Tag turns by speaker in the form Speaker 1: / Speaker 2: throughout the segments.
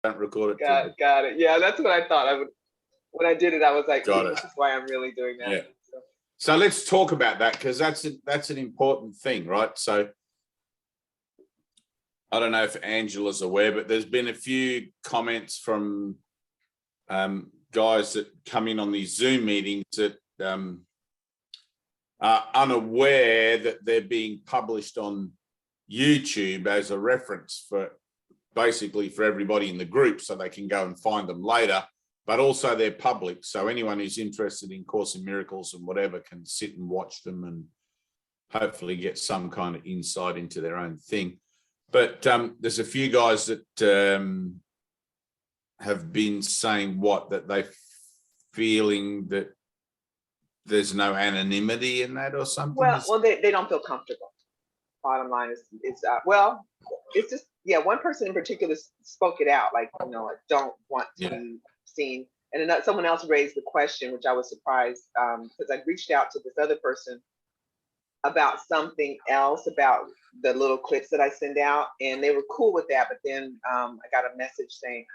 Speaker 1: don't record it.
Speaker 2: Got it. Yeah, that's what I thought. I would. When I did it, I was like, this is why I'm really doing that.
Speaker 1: Yeah. So let's talk about that, because that's an important thing, right? So I don't know if Angela's aware, but there's been a few comments from guys that come in on these Zoom meetings that are unaware that they're being published on YouTube as a reference for basically for everybody in the group, so they can go and find them later, but also they're public. So anyone who's interested in Course in Miracles and whatever can sit and watch them and hopefully get some kind of insight into their own thing. But there's a few guys that have been saying that they're feeling that there's no anonymity in that or something.
Speaker 2: Well, they don't feel comfortable. Bottom line is it's just, one person in particular spoke it out, like, I don't want to be seen. And then someone else raised the question, which I was surprised, because I reached out to this other person about something else, about the little clips that I send out, and they were cool with that. But then I got a message saying,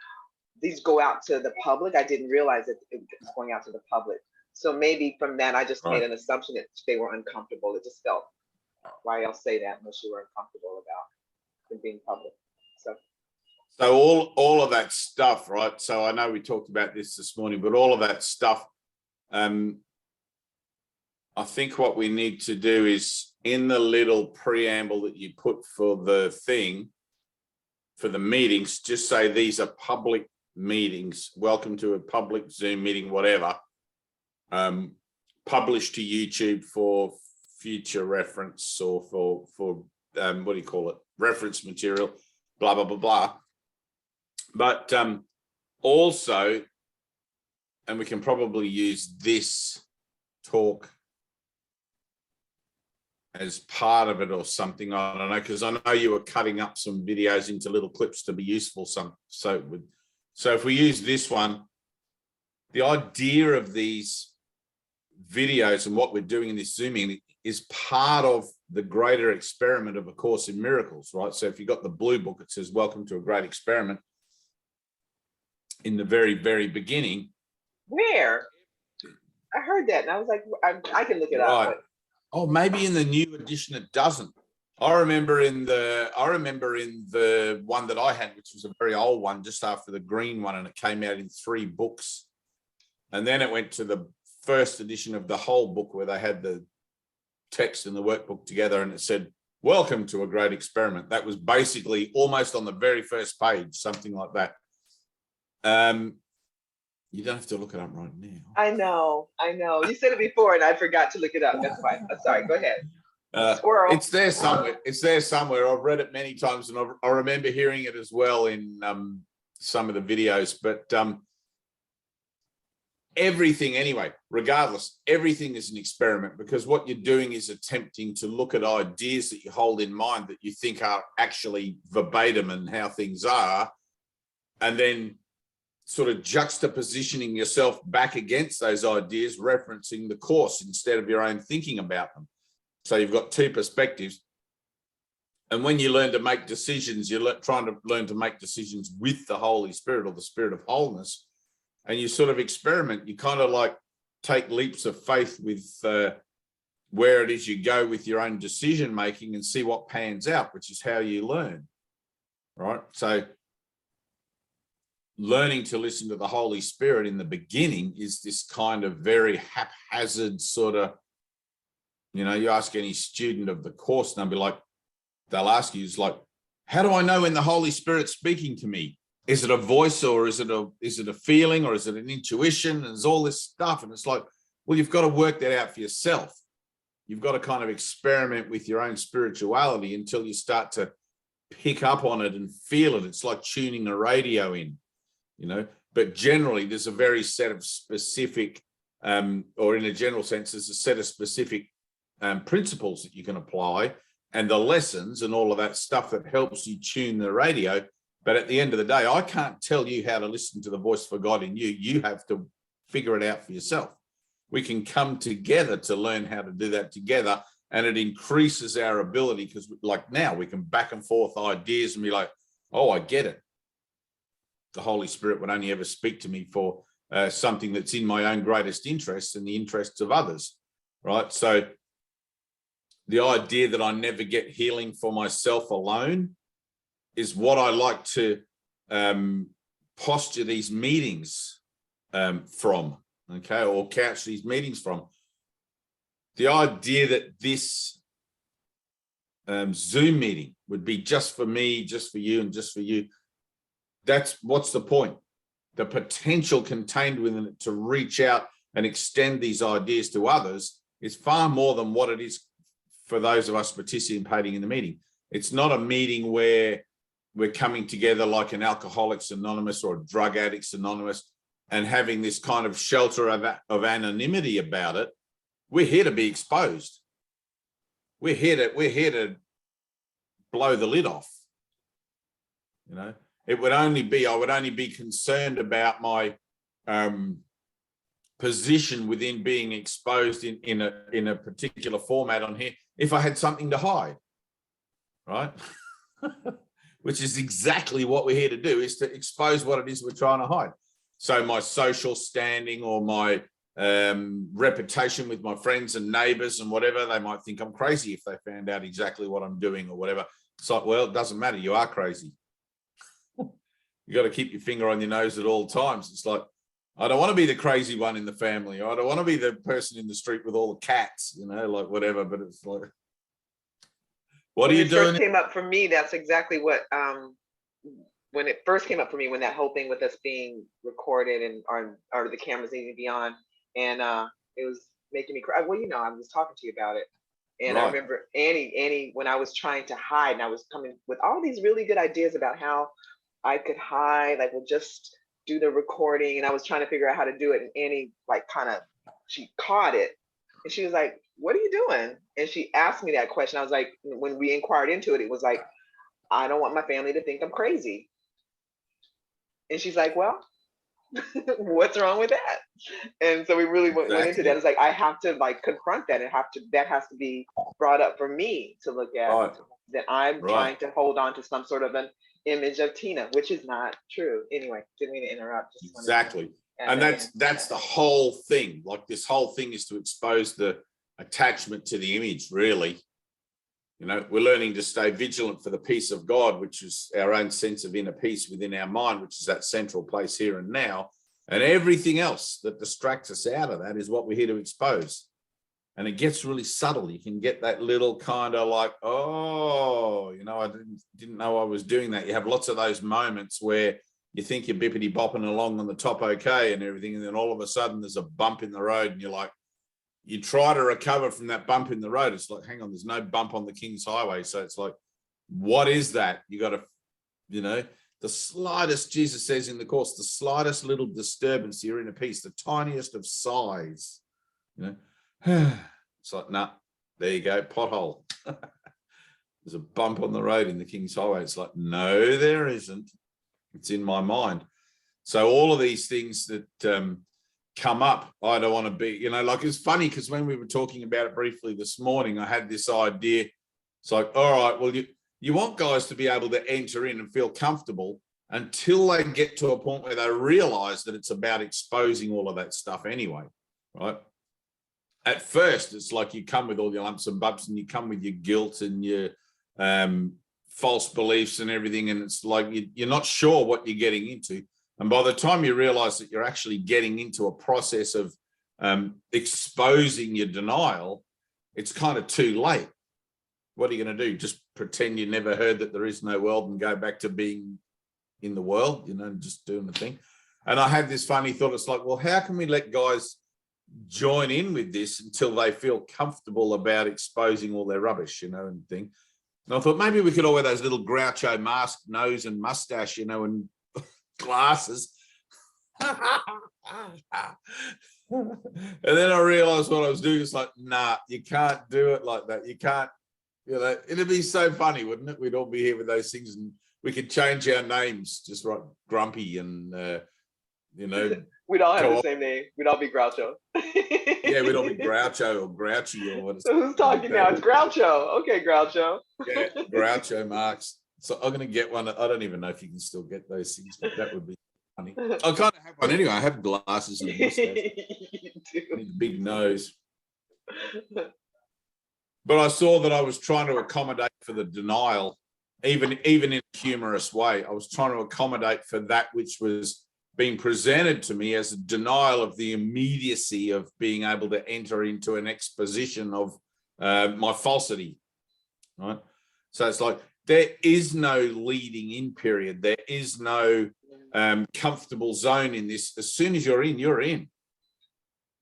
Speaker 2: these go out to the public. I didn't realize that it was going out to the public. So maybe from that, I just made an assumption that they were uncomfortable. It just felt, why else say that unless you were uncomfortable about it being public?
Speaker 1: So all of that stuff, right? So I know we talked about this morning, but all of that stuff, I think what we need to do is, in the little preamble that you put for the thing, for the meetings, just say these are public meetings. Welcome to a public Zoom meeting, whatever. Published to YouTube for future reference, or for what do you call it? Reference material, blah, blah, blah, blah. But also, and we can probably use this talk as part of it or something, I don't know, because I know you were cutting up some videos into little clips to be useful. So if we use this one, the idea of these videos and what we're doing in this Zooming is part of the greater experiment of A Course in Miracles, right? So if you've got the blue book, it says, welcome to a great experiment in the very, very beginning.
Speaker 2: Where? I heard that and I was like, I can look it up. But...
Speaker 1: Oh, maybe in the new edition it doesn't. I remember in the one that I had, which was a very old one, just after the green one, and it came out in 3 books. And then it went to the first edition of the whole book, where they had the text and the workbook together, and it said, welcome to a great experiment. That was basically almost on the very first page, something like that. You don't have to look it up right now.
Speaker 2: I know. You said it before and I forgot to look it up. That's fine. I'm sorry. Go ahead. Squirrel.
Speaker 1: It's there somewhere. I've read it many times, and I remember hearing it as well in some of the videos. But everything, anyway, regardless, everything is an experiment, because what you're doing is attempting to look at ideas that you hold in mind that you think are actually verbatim and how things are, and then sort of juxtapositioning yourself back against those ideas, referencing the Course instead of your own thinking about them. So you've got 2 perspectives. And when you learn to make decisions, you're trying to learn to make decisions with the Holy Spirit, or the Spirit of wholeness. And you sort of experiment. You kind of like take leaps of faith with where it is you go with your own decision making, and see what pans out, which is how you learn, right? So learning to listen to the Holy Spirit in the beginning is this kind of very haphazard sort of, you ask any student of the Course, and they'll ask you, is like, how do I know when the Holy Spirit's speaking to me? Is it a voice, or is it a feeling, or is it an intuition? And there's all this stuff. And it's like, well, you've got to work that out for yourself. You've got to kind of experiment with your own spirituality until you start to pick up on it and feel it. It's like tuning a radio in, but generally there's a very set of specific, or in a general sense, there's a set of specific principles that you can apply, and the lessons and all of that stuff that helps you tune the radio. But at the end of the day, I can't tell you how to listen to the voice for God in you. You have to figure it out for yourself. We can come together to learn how to do that together, and it increases our ability, because like now we can back and forth ideas and be like, oh, I get it. the Holy Spirit would only ever speak to me for something that's in my own greatest interests and the interests of others, right? So the idea that I never get healing for myself alone is what I like to posture these meetings from, okay, or couch these meetings from. The idea that this Zoom meeting would be just for me, just for you, and just for you, that's what's the point? The potential contained within it to reach out and extend these ideas to others is far more than what it is for those of us participating in the meeting. It's not a meeting where we're coming together like an Alcoholics Anonymous or a Drug Addicts Anonymous and having this kind of shelter of anonymity about it. We're here to be exposed. We're here to blow the lid off. You know, I would only be concerned about my position within being exposed in a particular format on here if I had something to hide, right? Which is exactly what we're here to do, is to expose what it is we're trying to hide. So my social standing or my reputation with my friends and neighbors and whatever, they might think I'm crazy if they found out exactly what I'm doing or whatever. It's like, well, it doesn't matter. You are crazy. You got to keep your finger on your nose at all times. It's like, I don't want to be the crazy one in the family. I don't want to be the person in the street with all the cats, you know, like whatever. But it's like, what are you doing?
Speaker 2: When it first came up for me, that's exactly what, when it first came up for me, when that whole thing with us being recorded and or the cameras needing to be on, and it was making me cry. Well, you know, I was talking to you about it. And right. I remember Annie, when I was trying to hide, and I was coming with all these really good ideas about how I could hide, like, we'll just do the recording, and I was trying to figure out how to do it, and Annie, like, she caught it, and she was like, what are you doing? And she asked me that question. I was like, when we inquired into it, it was like, I don't want my family to think I'm crazy. And she's like, well, what's wrong with that? And so we really went into that. It's like, I have to like confront that, and that has to be brought up for me to look at, right. That I'm right. trying to hold on to some sort of an image of Tina, which is not true. Anyway, didn't mean to interrupt.
Speaker 1: Exactly. And that's the whole thing. Like, this whole thing is to expose the attachment to the image, really. You know, we're learning to stay vigilant for the peace of God, which is our own sense of inner peace within our mind, which is that central place here and now. And everything else that distracts us out of that is what we're here to expose. And it gets really subtle. You can get that little kind of like, oh, you know, I didn't know I was doing that. You have lots of those moments where you think you're bippity bopping along on the top okay and everything, and then all of a sudden there's a bump in the road, and you're like, you try to recover from that bump in the road. It's like, hang on, there's no bump on the King's Highway. So it's like, what is that? You got to, you know, the slightest, Jesus says in the Course, the slightest little disturbance, you're in a peace, the tiniest of sighs, you know. It's like, nah, there you go, pothole. There's a bump on the road in the King's Highway. It's like, no, there isn't. It's in my mind. So all of these things that come up, I don't want to be, you know, like, it's funny because when we were talking about it briefly this morning, I had this idea. It's like, all right, well, you want guys to be able to enter in and feel comfortable until they get to a point where they realize that it's about exposing all of that stuff anyway, right? At first, it's like you come with all your lumps and bumps, and you come with your guilt and your false beliefs and everything, and it's like you're not sure what you're getting into. And by the time you realize that you're actually getting into a process of exposing your denial, it's kind of too late. What are you going to do? Just pretend you never heard that there is no world and go back to being in the world, you know, just doing the thing. And I had this funny thought. It's like, well, how can we let guys join in with this until they feel comfortable about exposing all their rubbish, you know, and thing. And I thought maybe we could all wear those little Groucho mask, nose and mustache, you know, and glasses. And then I realized what I was doing. It's like, nah, you can't do it like that. You can't, you know, it'd be so funny, wouldn't it? We'd all be here with those things, and we could change our names, just like Grumpy and, you know.
Speaker 2: We'd all have the same name. We'd all be Groucho.
Speaker 1: Yeah, we'd all be Groucho or Grouchy or what.
Speaker 2: So who's talking now? It's Groucho. Okay, Groucho.
Speaker 1: Yeah, Groucho Marx. So I'm going to get one. I don't even know if you can still get those things, but that would be funny. I kind of have one anyway. I have glasses and a mustache. And a big nose. But I saw that I was trying to accommodate for the denial, even in a humorous way. I was trying to accommodate for that which was being presented to me as a denial of the immediacy of being able to enter into an exposition of my falsity, right? So it's like there is no leading in period. There is no comfortable zone in this. As soon as you're in, you're in.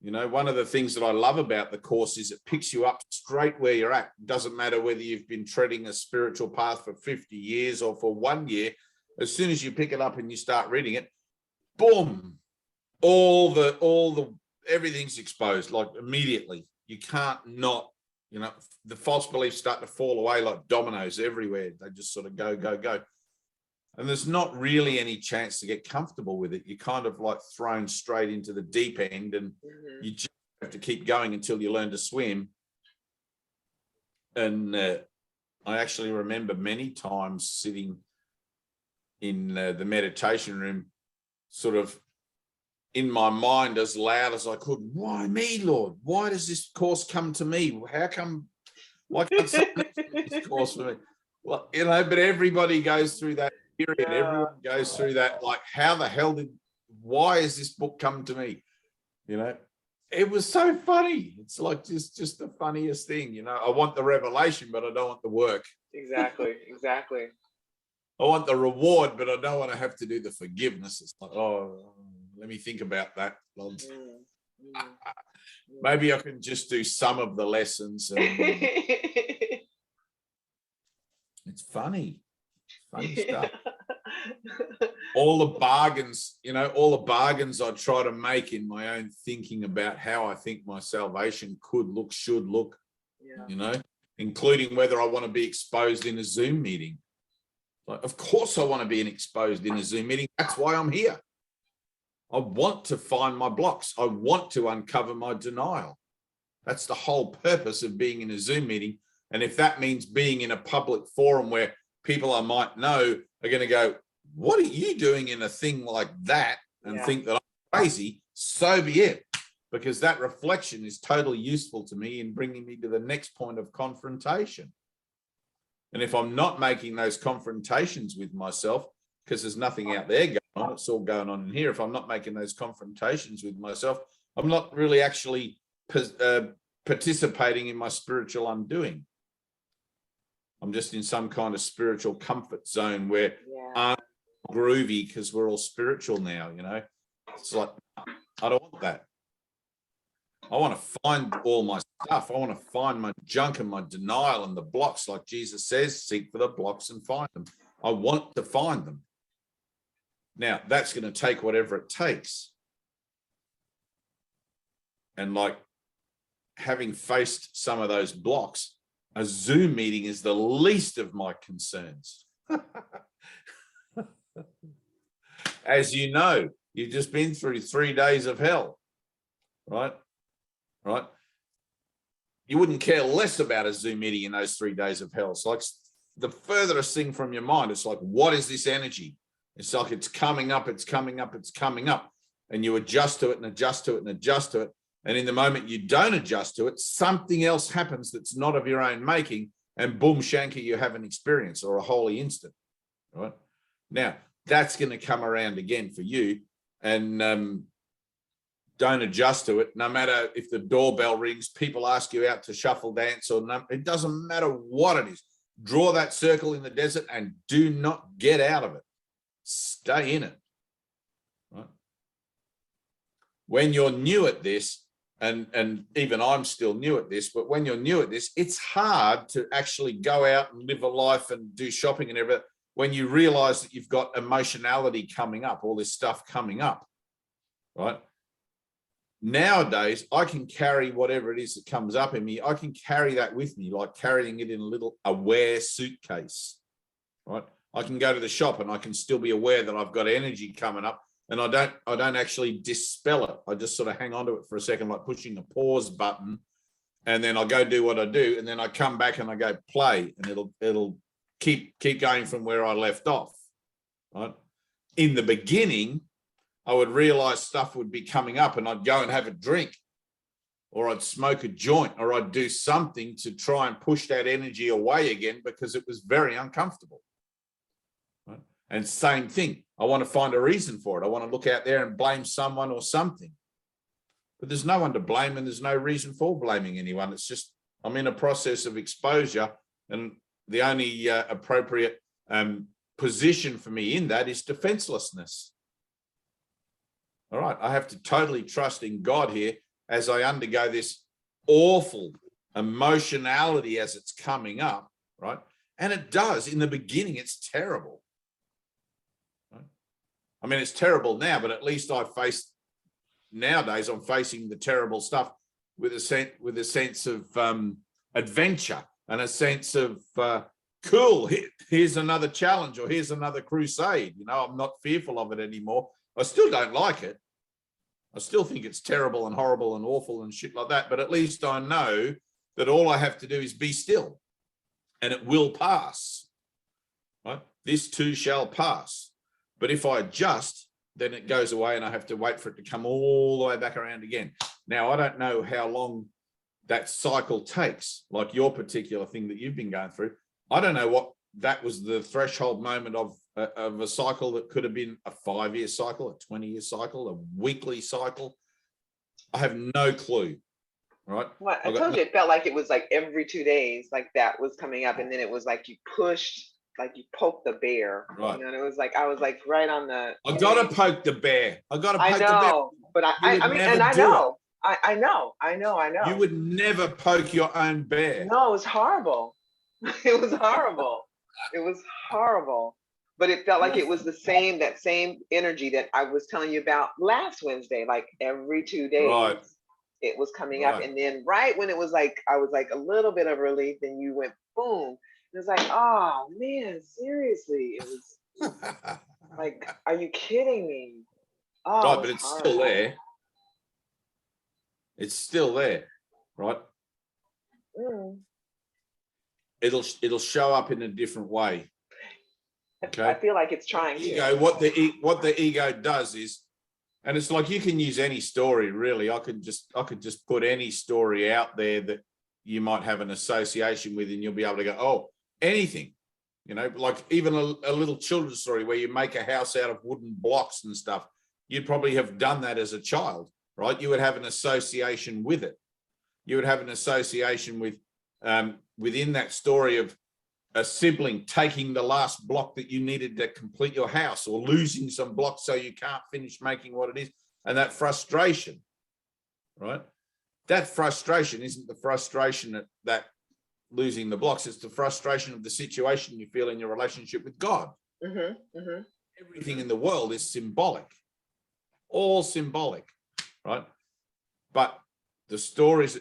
Speaker 1: You know, one of the things that I love about the course is it picks you up straight where you're at. It doesn't matter whether you've been treading a spiritual path for 50 years or for 1 year. As soon as you pick it up and you start reading it, boom, everything's exposed, like immediately. You can't not, you know, the false beliefs start to fall away like dominoes everywhere. They just sort of go, go, go. And there's not really any chance to get comfortable with it. You're kind of like thrown straight into the deep end, and you just have to keep going until you learn to swim. And I actually remember many times sitting in the meditation room, sort of in my mind as loud as I could. Why me, Lord? Why does this course come to me? Why can't someone else do this course for me? Well, you know, but everybody goes through that period. Yeah. Everyone goes through that, like, why has this book come to me? You know, it was so funny. It's like just the funniest thing, you know. I want the revelation, but I don't want the work.
Speaker 2: Exactly.
Speaker 1: I want the reward, but I don't want to have to do the forgiveness. It's like, oh, let me think about that. Maybe I can just do some of the lessons. And it's funny stuff. All the bargains I try to make in my own thinking about how I think my salvation could look, should look, you know, including whether I want to be exposed in a Zoom meeting. Like, of course I want to be exposed in a Zoom meeting. That's why I'm here. I want to find my blocks. I want to uncover my denial. That's the whole purpose of being in a Zoom meeting. And if that means being in a public forum where people I might know are going to go, what are you doing in a thing like that? And think that I'm crazy, so be it. Because that reflection is totally useful to me in bringing me to the next point of confrontation. And if I'm not making those confrontations with myself, because there's nothing out there going on, it's all going on in here. If I'm not making those confrontations with myself, I'm not really actually participating in my spiritual undoing. I'm just in some kind of spiritual comfort zone where I'm groovy because we're all spiritual now, you know. It's like, I don't want that. I want to find all my stuff. I want to find my junk and my denial and the blocks, like Jesus says, seek for the blocks and find them. I want to find them. Now, that's going to take whatever it takes. And like, having faced some of those blocks, a Zoom meeting is the least of my concerns. As you know, you've just been through 3 days of hell, right? Right? You wouldn't care less about a Zoom meeting in those 3 days of hell. It's like the furthest thing from your mind. It's like, what is this energy? It's like it's coming up, it's coming up, it's coming up. And you adjust to it and adjust to it and adjust to it. And in the moment you don't adjust to it, something else happens that's not of your own making, and boom, shanker, you have an experience or a holy instant, right? Now, that's going to come around again for you, and don't adjust to it. No matter if the doorbell rings, people ask you out to shuffle dance, or no, it doesn't matter what it is. Draw that circle in the desert and do not get out of it. Stay in it, right? When you're new at this, and even I'm still new at this, but when you're new at this, it's hard to actually go out and live a life and do shopping and everything when you realize that you've got emotionality coming up, all this stuff coming up, right? Nowadays, I can carry whatever it is that comes up in me. I can carry that with me, like carrying it in a little aware suitcase, right? I can go to the shop and I can still be aware that I've got energy coming up, and I don't actually dispel it. I just sort of hang on to it for a second, like pushing a pause button, and then I'll go do what I do, and then I come back and I go play, and it'll keep going from where I left off, right? In the beginning, I would realize stuff would be coming up and I'd go and have a drink, or I'd smoke a joint, or I'd do something to try and push that energy away again because it was very uncomfortable. Right? And same thing, I want to find a reason for it. I want to look out there and blame someone or something. But there's no one to blame and there's no reason for blaming anyone. It's just I'm in a process of exposure, and the only appropriate position for me in that is defenselessness. All right, I have to totally trust in God here as I undergo this awful emotionality as it's coming up, right? And it does. In the beginning, it's terrible. Right? I mean, it's terrible now, but at least nowadays I'm facing the terrible stuff with a sense of adventure and a sense of cool, here's another challenge, or here's another crusade. You know, I'm not fearful of it anymore. I still don't like it. I still think it's terrible and horrible and awful and shit like that. But at least I know that all I have to do is be still, and it will pass. Right? This too shall pass. But if I adjust, then it goes away and I have to wait for it to come all the way back around again. Now, I don't know how long that cycle takes, like your particular thing that you've been going through. I don't know what that was, the threshold moment of a cycle that could have been a 5-year cycle, a 20-year cycle, a weekly cycle. I have no clue, right?
Speaker 2: Well, I told you it felt like it was like every 2 days, like that was coming up, and then it was like you pushed, like you poked the bear,
Speaker 1: right?
Speaker 2: You know, and it was like I was like right on the.
Speaker 1: I gotta poke the bear. I gotta poke the bear.
Speaker 2: I know, but I mean, and I know, I know.
Speaker 1: You would never poke your own bear.
Speaker 2: No, it was horrible. It was horrible. It was horrible. But it felt like it was that same energy that I was telling you about last Wednesday, like every 2 days.
Speaker 1: Right.
Speaker 2: It was coming up. And then right when it was like, I was like a little bit of relief, and you went boom. It was like, oh man, seriously. It was like, are you kidding me? Oh,
Speaker 1: right, but it's horrible. Still there. It's still there, right?
Speaker 2: Mm.
Speaker 1: It'll show up in a different way. Okay.
Speaker 2: I feel like it's trying to.
Speaker 1: Ego, what the ego does is, and it's like you can use any story really. I could just put any story out there that you might have an association with, and you'll be able to go, oh, anything, you know, like even a little children's story where you make a house out of wooden blocks and stuff. You'd probably have done that as a child, right? You would have an association with it. You would have an association with within that story of a sibling taking the last block that you needed to complete your house, or losing some blocks so you can't finish making what it is. And that frustration, right? That frustration isn't the frustration that losing the blocks. It's the frustration of the situation you feel in your relationship with God.
Speaker 2: Mm-hmm, mm-hmm.
Speaker 1: Everything in the world is symbolic, all symbolic, right? But the stories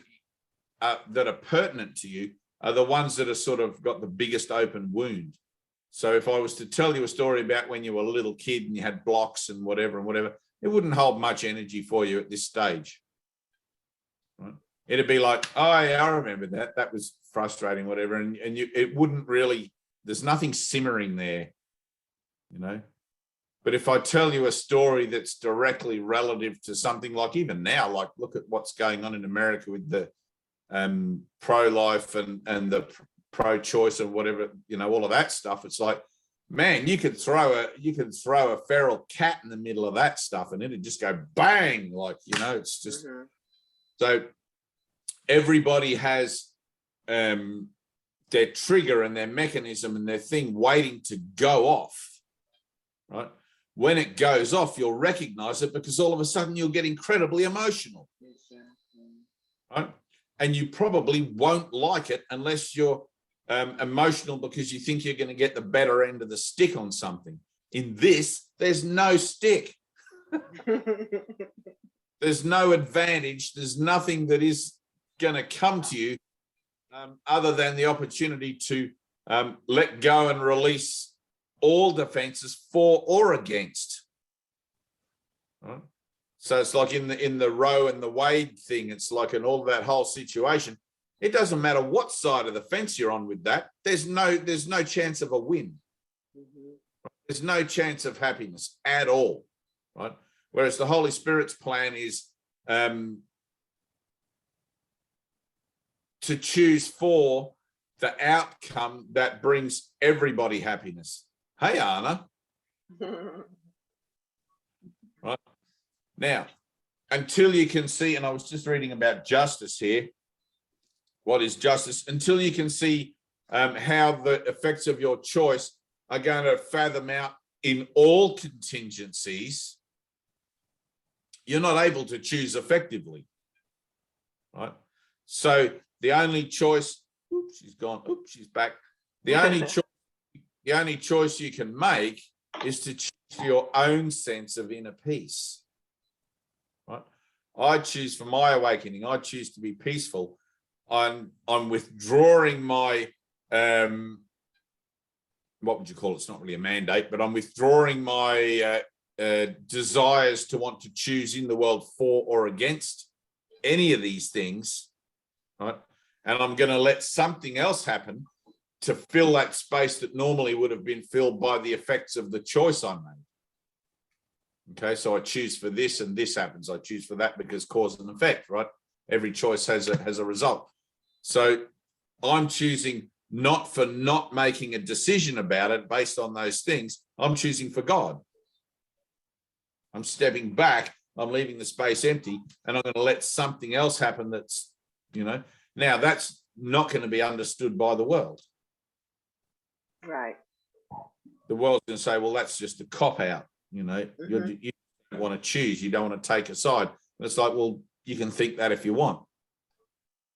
Speaker 1: that are pertinent to you are the ones that are sort of got the biggest open wound. So if I was to tell you a story about when you were a little kid and you had blocks and whatever, it wouldn't hold much energy for you at this stage. Right? It'd be like, oh yeah, I remember that. That was frustrating, whatever. And it wouldn't really, there's nothing simmering there, you know. But if I tell you a story that's directly relative to something like even now, like look at what's going on in America with the pro-life and the pro-choice and whatever, you know, all of that stuff. It's like, man, you could throw a feral cat in the middle of that stuff and it'd just go bang, like, you know, it's just so everybody has their trigger and their mechanism and their thing waiting to go off, right? When it goes off, you'll recognize it because all of a sudden you'll get incredibly emotional, right? And you probably won't like it unless you're emotional because you think you're going to get the better end of the stick on something. In this, there's no stick. There's no advantage. There's nothing that is going to come to you other than the opportunity to let go and release all defenses for or against. Right? So it's like in the Roe and the Wade thing, it's like in all of that whole situation, it doesn't matter what side of the fence you're on with that. There's no chance of a win. Mm-hmm. There's no chance of happiness at all, right? Whereas the Holy Spirit's plan is to choose for the outcome that brings everybody happiness. Hey, Anna. Right. Now, until you can see, and I was just reading about justice here. What is justice? Until you can see how the effects of your choice are going to fathom out in all contingencies, you're not able to choose effectively, right? So the only choice, oops, she's gone, oops, she's back. The only choice you can make is to choose your own sense of inner peace, right? I choose for my awakening, I choose to be peaceful. I'm withdrawing my, what would you call it? It's not really a mandate, but I'm withdrawing my desires to want to choose in the world for or against any of these things, right? And I'm going to let something else happen to fill that space that normally would have been filled by the effects of the choice I made. Okay, so I choose for this and this happens. I choose for that because cause and effect, right? Every choice has a result. So I'm choosing not for not making a decision about it based on those things. I'm choosing for God. I'm stepping back. I'm leaving the space empty, and I'm going to let something else happen that's, now that's not going to be understood by the world.
Speaker 2: Right.
Speaker 1: The world's going to say, well, that's just a cop-out, you don't want to choose. You don't want to take a side. And it's like, well, you can think that if you want.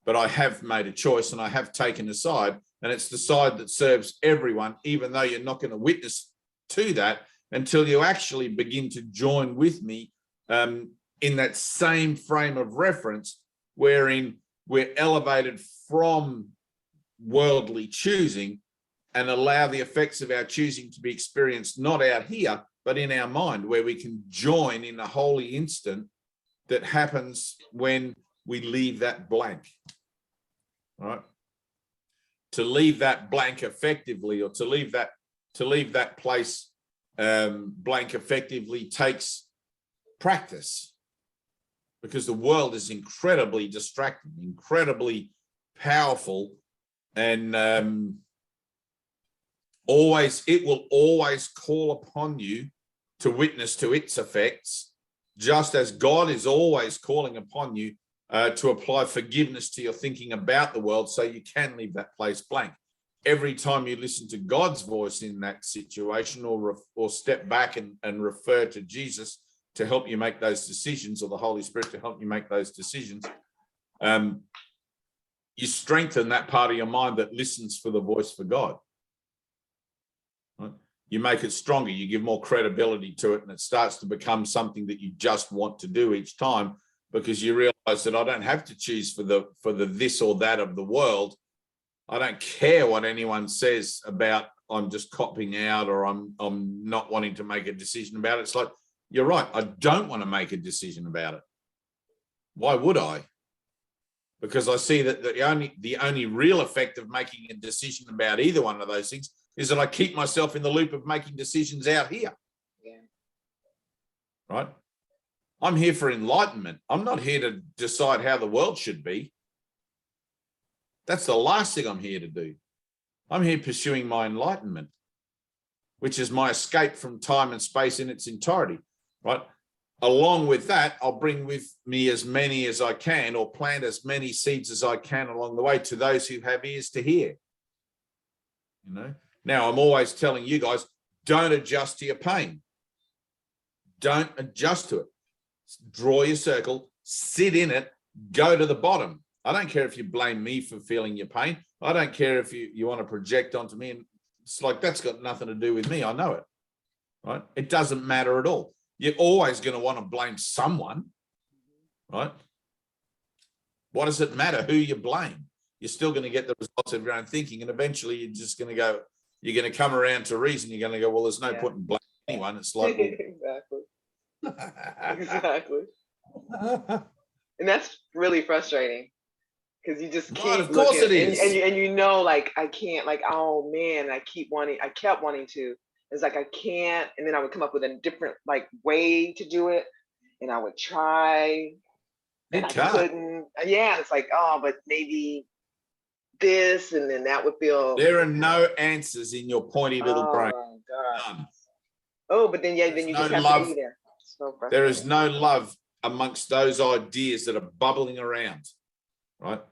Speaker 1: But I have made a choice and I have taken a side, and it's the side that serves everyone, even though you're not going to witness to that until you actually begin to join with me in that same frame of reference, wherein we're elevated from worldly choosing and allow the effects of our choosing to be experienced not out here, but in our mind, where we can join in a holy instant that happens when we leave that blank. All right. To leave that blank effectively, or to leave that place blank effectively, takes practice, because the world is incredibly distracting, incredibly powerful, and it will always call upon you to witness to its effects, just as God is always calling upon you to apply forgiveness to your thinking about the world, so you can leave that place blank. Every time you listen to God's voice in that situation, or step back and refer to Jesus to help you make those decisions, or the Holy Spirit to help you make those decisions, you strengthen that part of your mind that listens for the voice for God. Right? You make it stronger, you give more credibility to it, and it starts to become something that you just want to do each time, because you realize that I don't have to choose for the this or that of the world. I don't care what anyone says about I'm just copping out, or I'm not wanting to make a decision about it. It's like, you're right, I don't want to make a decision about it. Why would I? Because I see that the only real effect of making a decision about either one of those things is that I keep myself in the loop of making decisions out here.
Speaker 2: Yeah.
Speaker 1: Right? I'm here for enlightenment. I'm not here to decide how the world should be. That's the last thing I'm here to do. I'm here pursuing my enlightenment, which is my escape from time and space in its entirety, right? Along with that, I'll bring with me as many as I can, or plant as many seeds as I can along the way to those who have ears to hear. Now, I'm always telling you guys, don't adjust to your pain. Don't adjust to it. Draw your circle, sit in it, go to the bottom. I don't care if you blame me for feeling your pain. I don't care if you want to project onto me. And it's like, that's got nothing to do with me. I know it, right? It doesn't matter at all. You're always going to want to blame someone, right? What does it matter who you blame? You're still going to get the results of your own thinking. And eventually you're just going to go, you're going to come around to reason. You're going to go, well, there's no point in blaming anyone. It's like, well,
Speaker 2: exactly. And that's really frustrating, because you just keep
Speaker 1: of course
Speaker 2: looking,
Speaker 1: it is.
Speaker 2: and like, I can't, like, oh man, I kept wanting to. It's like, I can't, and then I would come up with a different like way to do it, and I would try and I couldn't. Yeah, it's like, oh, but maybe this, and then that would feel.
Speaker 1: There are no answers in your pointy little brain.
Speaker 2: Oh God.
Speaker 1: None.
Speaker 2: Oh, but then then you just have to be there. So
Speaker 1: there is no love amongst those ideas that are bubbling around, right?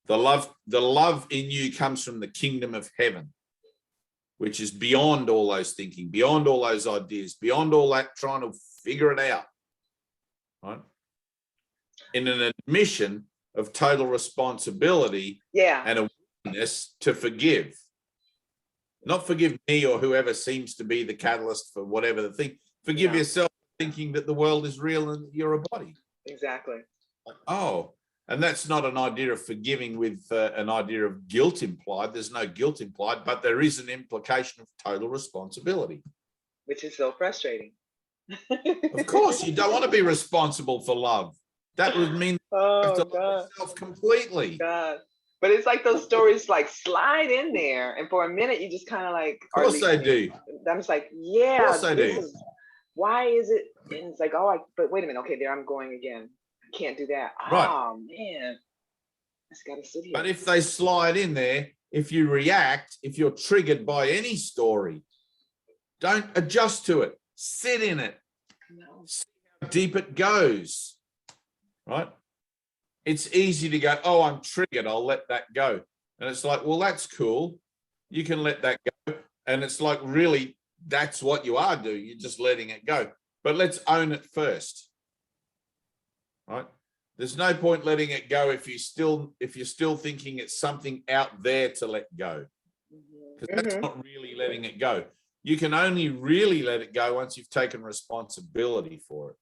Speaker 1: The love in you comes from the kingdom of heaven, which is beyond all those thinking, beyond all those ideas, beyond all that trying to figure it out, right? In an admission of total responsibility, and a willingness to forgive. Not forgive me or whoever seems to be the catalyst for whatever the thing. Forgive yourself, thinking that the world is real and you're a body.
Speaker 2: Exactly.
Speaker 1: Oh, and that's not an idea of forgiving with an idea of guilt implied. There's no guilt implied, but there is an implication of total responsibility.
Speaker 2: Which is so frustrating.
Speaker 1: Of course, you don't want to be responsible for love. That would mean you have to love yourself completely.
Speaker 2: God. But it's like those stories like slide in there, and for a minute you just kind of like.
Speaker 1: Of course they do.
Speaker 2: I'm just like, yeah.
Speaker 1: Of course they do.
Speaker 2: Why is it? And it's like, oh, but wait a minute. Okay, there I'm going again. I can't do that.
Speaker 1: Right.
Speaker 2: Oh man, I just gotta sit here.
Speaker 1: But if they slide in there, if you react, if you're triggered by any story, don't adjust to it. Sit in it.
Speaker 2: No.
Speaker 1: See how deep it goes. Right? It's easy to go, oh, I'm triggered, I'll let that go. And it's like, well, that's cool. You can let that go. And it's like, really, that's what you are doing. You're just letting it go. But let's own it first. Right? There's no point letting it go if you're still thinking it's something out there to let go. Because that's not really letting it go. You can only really let it go once you've taken responsibility for it.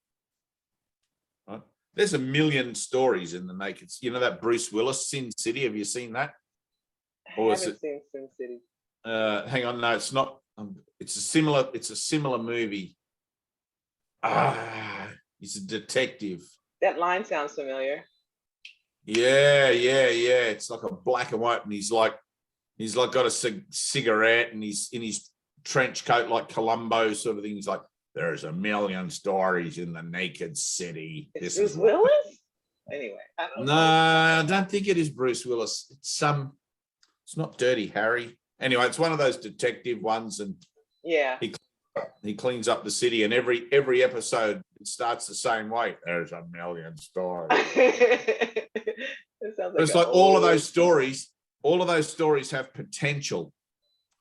Speaker 1: Right? There's a million stories in the naked. You know that Bruce Willis, Sin City. Have you seen that?
Speaker 2: Or I haven't seen Sin City.
Speaker 1: Hang on, no, it's not. It's a similar movie. He's a detective.
Speaker 2: That line sounds familiar.
Speaker 1: Yeah. It's like a black and white, and he's like got a cigarette, and he's in his trench coat like Columbo sort of thing. He's like, there's a million stories in the naked city.
Speaker 2: Is Bruce Willis? Anyway,
Speaker 1: I don't think it is Bruce Willis. It's not Dirty Harry. Anyway, it's one of those detective ones, and he cleans up the city, and every episode it starts the same way. There's a million stories. It's like all of those stories have potential,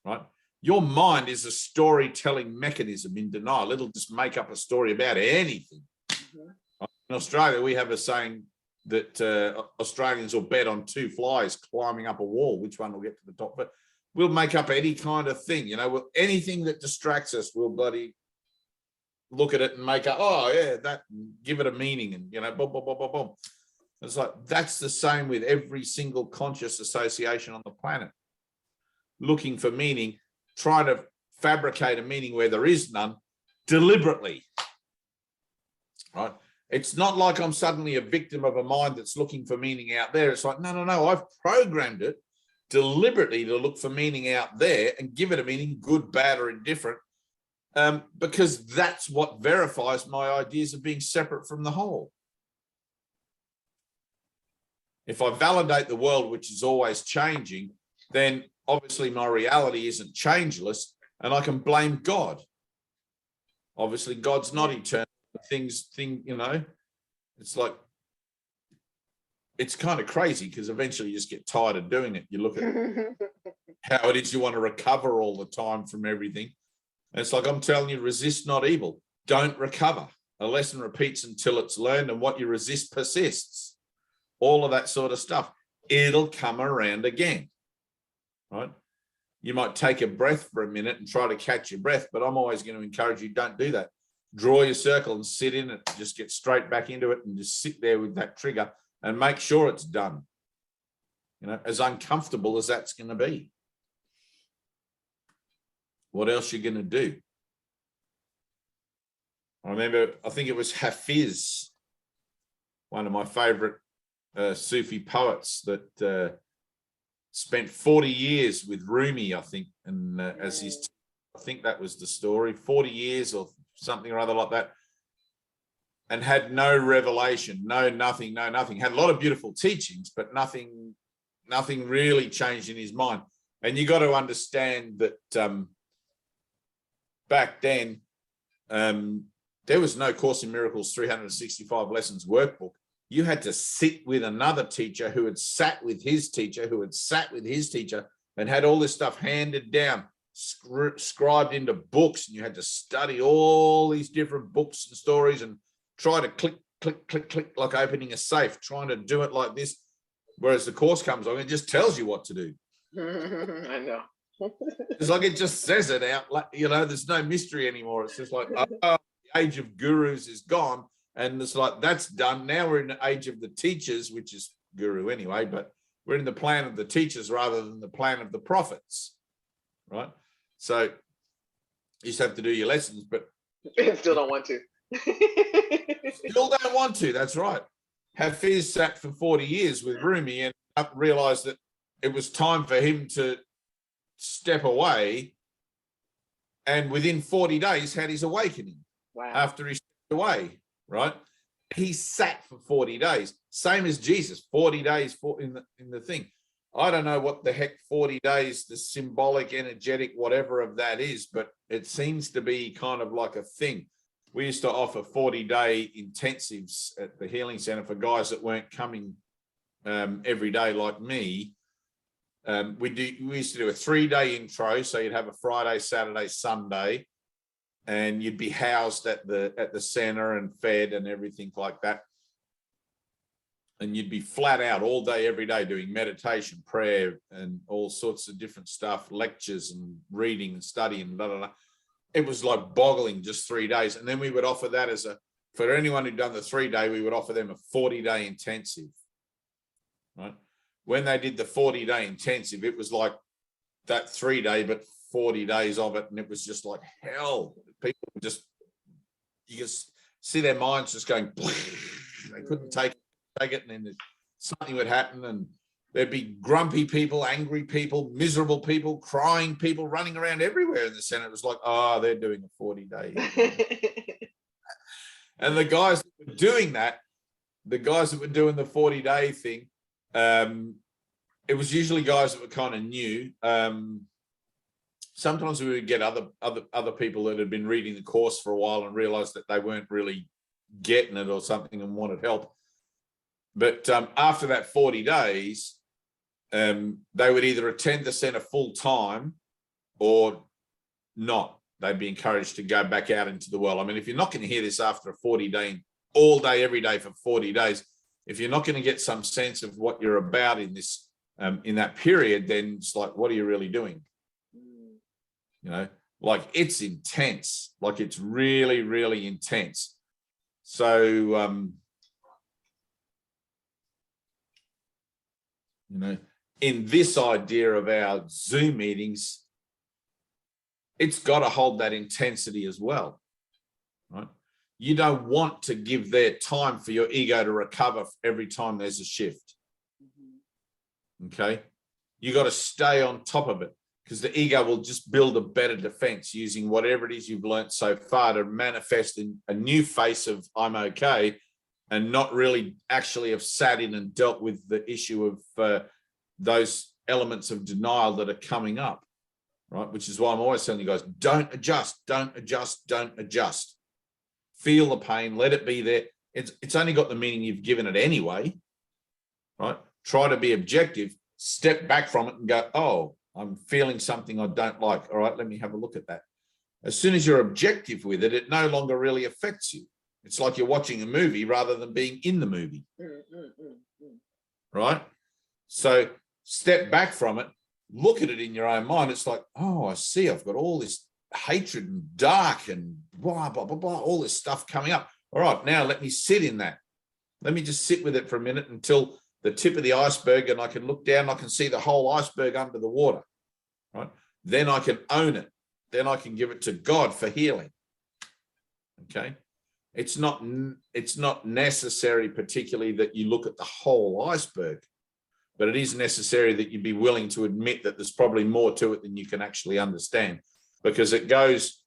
Speaker 1: right? Your mind is a storytelling mechanism in denial. It'll just make up a story about anything. In Australia, we have a saying that Australians will bet on two flies climbing up a wall, which one will get to the top. But we'll make up any kind of thing, anything that distracts us, we'll bloody look at it and make up, oh yeah, that, give it a meaning, and boom, boom, boom, boom, boom. It's like, that's the same with every single conscious association on the planet. Looking for meaning, trying to fabricate a meaning where there is none, deliberately, right? It's not like I'm suddenly a victim of a mind that's looking for meaning out there. It's like, no, I've programmed it deliberately to look for meaning out there and give it a meaning, good, bad, or indifferent, because that's what verifies my ideas of being separate from the whole. If I validate the world, which is always changing, then obviously my reality isn't changeless, and I can blame God. Obviously, God's not eternal. It's like, it's kind of crazy, because eventually you just get tired of doing it. You look at how it is you want to recover all the time from everything. And it's like, I'm telling you, resist not evil. Don't recover. A lesson repeats until it's learned, and what you resist persists. All of that sort of stuff. It'll come around again, right? You might take a breath for a minute and try to catch your breath, but I'm always going to encourage you, don't do that. Draw your circle and sit in it. Just get straight back into it and just sit there with that trigger and make sure it's done. As uncomfortable as that's going to be. What else are you going to do? I think it was Hafiz, one of my favorite Sufi poets, that spent 40 years with Rumi, I think, and I think that was the story, 40 years or something or other like that. and had no revelation, no nothing. Had a lot of beautiful teachings, but nothing really changed in his mind. And you got to understand that back then, there was no Course in Miracles 365 lessons workbook. You had to sit with another teacher who had sat with his teacher, who had sat with his teacher, and had all this stuff handed down, scribed into books, and you had to study all these different books and stories and try to click, click, click, click, like opening a safe, trying to do it like this. Whereas the Course comes along and just tells you what to do.
Speaker 2: I know.
Speaker 1: It's like it just says it out, like, you know, there's no mystery anymore. It's just like, oh, the age of gurus is gone. And it's like, that's done. Now we're in the age of the teachers, which is guru anyway, but we're in the plan of the teachers rather than the plan of the prophets, right? So you just have to do your lessons, but
Speaker 2: still don't want to.
Speaker 1: Still don't want to, that's right. Hafiz sat for 40 years with Rumi and realized that it was time for him to step away, and within 40 days had his awakening.
Speaker 2: Wow.
Speaker 1: After he stepped away, right? He sat for 40 days, same as Jesus, 40 days in the thing. I don't know what the heck 40 days, the symbolic, energetic, whatever of that is, but it seems to be kind of like a thing. We used to offer 40-day intensives at the Healing Center for guys that weren't coming every day like me. We used to do a 3-day intro, so you'd have a Friday, Saturday, Sunday, and you'd be housed at the center and fed and everything like that. And you'd be flat out all day, every day, doing meditation, prayer, and all sorts of different stuff, lectures and reading and studying, blah, blah, blah. It was like boggling, just 3 days. And then we would offer that as for anyone who'd done the 3-day, we would offer them a 40-day intensive, right? When they did the 40-day intensive, it was like that 3-day, but 40 days of it. And it was just like hell. People you just see their minds just going, they couldn't take it. And then something would happen and there'd be grumpy people, angry people, miserable people, crying people running around everywhere in the center. It was like, oh, they're doing a 40-day. And the guys that were doing that, the guys that were doing the 40-day thing, it was usually guys that were kind of new. Sometimes we would get other people that had been reading the course for a while and realized that they weren't really getting it or something and wanted help. But after that 40 days, they would either attend the center full time or not. They'd be encouraged to go back out into the world. I mean, if you're not going to hear this after a 40-day, all day, every day for 40 days, if you're not going to get some sense of what you're about in this, in that period, then it's like, what are you really doing? You know, like it's intense, like it's really, really intense. So, you know, in this idea of our Zoom meetings, it's got to hold that intensity as well, right? You don't want to give their time for your ego to recover every time there's a shift. Okay? You got to stay on top of it because the ego will just build a better defense using whatever it is you've learned so far to manifest in a new face of I'm okay and not really actually have sat in and dealt with the issue of those elements of denial that are coming up, right? Which is why I'm always telling you guys, don't adjust, don't adjust, don't adjust. Feel the pain, let it be there. It's only got the meaning you've given it anyway, right? Try to be objective, step back from it and go, oh, I'm feeling something I don't like. All right, let me have a look at that. As soon as you're objective with it, it no longer really affects you. It's like you're watching a movie rather than being in the movie, right? So step back from it, look at it in your own mind. It's like, oh, I see, I've got all this hatred and dark and blah, blah, blah, blah, all this stuff coming up. All right, now let me sit in that. Let me just sit with it for a minute until the tip of the iceberg and I can look down, I can see the whole iceberg under the water, right? Then I can own it. Then I can give it to God for healing, okay? It's not necessary particularly that you look at the whole iceberg, but it is necessary that you be willing to admit that there's probably more to it than you can actually understand, because it goes,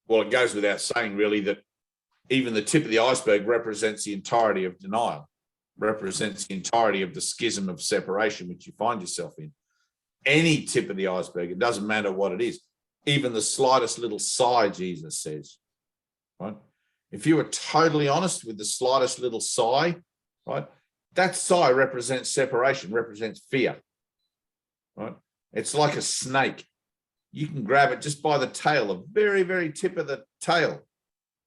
Speaker 1: well, it goes without saying really that even the tip of the iceberg represents the entirety of denial, represents the entirety of the schism of separation which you find yourself in. Any tip of the iceberg, it doesn't matter what it is, even the slightest little sigh, Jesus says, right? If you are totally honest with the slightest little sigh, right, that sigh represents separation, represents fear, right? It's like a snake. You can grab it just by the tail, the very, very tip of the tail.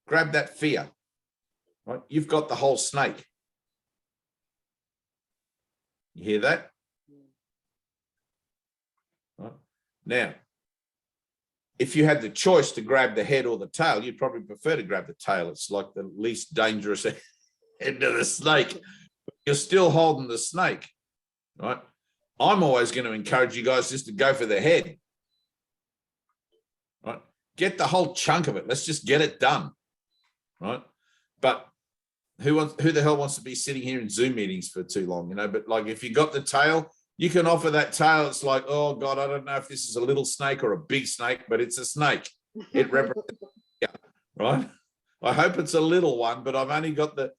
Speaker 1: Grab that fear, right? You've got the whole snake. You hear that? Right. Now, if you had the choice to grab the head or the tail, you'd probably prefer to grab the tail. It's like the least dangerous end of the snake. You're still holding the snake, right? I'm always going to encourage you guys just to go for the head, right? Get the whole chunk of it. Let's just get it done, right? But who the hell wants to be sitting here in Zoom meetings for too long, you know? But like, if you got the tail, you can offer that tail. It's like, oh God, I don't know if this is a little snake or a big snake, but it's a snake. It represents, yeah, right? I hope it's a little one, but I've only got the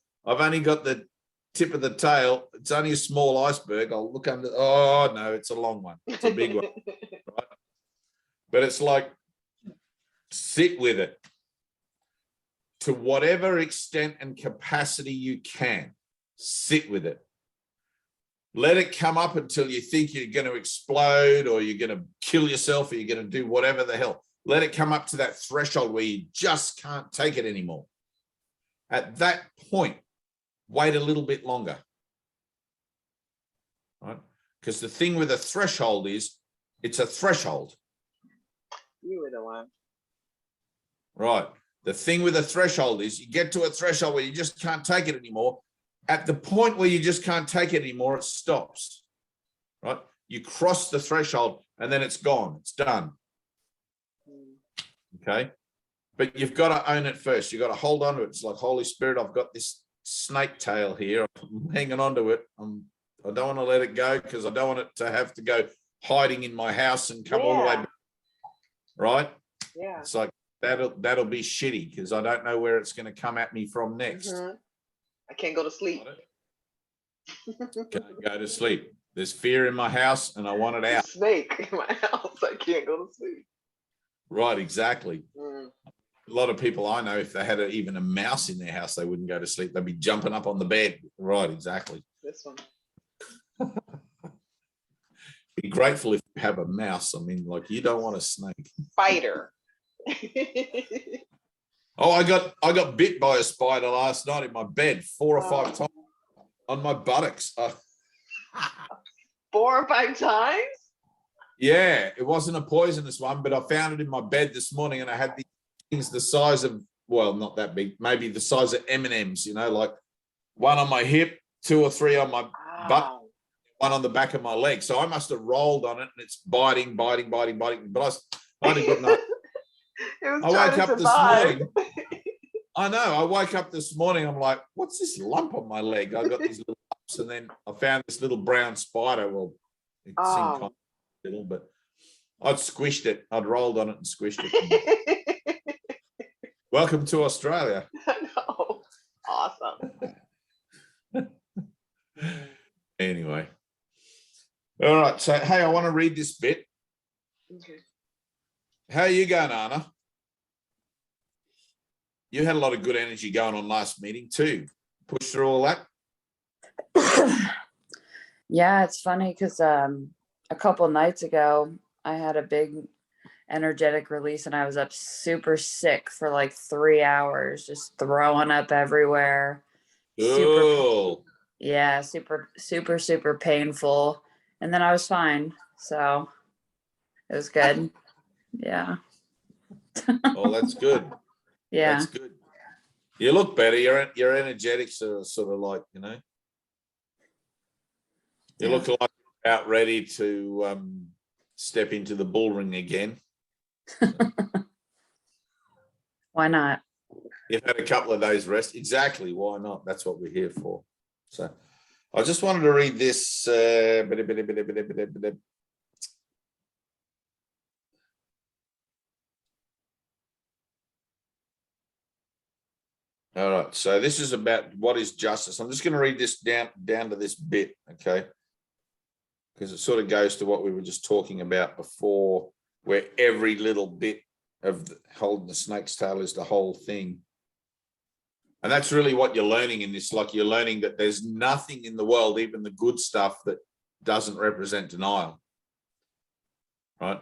Speaker 1: tip of the tail. It's only a small iceberg. I'll look under. Oh no, it's a long one. It's a big one, right? But it's like, sit with it to whatever extent and capacity you can. Sit with it. Let it come up until you think you're going to explode or you're going to kill yourself or you're going to do whatever the hell. Let it come up to that threshold where you just can't take it anymore. At that point, wait a little bit longer, right? Because the thing with a threshold is it's a threshold.
Speaker 2: You were the one.
Speaker 1: Right. The thing with a threshold is you get to a threshold where you just can't take it anymore. At the point where you just can't take it anymore, it stops, right? You cross the threshold and then it's gone. It's done. Okay. But you've got to own it first. You've got to hold on to it. It's like, Holy Spirit, I've got this snake tail here. I'm hanging on to it. I don't want to let it go because I don't want it to have to go hiding in my house and come all the way back. Right?
Speaker 2: Yeah.
Speaker 1: It's like, that'll be shitty because I don't know where it's going to come at me from next.
Speaker 2: Mm-hmm. I can't go to sleep.
Speaker 1: Can't go to sleep. There's fear in my house and I want it out.
Speaker 2: Snake in my house. I can't go to sleep.
Speaker 1: Right, exactly. A lot of people I know, if they had even a mouse in their house, they wouldn't go to sleep. They'd be jumping up on the bed. Right, exactly.
Speaker 2: This one.
Speaker 1: Be grateful if you have a mouse. I mean, like, you don't want a snake.
Speaker 2: Fighter.
Speaker 1: Oh, I got bit by a spider last night in my bed 4 or 5 times on my buttocks.
Speaker 2: 4 or 5 times?
Speaker 1: Yeah, it wasn't a poisonous one, but I found it in my bed this morning, and I had these things the size of, well, not that big, maybe the size of M&Ms, you know, like one on my hip, 2 or 3 on my butt, one on the back of my leg. So I must have rolled on it, and it's biting. But I had a good night. I woke up this morning. I know. I woke up this morning. I'm like, what's this lump on my leg? I got these little lumps, and then I found this little brown spider. Well, it seemed kind of little, but I'd squished it. I'd rolled on it and squished it. Welcome to Australia.
Speaker 2: I know. Awesome.
Speaker 1: Anyway. All right. So, hey, I want to read this bit.
Speaker 2: Okay.
Speaker 1: How are you going, Anna? You had a lot of good energy going on last meeting too. Push through all that?
Speaker 3: Yeah, it's funny because a couple nights ago, I had a big energetic release and I was up super sick for like 3 hours, just throwing up everywhere.
Speaker 1: Cool.
Speaker 3: Super painful. And then I was fine. So it was good. Yeah.
Speaker 1: Oh, that's good.
Speaker 3: Yeah.
Speaker 1: That's good. You look better. Your energetics are sort of like, you know, you look like out ready to step into the bull ring again.
Speaker 3: Why not?
Speaker 1: You've had a couple of days rest. Exactly. Why not? That's what we're here for. So I just wanted to read this. All right. So this is about what is justice. I'm just going to read this down to this bit, okay? Because it sort of goes to what we were just talking about before, where every little bit of holding the snake's tail is the whole thing. And that's really what you're learning in this. Like, you're learning that there's nothing in the world, even the good stuff, that doesn't represent denial, right?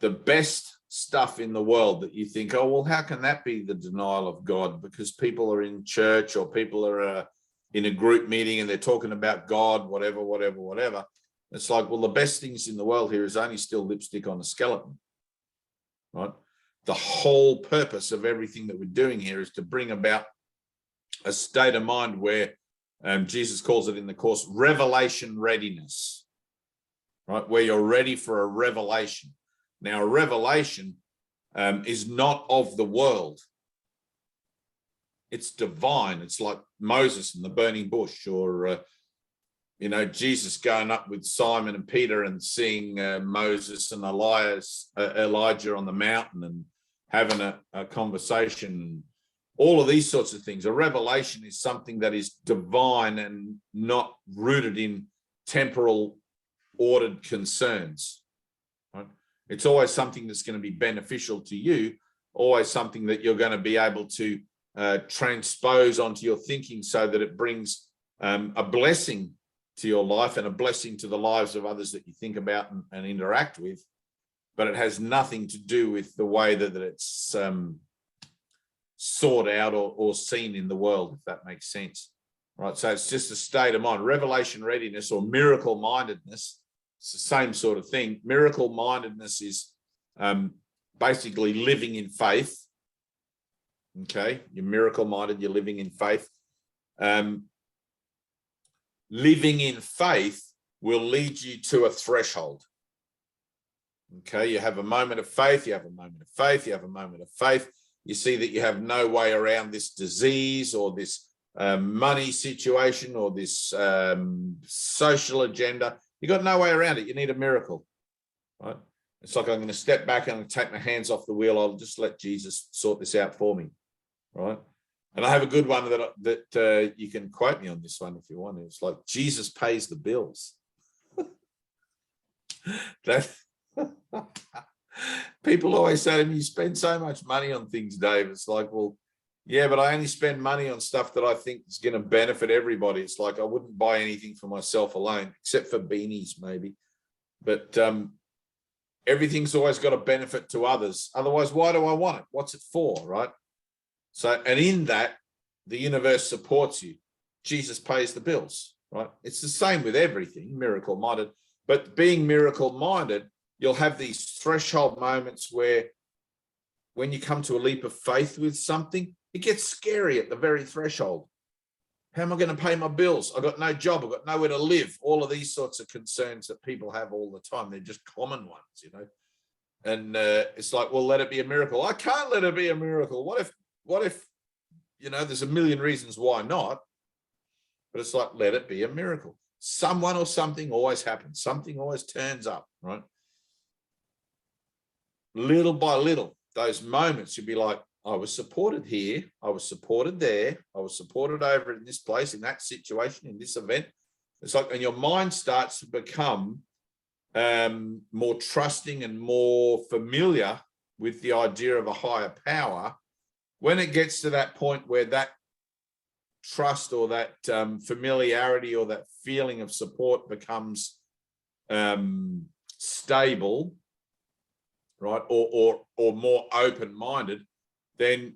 Speaker 1: The best stuff in the world that you think, oh, well, how can that be the denial of God? Because people are in church, or people are in a group meeting and they're talking about God, whatever. It's like, well, the best things in the world here is only still lipstick on a skeleton, right? The whole purpose of everything that we're doing here is to bring about a state of mind where Jesus calls it in the Course revelation readiness, right? Where you're ready for a revelation. Now, a revelation is not of the world. It's divine. It's like Moses in the burning bush, or, Jesus going up with Simon and Peter and seeing Moses and Elijah on the mountain and having a conversation, all of these sorts of things. A revelation is something that is divine and not rooted in temporal ordered concerns. Right? It's always something that's going to be beneficial to you, always something that you're going to be able to transpose onto your thinking so that it brings a blessing to your life and a blessing to the lives of others that you think about and interact with. But it has nothing to do with the way that it's sought out or seen in the world, if that makes sense. Right. So it's just a state of mind. Revelation readiness or miracle mindedness, it's the same sort of thing. Miracle mindedness is basically living in faith. Okay. You're miracle minded, you're living in faith. Living in faith will lead you to a threshold. Okay, you have a moment of faith, you have a moment of faith, you have a moment of faith. You see that you have no way around this disease or this money situation or this social agenda. You got no way around it. You need a miracle, right? It's like, I'm going to step back and I'm going to take my hands off the wheel. I'll just let Jesus sort this out for me, right? And I have a good one that you can quote me on this one if you want. It's like, Jesus pays the bills. That people always say to me, you spend so much money on things, Dave. It's like, well, yeah, but I only spend money on stuff that I think is going to benefit everybody. It's like, I wouldn't buy anything for myself alone, except for beanies maybe. But everything's always got a benefit to others. Otherwise, why do I want it? What's it for, right? So, and in that, the universe supports you. Jesus pays the bills, right? It's the same with everything, miracle-minded. But being miracle-minded, you'll have these threshold moments where when you come to a leap of faith with something, it gets scary at the very threshold. How am I going to pay my bills? I've got no job. I've got nowhere to live. All of these sorts of concerns that people have all the time. They're just common ones, And it's like, well, let it be a miracle. I can't let it be a miracle. What if, there's a million reasons why not, but it's like, let it be a miracle. Someone or something always happens. Something always turns up, right? Little by little, those moments, you'll be like, I was supported here. I was supported there. I was supported over in this place, in that situation, in this event. It's like, and your mind starts to become more trusting and more familiar with the idea of a higher power. When it gets to that point where that trust or that familiarity or that feeling of support becomes stable, right, or more open-minded, then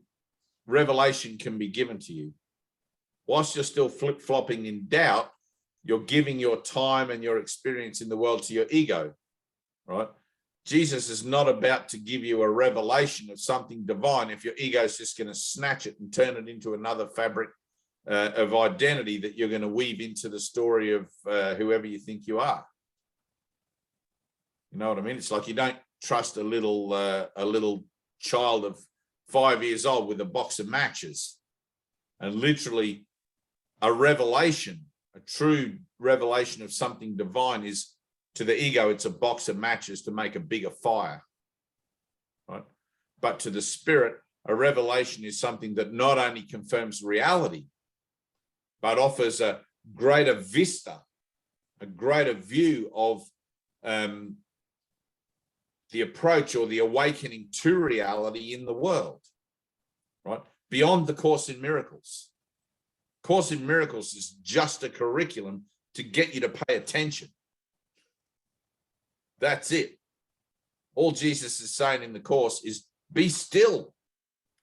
Speaker 1: revelation can be given to you. Whilst you're still flip-flopping in doubt, you're giving your time and your experience in the world to your ego, right? Jesus is not about to give you a revelation of something divine if your ego is just going to snatch it and turn it into another fabric of identity that you're going to weave into the story of whoever you think you are. You know what I mean? It's like you don't trust a little child of 5 years old with a box of matches. And literally a revelation, a true revelation of something divine is, to the ego, it's a box of matches to make a bigger fire, right? But to the spirit, a revelation is something that not only confirms reality, but offers a greater vista, a greater view of the approach or the awakening to reality in the world, right? Beyond the Course in Miracles. Course in Miracles is just a curriculum to get you to pay attention. That's it. All Jesus is saying in the Course is be still,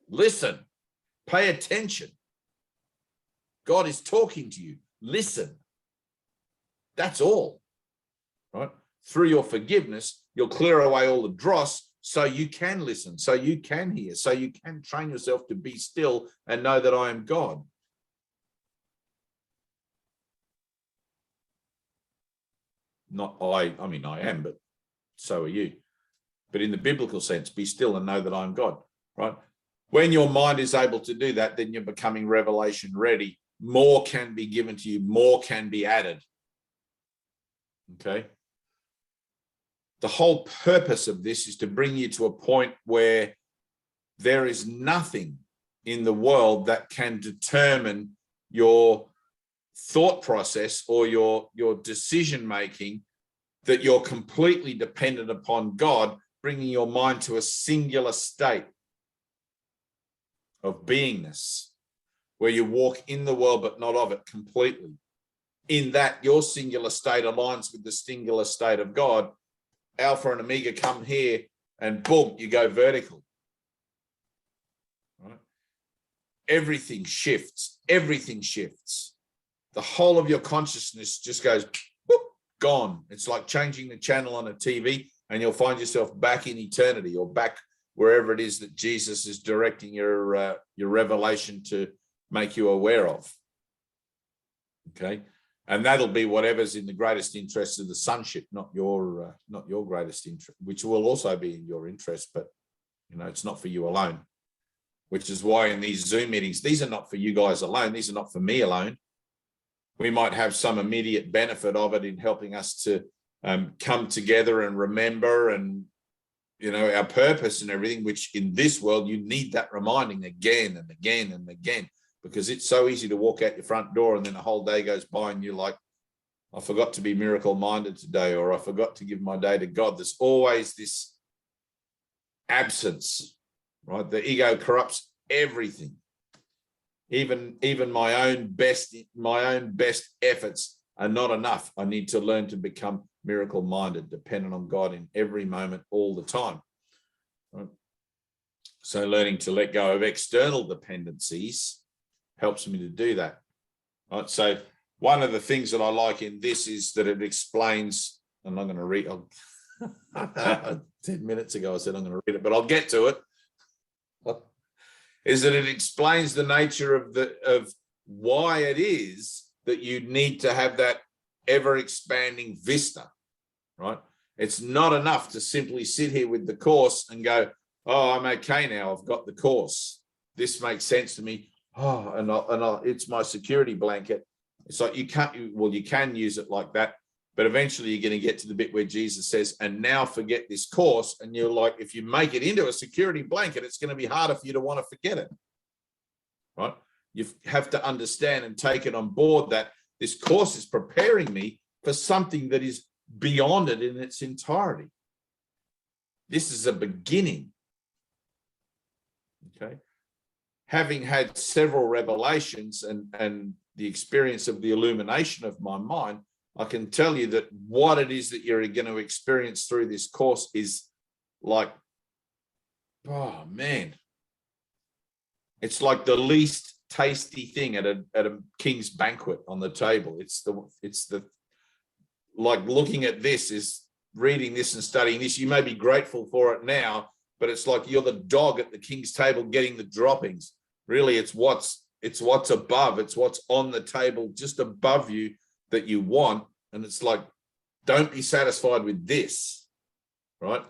Speaker 1: listen, pay attention. God is talking to you. Listen. That's all, right? Through your forgiveness, you'll clear away all the dross so you can listen, so you can hear, so you can train yourself to be still and know that I am God. Not I mean, I am, but so are you. But in the biblical sense, be still and know that I'm God, right? When your mind is able to do that, then you're becoming revelation ready. More can be given to you, more can be added. Okay. The whole purpose of this is to bring you to a point where there is nothing in the world that can determine your thought process or your decision making, that you're completely dependent upon God, bringing your mind to a singular state of beingness, where you walk in the world but not of it completely. In that, your singular state aligns with the singular state of God. Alpha and Omega come here and boom, you go vertical. Right? Everything shifts. Everything shifts. The whole of your consciousness just goes whoop, gone. It's like changing the channel on a TV and you'll find yourself back in eternity or back wherever it is that Jesus is directing your revelation to make you aware of. Okay. And that'll be whatever's in the greatest interest of the sonship, not your greatest interest, which will also be in your interest, but it's not for you alone. Which is why in these Zoom meetings, these are not for you guys alone. These are not for me alone. We might have some immediate benefit of it in helping us to come together and remember and our purpose and everything. Which in this world you need that reminding again and again and again. Because it's so easy to walk out your front door and then a whole day goes by and you're like, I forgot to be miracle-minded today, or I forgot to give my day to God. There's always this absence, right? The ego corrupts everything. Even my own best efforts are not enough. I need to learn to become miracle-minded, dependent on God in every moment, all the time. Right? So learning to let go of external dependencies helps me to do that. Right. So one of the things that I like in this is that it explains, and I'm going to read 10 minutes ago, I said I'm going to read it, but I'll get to it, is that it explains the nature of why it is that you need to have that ever-expanding vista, right? It's not enough to simply sit here with the Course and go, oh, I'm okay now, I've got the Course. This makes sense to me. Oh, and it's my security blanket. It's like you can use it like that, but eventually you're going to get to the bit where Jesus says, and now forget this Course. And you're like, if you make it into a security blanket, it's going to be harder for you to want to forget it, right? You have to understand and take it on board that this Course is preparing me for something that is beyond it in its entirety. This is a beginning, okay? Having had several revelations and the experience of the illumination of my mind, I can tell you that what it is that you're going to experience through this Course is like, oh man, it's like the least tasty thing at a king's banquet on the table. It's the like looking at this is reading this and studying this. You may be grateful for it now, but it's like you're the dog at the king's table getting the droppings. Really, it's what's above, it's what's on the table just above you that you want. And it's like, don't be satisfied with this, right?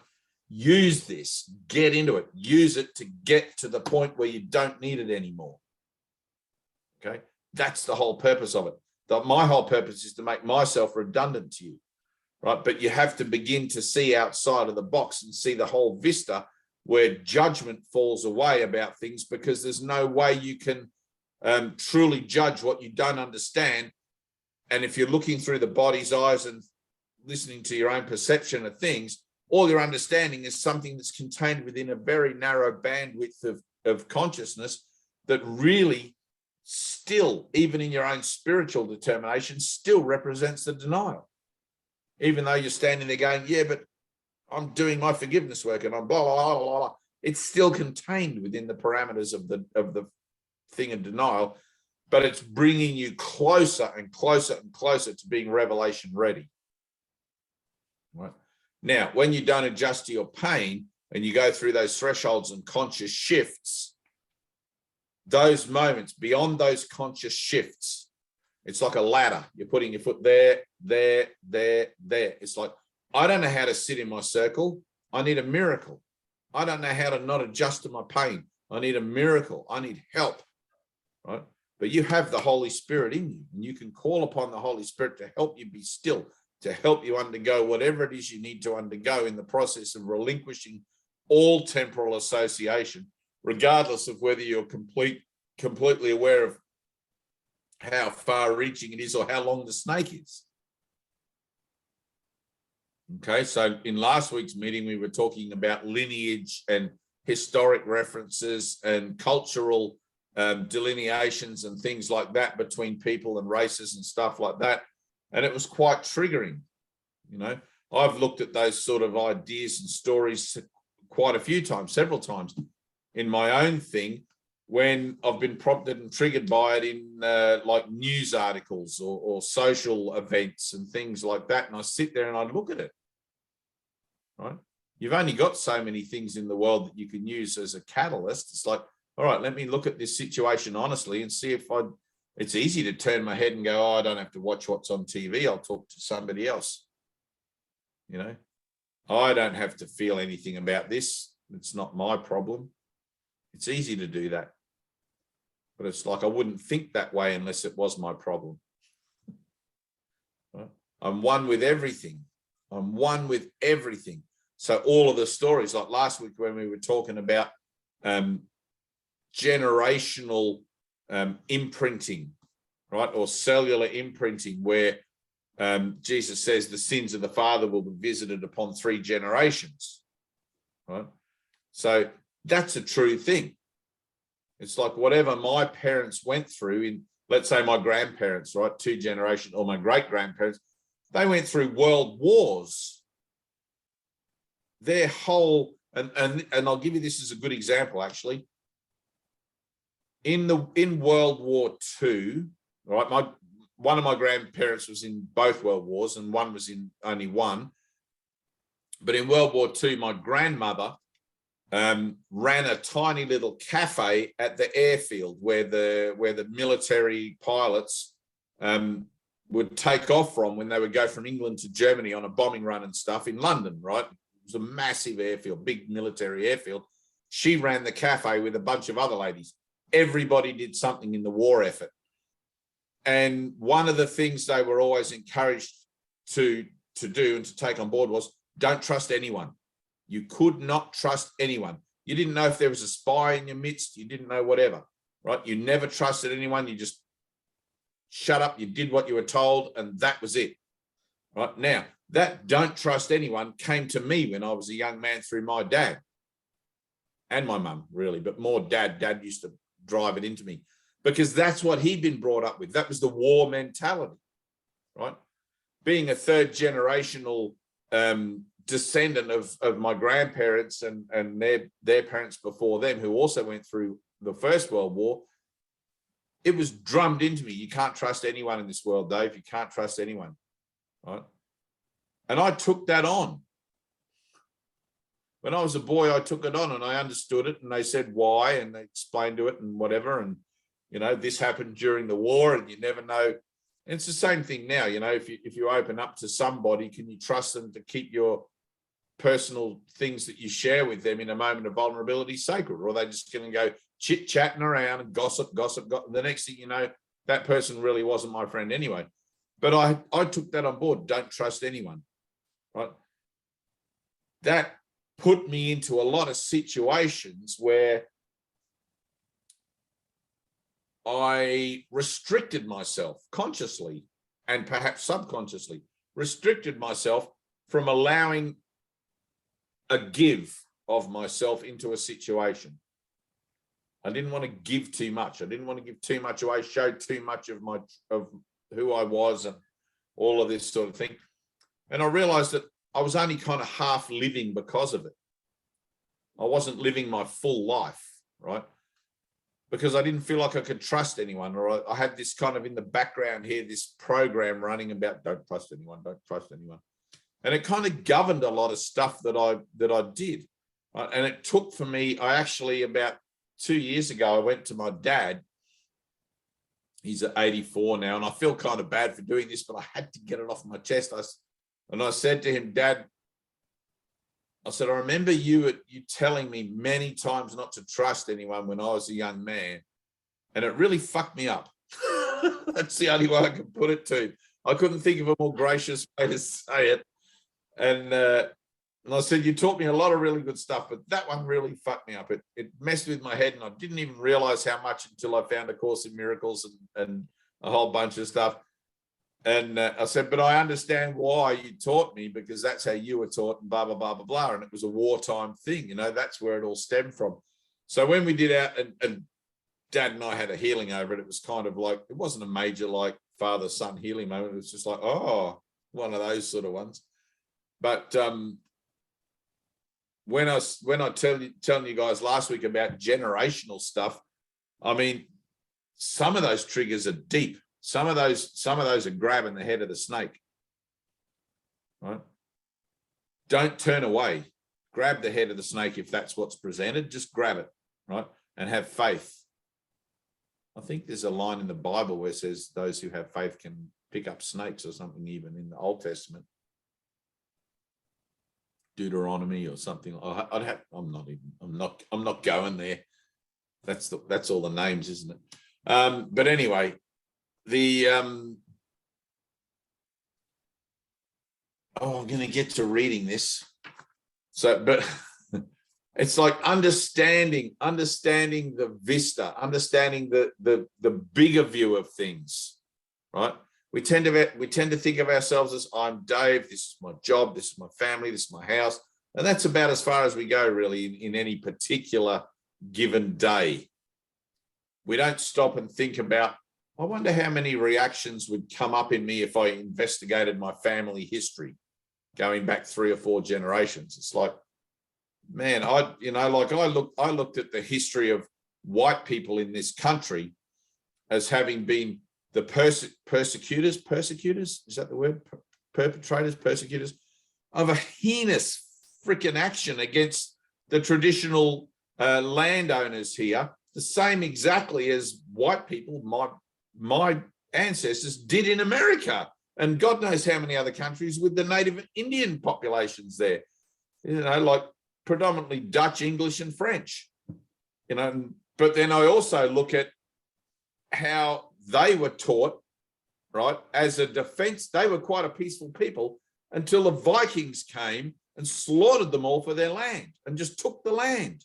Speaker 1: Use this, get into it, use it to get to the point where you don't need it anymore. Okay, that's the whole purpose of it. My whole purpose is to make myself redundant to you, right? But you have to begin to see outside of the box and see the whole vista, where judgment falls away about things, because there's no way you can truly judge what you don't understand. And if you're looking through the body's eyes and listening to your own perception of things, all your understanding is something that's contained within a very narrow bandwidth of consciousness that really still, even in your own spiritual determination, still represents the denial. Even though you're standing there going, yeah, but I'm doing my forgiveness work and I'm blah, blah, blah, blah, blah. It's still contained within the parameters of the thing of denial, but it's bringing you closer and closer and closer to being revelation ready. Right? Now, when you don't adjust to your pain and you go through those thresholds and conscious shifts, those moments beyond those conscious shifts, it's like a ladder. You're putting your foot there, there, there, there. It's like, I don't know how to sit in my circle. I need a miracle. I don't know how to not adjust to my pain. I need a miracle. I need help. Right? But you have the Holy Spirit in you, and you can call upon the Holy Spirit to help you be still, to help you undergo whatever it is you need to undergo in the process of relinquishing all temporal association, regardless of whether you're completely aware of how far-reaching it is or how long the snake is. Okay, so in last week's meeting, we were talking about lineage and historic references and cultural delineations and things like that between people and races and stuff like that. And it was quite triggering. You know, I've looked at those sort of ideas and stories quite a few times, several times in my own thing, when I've been prompted and triggered by it in like news articles or social events and things like that. And I sit there and I look at it, right? You've only got so many things in the world that you can use as a catalyst. It's like, all right, let me look at this situation honestly and see if it's easy to turn my head and go, oh, I don't have to watch what's on TV. I'll talk to somebody else. You know, I don't have to feel anything about this. It's not my problem. It's easy to do that. But it's like I wouldn't think that way unless it was my problem. Right? I'm one with everything. I'm one with everything. So all of the stories, like last week when we were talking about generational imprinting, right, or cellular imprinting, where Jesus says the sins of the father will be visited upon 3 generations, right? So that's a true thing. It's like whatever my parents went through in, let's say my grandparents, right, 2 generations, or my great-grandparents, they went through world wars. Their whole, and I'll give you this as a good example, actually. In World War II, right, one of my grandparents was in both world wars and one was in only one. But in World War II, my grandmother ran a tiny little cafe at the airfield where the military pilots would take off from when they would go from England to Germany on a bombing run and stuff in London, right? It was a massive airfield, big military airfield. She ran the cafe with a bunch of other ladies. Everybody did something in the war effort. And one of the things they were always encouraged to do and to take on board was, don't trust anyone. You could not trust anyone. You didn't know if there was a spy in your midst. You didn't know whatever, right? You never trusted anyone. You just shut up. You did what you were told, and that was it, right? Now, that don't trust anyone came to me when I was a young man through my dad and my mum, really, but more dad. Dad used to drive it into me because that's what he'd been brought up with. That was the war mentality, right? Being a 3rd generational descendant of my grandparents and their parents before them, who also went through the First World War, it was drummed into me. You can't trust anyone in this world, Dave. You can't trust anyone, right? And I took that on. When I was a boy, I took it on and I understood it, and they said why, and they explained to it and whatever. And, you know, this happened during the war and you never know. And it's the same thing now. You know, if you open up to somebody, can you trust them to keep your personal things that you share with them in a moment of vulnerability sacred? Or are they just going to go chit-chatting around and gossip? The next thing you know, that person really wasn't my friend anyway. But I took that on board. Don't trust anyone, right? That put me into a lot of situations where I restricted myself consciously and perhaps subconsciously, restricted myself from allowing a give of myself into a situation. I didn't want to give too much. I didn't want to give too much away, show too much of who I was and all of this sort of thing. And I realized that I was only kind of half living because of it. I wasn't living my full life, right? Because I didn't feel like I could trust anyone, or I had this kind of in the background here, this program running about don't trust anyone, don't trust anyone. And it kind of governed a lot of stuff that I did. And it took for me, I actually about 2 years ago, I went to my dad. He's at 84 now, and I feel kind of bad for doing this, but I had to get it off my chest. I said to him, Dad, I said, I remember you telling me many times not to trust anyone when I was a young man, and it really fucked me up. That's the only way I could put it to. I couldn't think of a more gracious way to say it. And I said, you taught me a lot of really good stuff, but that one really fucked me up. It messed with my head, and I didn't even realize how much until I found A Course in Miracles and a whole bunch of stuff. And I said, but I understand why you taught me, because that's how you were taught, and blah, blah, blah, blah, blah. And it was a wartime thing, that's where it all stemmed from. So when we did out, and Dad and I had a healing over it, it was kind of like, it wasn't a major like father-son healing moment. It was just like, oh, one of those sort of ones. But when I telling you guys last week about generational stuff, I mean, some of those triggers are deep. Some of those are grabbing the head of the snake, right? Don't turn away. Grab the head of the snake if that's what's presented. Just grab it, right? And have faith. I think there's a line in the Bible where it says those who have faith can pick up snakes or something, even in the Old Testament. Deuteronomy or something. I'm not going there. That's all the names, isn't it? But anyway, I'm going to get to reading this. So, but it's like understanding the vista, understanding the bigger view of things, right? We tend to think of ourselves as, I'm Dave, this is my job, this is my family, this is my house. And that's about as far as we go really in any particular given day. We don't stop and think about, I wonder how many reactions would come up in me if I investigated my family history going back 3 or 4 generations. It's like, man, I looked at the history of white people in this country as having been the persecutors, is that the word? Perpetrators, persecutors of a heinous freaking action against the traditional landowners here, the same exactly as white people, my ancestors, did in America, and God knows how many other countries with the native Indian populations there, like predominantly Dutch, English, and French, but then I also look at how they were taught, right, as a defense. They were quite a peaceful people until the Vikings came and slaughtered them all for their land and just took the land.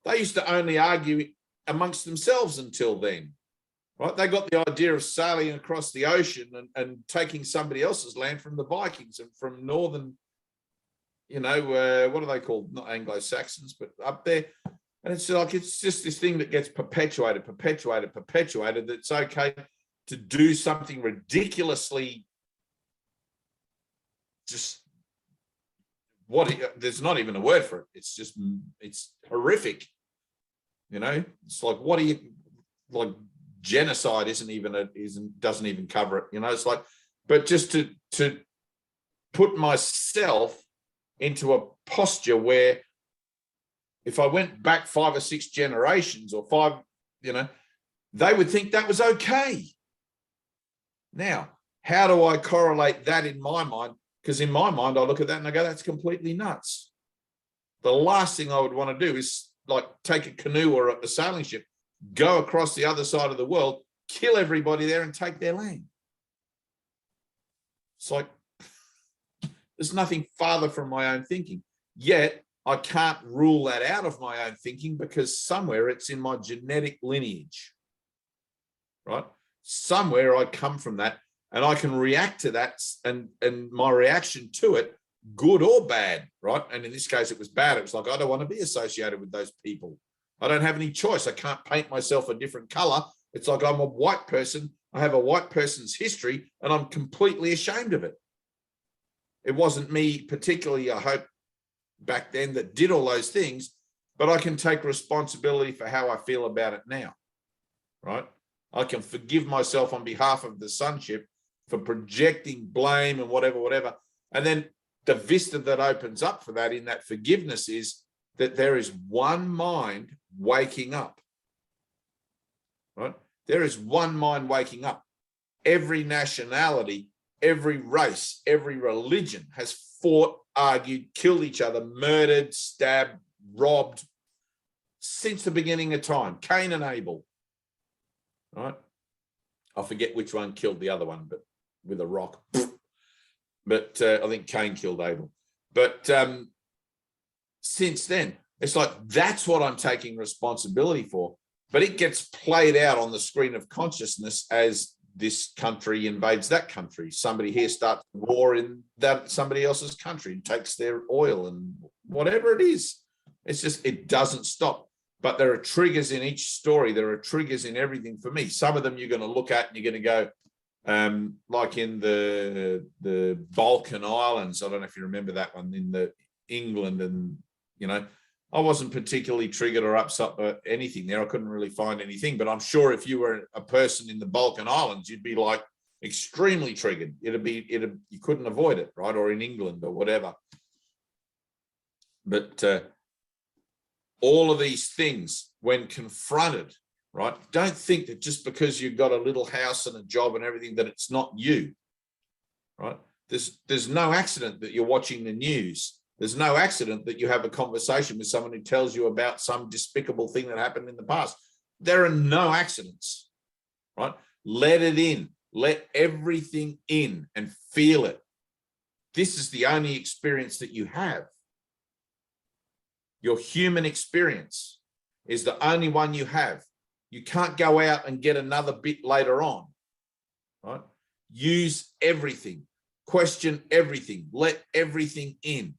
Speaker 1: They used to only argue amongst themselves until then, right? They got the idea of sailing across the ocean and taking somebody else's land from the Vikings and from northern, what are they called? Not Anglo-Saxons, but up there. And it's like, it's just this thing that gets perpetuated. That it's okay to do something ridiculously there's not even a word for it. It's horrific. It's like, genocide doesn't even cover it. It's like, but just to put myself into a posture where if I went back 5 or 6 generations or 5, they would think that was okay. Now, how do I correlate that in my mind? Because in my mind, I look at that and I go, that's completely nuts. The last thing I would want to do is like take a canoe or a sailing ship, go across the other side of the world, kill everybody there and take their land. It's like, there's nothing farther from my own thinking. Yet I can't rule that out of my own thinking because somewhere it's in my genetic lineage, right? Somewhere I come from that and I can react to that, and my reaction to it, good or bad, right? And in this case, it was bad. It was like, I don't want to be associated with those people. I don't have any choice. I can't paint myself a different color. It's like I'm a white person. I have a white person's history and I'm completely ashamed of it. It wasn't me particularly, I hope, back then that did all those things, but I can take responsibility for how I feel about it now, right? I can forgive myself on behalf of the sonship for projecting blame and whatever. And then the vista that opens up for that in that forgiveness is that there is one mind waking up, right? There is one mind waking up. Every nationality, every race, every religion has fought, argued, killed each other, murdered, stabbed, robbed since the beginning of time. Cain and Abel, right? I forget which one killed the other one, but with a rock. But I think Cain killed Abel. But since then, it's like, that's what I'm taking responsibility for. But it gets played out on the screen of consciousness as this country invades that country. Somebody here starts a war in that somebody else's country and takes their oil and whatever it is. It's just, it doesn't stop. But there are triggers in each story. There are triggers in everything for me. Some of them you're going to look at and you're going to go, like in the Balkan Islands. I don't know if you remember that one in the England, and you know, I wasn't particularly triggered or upset by anything there. I couldn't really find anything, but I'm sure if you were a person in the Balkan Islands, you'd be like extremely triggered. You couldn't avoid it, right? Or in England or whatever. But all of these things, when confronted, right? Don't think that just because you've got a little house and a job and everything that it's not you, right? There's no accident that you're watching the news. There's no accident that you have a conversation with someone who tells you about some despicable thing that happened in the past. There are no accidents, right? Let it in. Let everything in and feel it. This is the only experience that you have. Your human experience is the only one you have. You can't go out and get another bit later on, right? Use everything. Question everything. Let everything in.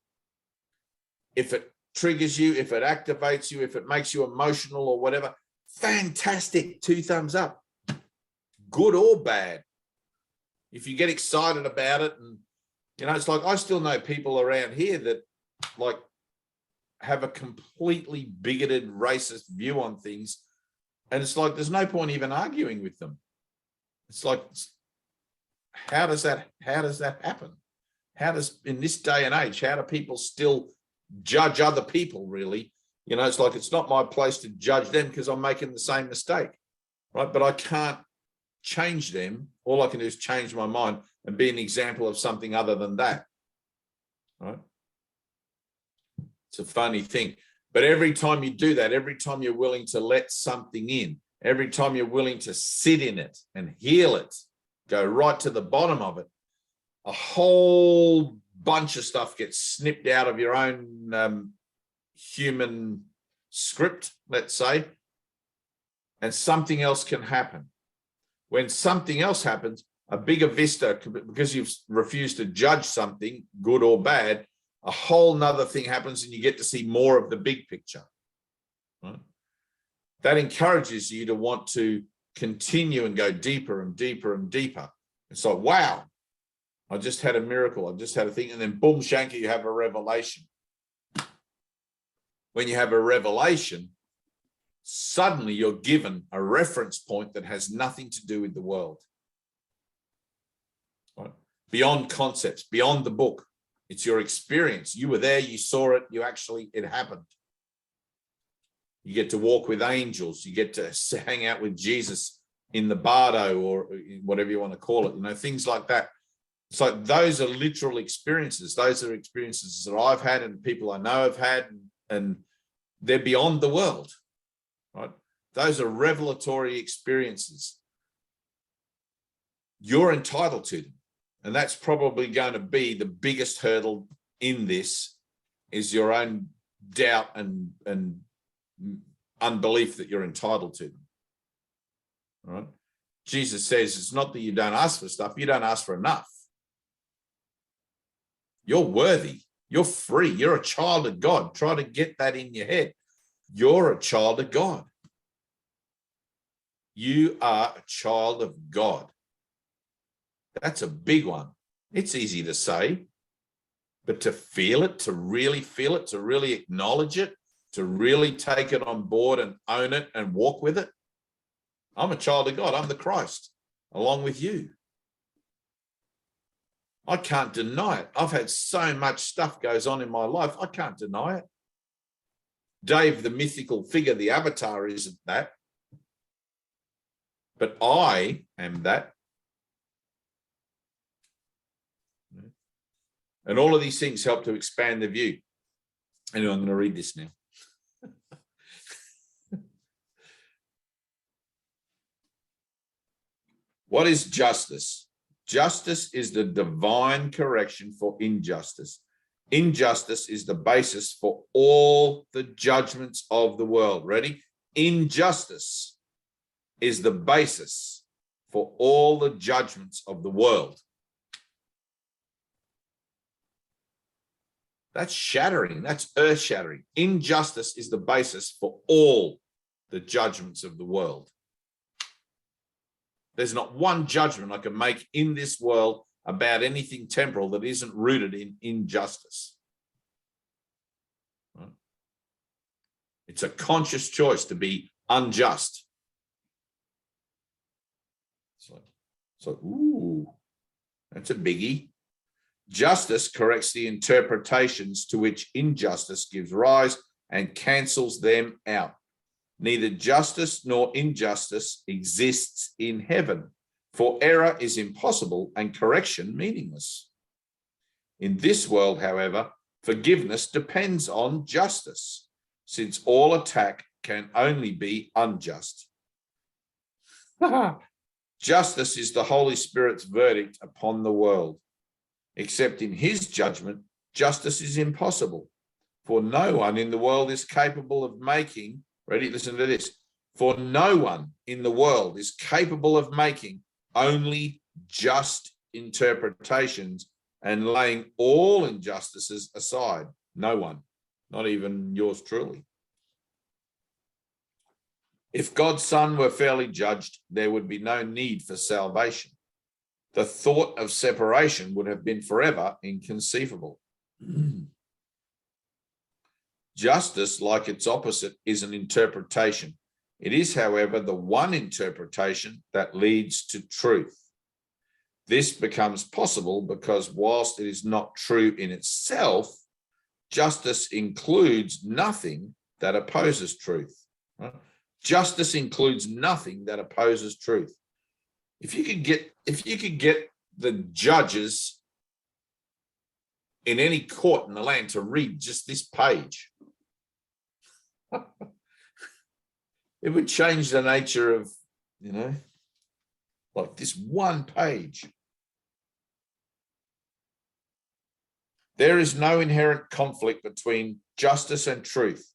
Speaker 1: If it triggers you, if it activates you, if it makes you emotional or whatever, fantastic, 2 thumbs up, good or bad. If you get excited about it, and you know, it's like, I still know people around here that like have a completely bigoted, racist view on things. And it's like, there's no point even arguing with them. It's like, how does that happen? How does, in this day and age, how do people still judge other people, really? You know, it's like, it's not my place to judge them because I'm making the same mistake, right? But I can't change them. All I can do is change my mind and be an example of something other than that, right? It's a funny thing. But every time you do that, every time you're willing to let something in, every time you're willing to sit in it and heal it, go right to the bottom of it, a whole bunch of stuff gets snipped out of your own human script, let's say, and something else can happen. When something else happens, a bigger vista, because you've refused to judge something, good or bad, a whole nother thing happens and you get to see more of the big picture. Right? That encourages you to want to continue and go deeper and deeper and deeper. It's like, wow, I just had a miracle. I just had a thing. And then boom, shanka, you have a revelation. When you have a revelation, suddenly you're given a reference point that has nothing to do with the world. Right? Beyond concepts, beyond the book. It's your experience. You were there, you saw it, it happened. You get to walk with angels. You get to hang out with Jesus in the bardo or whatever you want to call it, you know, things like that. So those are literal experiences. Those are experiences that I've had and people I know have had, and they're beyond the world, right? Those are revelatory experiences. You're entitled to them. And that's probably going to be the biggest hurdle in this, is your own doubt and unbelief that you're entitled to them. All right? Jesus says it's not that you don't ask for stuff, you don't ask for enough. You're worthy. You're free. You're a child of God. Try to get that in your head. You're a child of God. You are a child of God. That's a big one. It's easy to say, but to feel it, to really feel it, to really acknowledge it, to really take it on board and own it and walk with it. I'm a child of God. I'm the Christ, along with you. I can't deny it. I've had so much stuff goes on in my life. I can't deny it. Dave, the mythical figure, the avatar, isn't that. But I am that. And all of these things help to expand the view. Anyway, I'm going to read this now. What is justice? Justice is the divine correction for injustice. Injustice is the basis for all the judgments of the world. Ready? Injustice is the basis for all the judgments of the world. That's shattering. That's earth-shattering. Injustice is the basis for all the judgments of the world. There's not one judgment I can make in this world about anything temporal that isn't rooted in injustice. Right? It's a conscious choice to be unjust. So, ooh, that's a biggie. Justice corrects the interpretations to which injustice gives rise and cancels them out. Neither justice nor injustice exists in heaven, for error is impossible and correction meaningless. In this world, however, forgiveness depends on justice, since all attack can only be unjust. Justice is the Holy Spirit's verdict upon the world. Except in his judgment, justice is impossible, for no one in the world is capable of making, ready, listen to this, for no one in the world is capable of making only just interpretations and laying all injustices aside. No one, not even yours truly. If God's Son were fairly judged, there would be no need for salvation. The thought of separation would have been forever inconceivable. Justice, like its opposite, is an interpretation. It is, however, the one interpretation that leads to truth. This becomes possible because whilst it is not true in itself, justice includes nothing that opposes truth. Right? Justice includes nothing that opposes truth. If you could get the judges in any court in the land to read just this page, it would change the nature of, like this one page. There is no inherent conflict between justice and truth.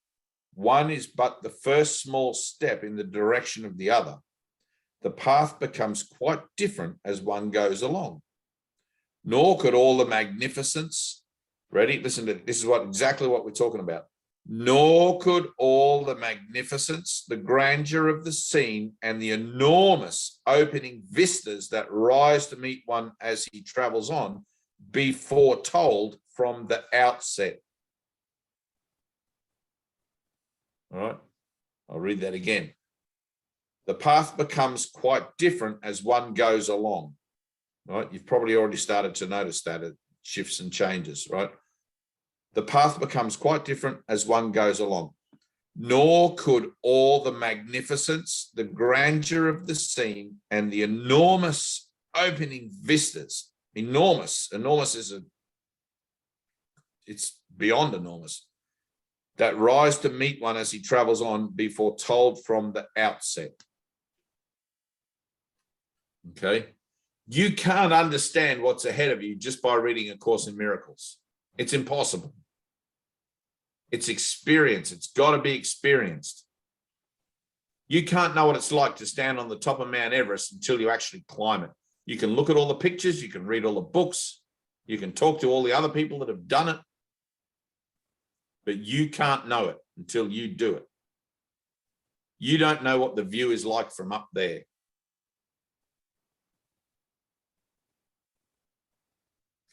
Speaker 1: One is but the first small step in the direction of the other. The path becomes quite different as one goes along. Nor could all the magnificence, ready? Listen to this, is exactly what we're talking about. Nor could all the magnificence, the grandeur of the scene, and the enormous opening vistas that rise to meet one as he travels on be foretold from the outset. All right, I'll read that again. The path becomes quite different as one goes along, right? You've probably already started to notice that it shifts and changes, right? The path becomes quite different as one goes along. Nor could all the magnificence, the grandeur of the scene, and the enormous opening vistas, enormous is it's beyond enormous, that rise to meet one as he travels on be foretold from the outset. Okay, you can't understand what's ahead of you just by reading A Course in Miracles. It's impossible. It's experience. It's got to be experienced. You can't know what it's like to stand on the top of Mount Everest until you actually climb it. You can look at all the pictures, you can read all the books, you can talk to all the other people that have done it, but you can't know it until you do it. You don't know what the view is like from up there.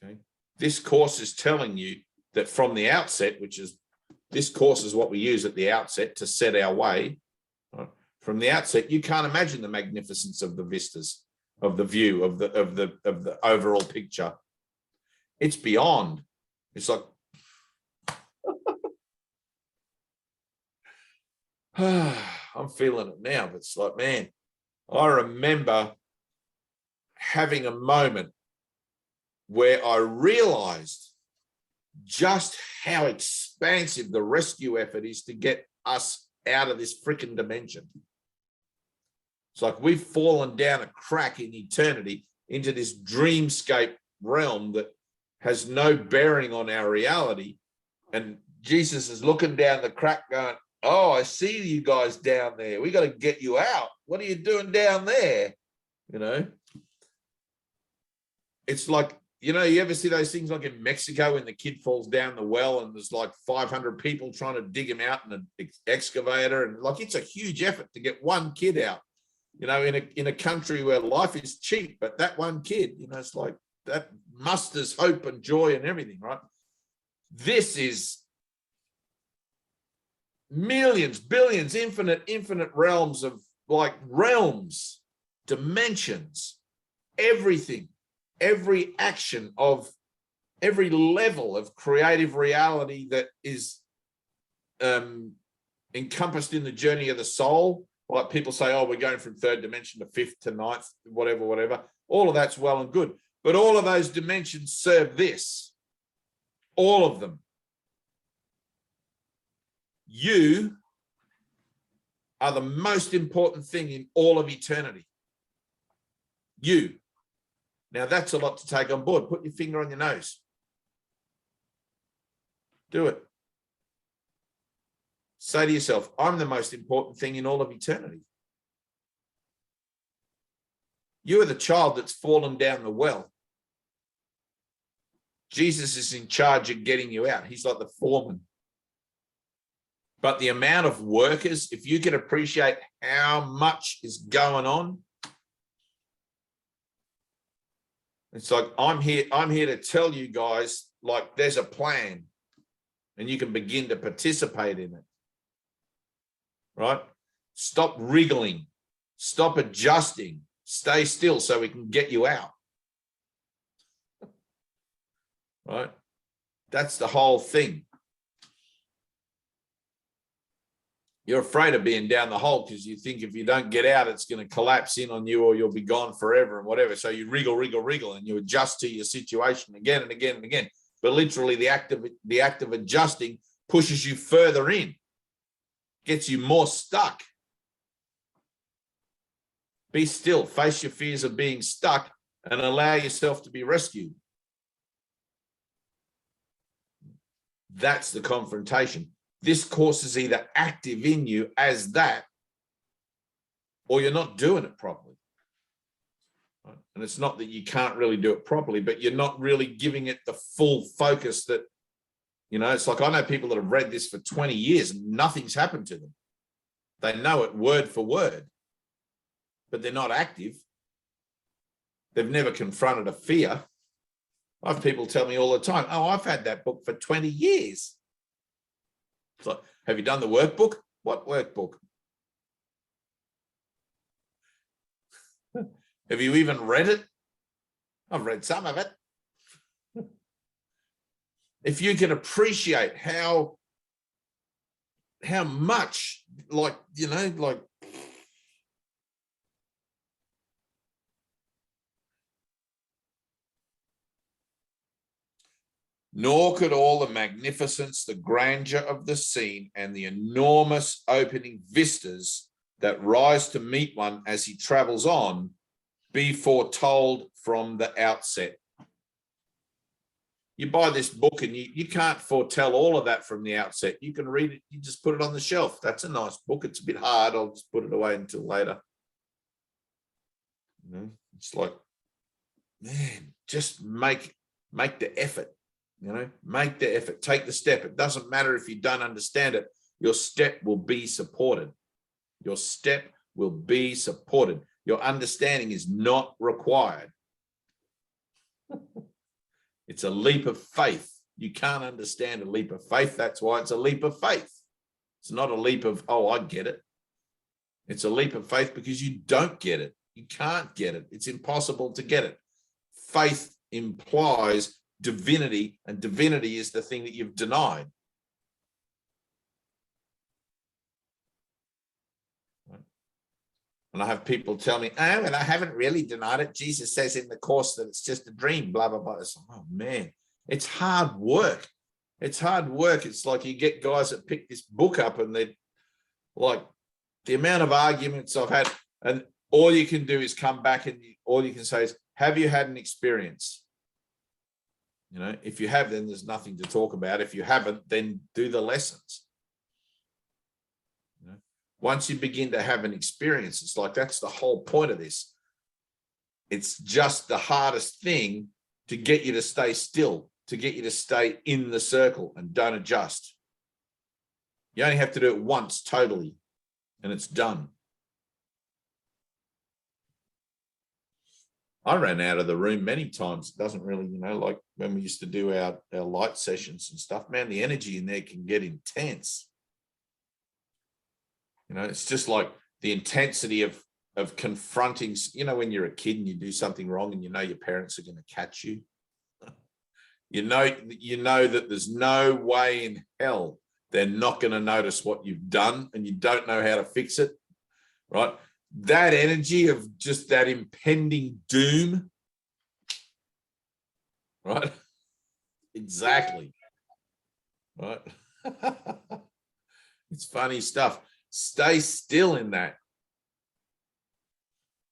Speaker 1: Okay. This course is telling you that from the outset, which is, this course is what we use at the outset to set our way. Right? From the outset, you can't imagine the magnificence of the vistas, of the view, of the overall picture. It's beyond. It's like, I'm feeling it now, but it's like, man, I remember having a moment where I realized just how expansive the rescue effort is to get us out of this freaking dimension. It's like we've fallen down a crack in eternity into this dreamscape realm that has no bearing on our reality. And Jesus is looking down the crack going, oh, I see you guys down there. We got to get you out. What are you doing down there? You know, it's like, you know, you ever see those things like in Mexico when the kid falls down the well and there's like 500 people trying to dig him out in an excavator, and like it's a huge effort to get one kid out, you know, in a country where life is cheap, but that one kid, you know, it's like that musters hope and joy and everything, right? This is millions, billions, infinite realms of like realms, dimensions, everything. Every action of every level of creative reality that is encompassed in the journey of the soul. Like people say, oh, we're going from third dimension to fifth to ninth, whatever. All of that's well and good. But all of those dimensions serve this. All of them. You are the most important thing in all of eternity. You. Now, that's a lot to take on board. Put your finger on your nose. Do it. Say to yourself, I'm the most important thing in all of eternity. You are the child that's fallen down the well. Jesus is in charge of getting you out. He's like the foreman. But the amount of workers, if you can appreciate how much is going on, it's like, I'm here to tell you guys, like, there's a plan and you can begin to participate in it, right? Stop wriggling, stop adjusting, stay still so we can get you out, right? That's the whole thing. You're afraid of being down the hole because you think if you don't get out, it's going to collapse in on you or you'll be gone forever and whatever. So you wriggle, and you adjust to your situation again and again and again. But literally the act of adjusting pushes you further in, gets you more stuck. Be still, face your fears of being stuck and allow yourself to be rescued. That's the confrontation. This course is either active in you as that, or you're not doing it properly. Right? And it's not that you can't really do it properly, but you're not really giving it the full focus that, you know, it's like I know people that have read this for 20 years and nothing's happened to them. They know it word for word, but they're not active. They've never confronted a fear. I have people tell me all the time, oh, I've had that book for 20 years. It's like, have you done the workbook? What workbook? Have you even read it? I've read some of it. If you can appreciate how much, like, you know, like, nor could all the magnificence, the grandeur of the scene, and the enormous opening vistas that rise to meet one as he travels on be foretold from the outset. You buy this book and you can't foretell all of that from the outset. You can read it, you just put it on the shelf. That's a nice book. It's a bit hard. I'll just put it away until later. You know, it's like, man, just make the effort, you know, make the effort, take the step. It doesn't matter if you don't understand it. Your step will be supported. Your step will be supported. Your understanding is not required. It's a leap of faith. You can't understand a leap of faith. That's why it's a leap of faith. It's not a leap of, oh, I get it. It's a leap of faith because you don't get it. You can't get it. It's impossible to get it. Faith implies divinity, and divinity is the thing that you've denied. And I have people tell me, oh, and I haven't really denied it. Jesus says in the Course that it's just a dream, blah, blah, blah. It's like, oh, man, it's hard work. It's hard work. It's like you get guys that pick this book up and they're like, the amount of arguments I've had, and all you can do is come back and all you can say is, have you had an experience? You know, if you have, then there's nothing to talk about. If you haven't, then do the lessons. You know, once you begin to have an experience, it's like, that's the whole point of this. It's just the hardest thing to get you to stay still, to get you to stay in the circle and don't adjust. You only have to do it once totally, and it's done. I ran out of the room many times. It doesn't really, you know, like when we used to do our light sessions and stuff, man, the energy in there can get intense. You know, it's just like the intensity of confronting, you know, when you're a kid and you do something wrong and you know your parents are going to catch you. You know that there's no way in hell they're not going to notice what you've done and you don't know how to fix it, right? That energy of just that impending doom, right? Exactly, right? It's funny stuff. Stay still in that.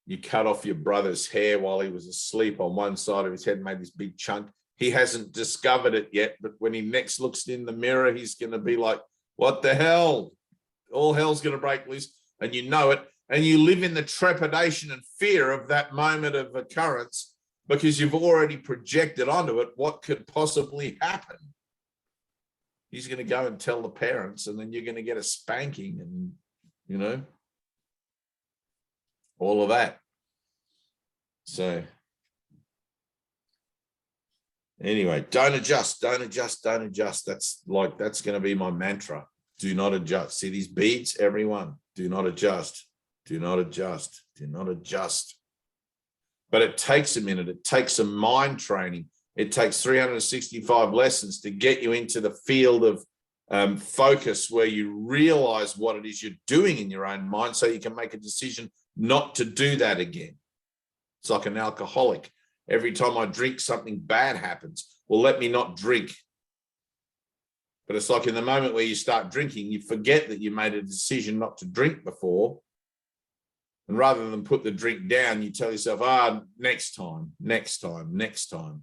Speaker 1: You cut off your brother's hair while he was asleep on one side of his head, made this big chunk. He hasn't discovered it yet, but when he next looks in the mirror, he's going to be like, what the hell? All hell's going to break loose. And you know it. And you live in the trepidation and fear of that moment of occurrence because you've already projected onto it what could possibly happen. He's going to go and tell the parents, and then you're going to get a spanking and, you know, all of that. So anyway, don't adjust, don't adjust, don't adjust. That's going to be my mantra. Do not adjust. See these beads, everyone, do not adjust. Do not adjust. Do not adjust. But it takes a minute. It takes some mind training. It takes 365 lessons to get you into the field of focus where you realize what it is you're doing in your own mind so you can make a decision not to do that again. It's like an alcoholic. Every time I drink, something bad happens. Well, let me not drink. But it's like in the moment where you start drinking, you forget that you made a decision not to drink before. And rather than put the drink down, you tell yourself, next time, next time, next time.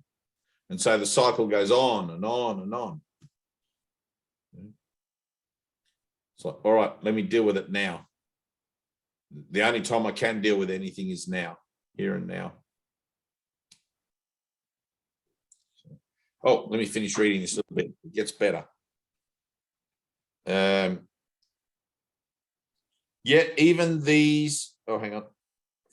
Speaker 1: And so the cycle goes on and on and on. It's like, all right, let me deal with it now. The only time I can deal with anything is now, here and now. Oh, let me finish reading this a little bit. It gets better. Yet even these,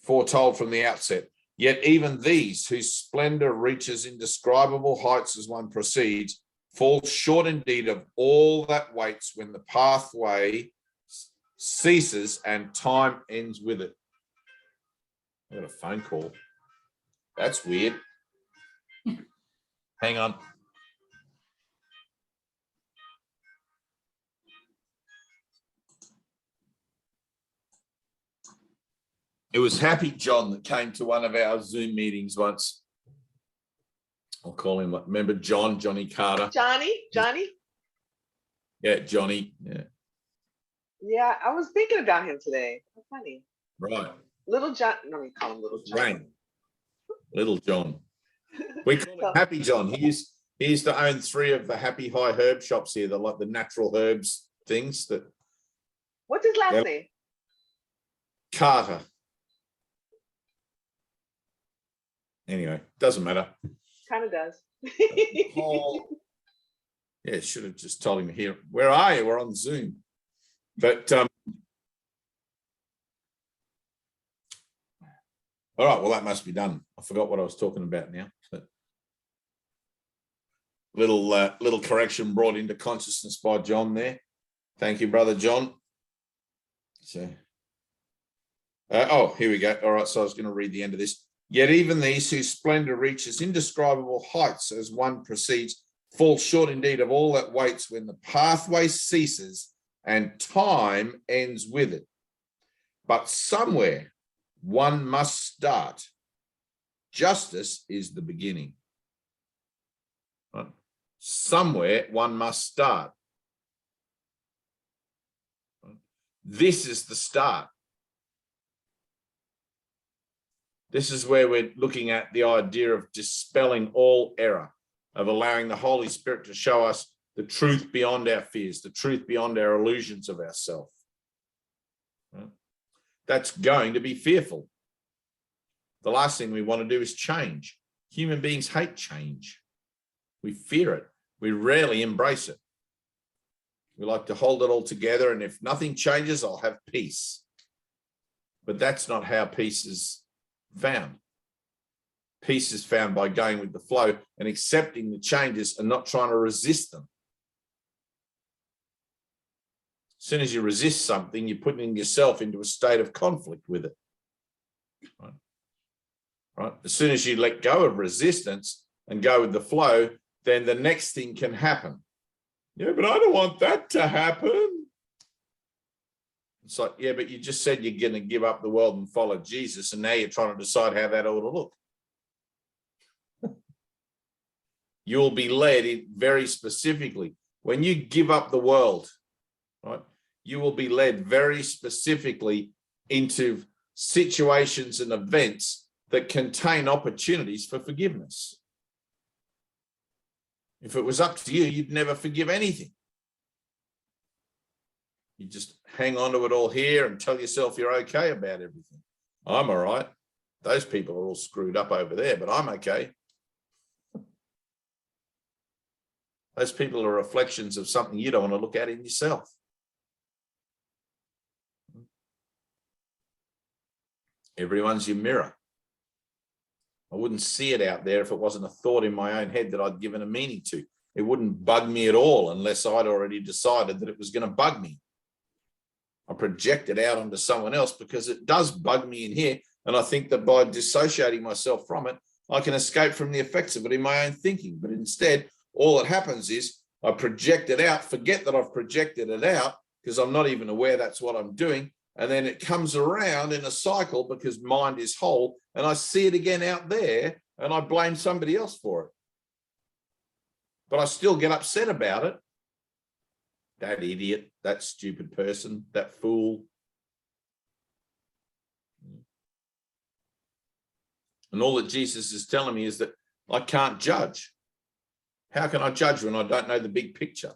Speaker 1: foretold from the outset, yet even these whose splendor reaches indescribable heights as one proceeds, fall short indeed of all that waits when the pathway ceases and time ends with it. I got a phone call. That's weird. Hang on. It was Happy John that came to one of our Zoom meetings once. I'll call him, remember Johnny Carter?
Speaker 2: Johnny?
Speaker 1: Yeah, Johnny. Yeah.
Speaker 2: Yeah, I was thinking about him today. How funny.
Speaker 1: Right.
Speaker 2: Little John. Let me call him Little John.
Speaker 1: Rain. Little John. We call him Happy John. He used to own 3 of the Happy High herb shops here, like the natural herbs things that.
Speaker 2: What's his last name?
Speaker 1: Carter. Anyway, doesn't matter.
Speaker 2: Kind of does.
Speaker 1: Yeah, should have just told him here. Where are you? We're on Zoom. But all right, well, that must be done. I forgot what I was talking about now. But little correction brought into consciousness by John there. Thank you, Brother John. So, here we go. All right, so I was going to read the end of this. Yet even these whose splendor reaches indescribable heights as one proceeds fall short indeed of all that waits when the pathway ceases and time ends with it. But somewhere one must start. Justice is the beginning. Right? Somewhere one must start. Right? This is the start. This is where we're looking at the idea of dispelling all error, of allowing the Holy Spirit to show us the truth beyond our fears, the truth beyond our illusions of ourselves. Right? That's going to be fearful. The last thing we want to do is change. Human beings hate change. We fear it. We rarely embrace it. We like to hold it all together, and if nothing changes, I'll have peace. But that's not how peace is found. Peace is found by going with the flow and accepting the changes and not trying to resist them. As soon as you resist something, you're putting yourself into a state of conflict with it. Right? As soon as you let go of resistance and go with the flow, then the next thing can happen. Yeah, but I don't want that to happen. It's like, yeah, but you just said you're going to give up the world and follow Jesus, and now you're trying to decide how that ought to look. You'll be led very specifically. When you give up the world, right, you will be led very specifically into situations and events that contain opportunities for forgiveness. If it was up to you, you'd never forgive anything. You just hang on to it all here and tell yourself you're okay about everything. I'm all right. Those people are all screwed up over there, but I'm okay. Those people are reflections of something you don't want to look at in yourself. Everyone's your mirror. I wouldn't see it out there if it wasn't a thought in my own head that I'd given a meaning to. It wouldn't bug me at all unless I'd already decided that it was going to bug me. I project it out onto someone else because it does bug me in here. And I think that by dissociating myself from it, I can escape from the effects of it in my own thinking. But instead, all that happens is I project it out, forget that I've projected it out because I'm not even aware that's what I'm doing. And then it comes around in a cycle because mind is whole, and I see it again out there and I blame somebody else for it. But I still get upset about it. That idiot, that stupid person, that fool. And all that Jesus is telling me is that I can't judge. How can I judge when I don't know the big picture?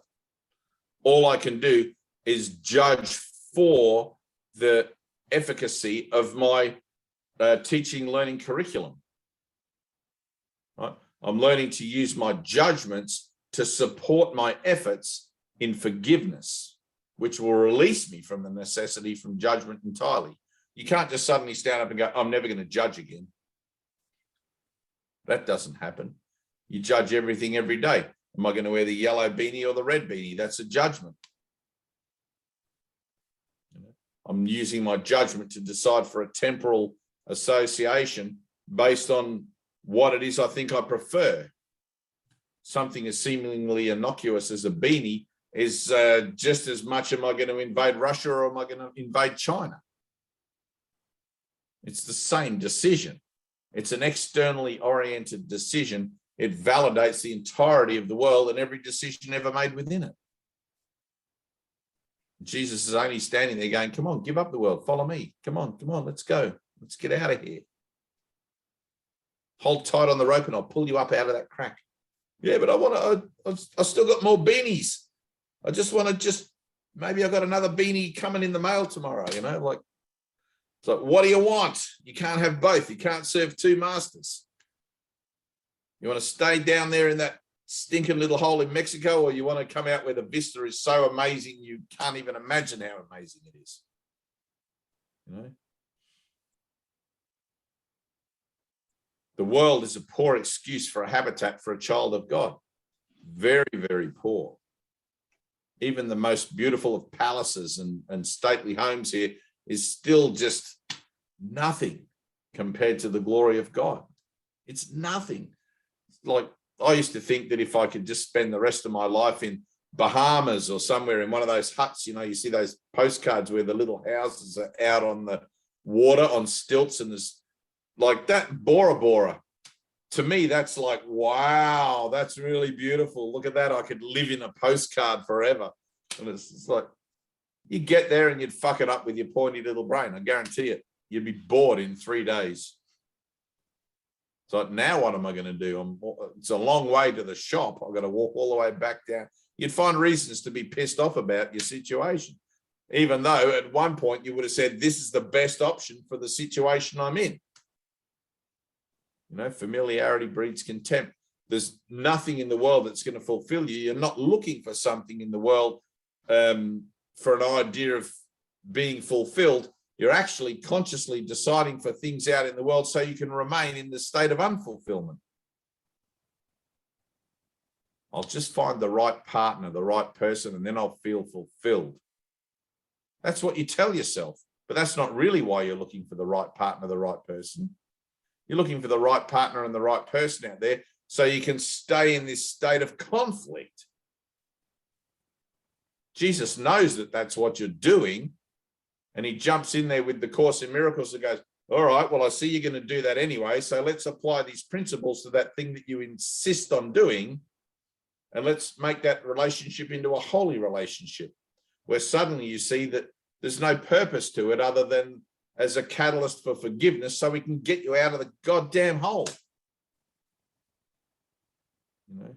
Speaker 1: All I can do is judge for the efficacy of my teaching learning curriculum. Right? I'm learning to use my judgments to support my efforts in forgiveness, which will release me from the necessity from judgment entirely. You can't just suddenly stand up and go, I'm never going to judge again. That doesn't happen. You judge everything every day. Am I going to wear the yellow beanie or the red beanie? That's a judgment. I'm using my judgment to decide for a temporal association based on what it is I think I prefer. Something as seemingly innocuous as a beanie is just as much, am I going to invade Russia or am I going to invade China? It's the same decision. It's an externally oriented decision. It validates the entirety of the world and every decision ever made within it. Jesus is only standing there going, come on, give up the world, follow me. Come on, let's go. Let's get out of here. Hold tight on the rope and I'll pull you up out of that crack. Yeah, but I still got more beanies. I just want to maybe I got another beanie coming in the mail tomorrow, you know, like, it's like, what do you want? You can't have both. You can't serve two masters. You want to stay down there in that stinking little hole in Mexico, or you want to come out where the vista is so amazing you can't even imagine how amazing it is, you know? The world is a poor excuse for a habitat for a child of God. Very, very poor. Even the most beautiful of palaces and stately homes here is still just nothing compared to the glory of God. It's nothing. It's like, I used to think that if I could just spend the rest of my life in Bahamas or somewhere in one of those huts, you know, you see those postcards where the little houses are out on the water on stilts, and there's like that Bora Bora. To me, that's like, wow, that's really beautiful. Look at that. I could live in a postcard forever. And it's like, you get there and you'd fuck it up with your pointy little brain. I guarantee it. You'd be bored in 3 days. So now what am I going to do? It's a long way to the shop. I've got to walk all the way back down. You'd find reasons to be pissed off about your situation, even though at one point you would have said, this is the best option for the situation I'm in. You know, familiarity breeds contempt. There's nothing in the world that's going to fulfill you. You're not looking for something in the world for an idea of being fulfilled. You're actually consciously deciding for things out in the world so you can remain in the state of unfulfillment. I'll just find the right partner, the right person, and then I'll feel fulfilled. That's what you tell yourself, but that's not really why you're looking for the right partner, the right person. You're looking for the right partner and the right person out there so you can stay in this state of conflict. Jesus knows that that's what you're doing, and he jumps in there with the Course in Miracles and goes, all right, well, I see you're going to do that anyway, so let's apply these principles to that thing that you insist on doing, and let's make that relationship into a holy relationship where suddenly you see that there's no purpose to it other than as a catalyst for forgiveness so we can get you out of the goddamn hole. You know,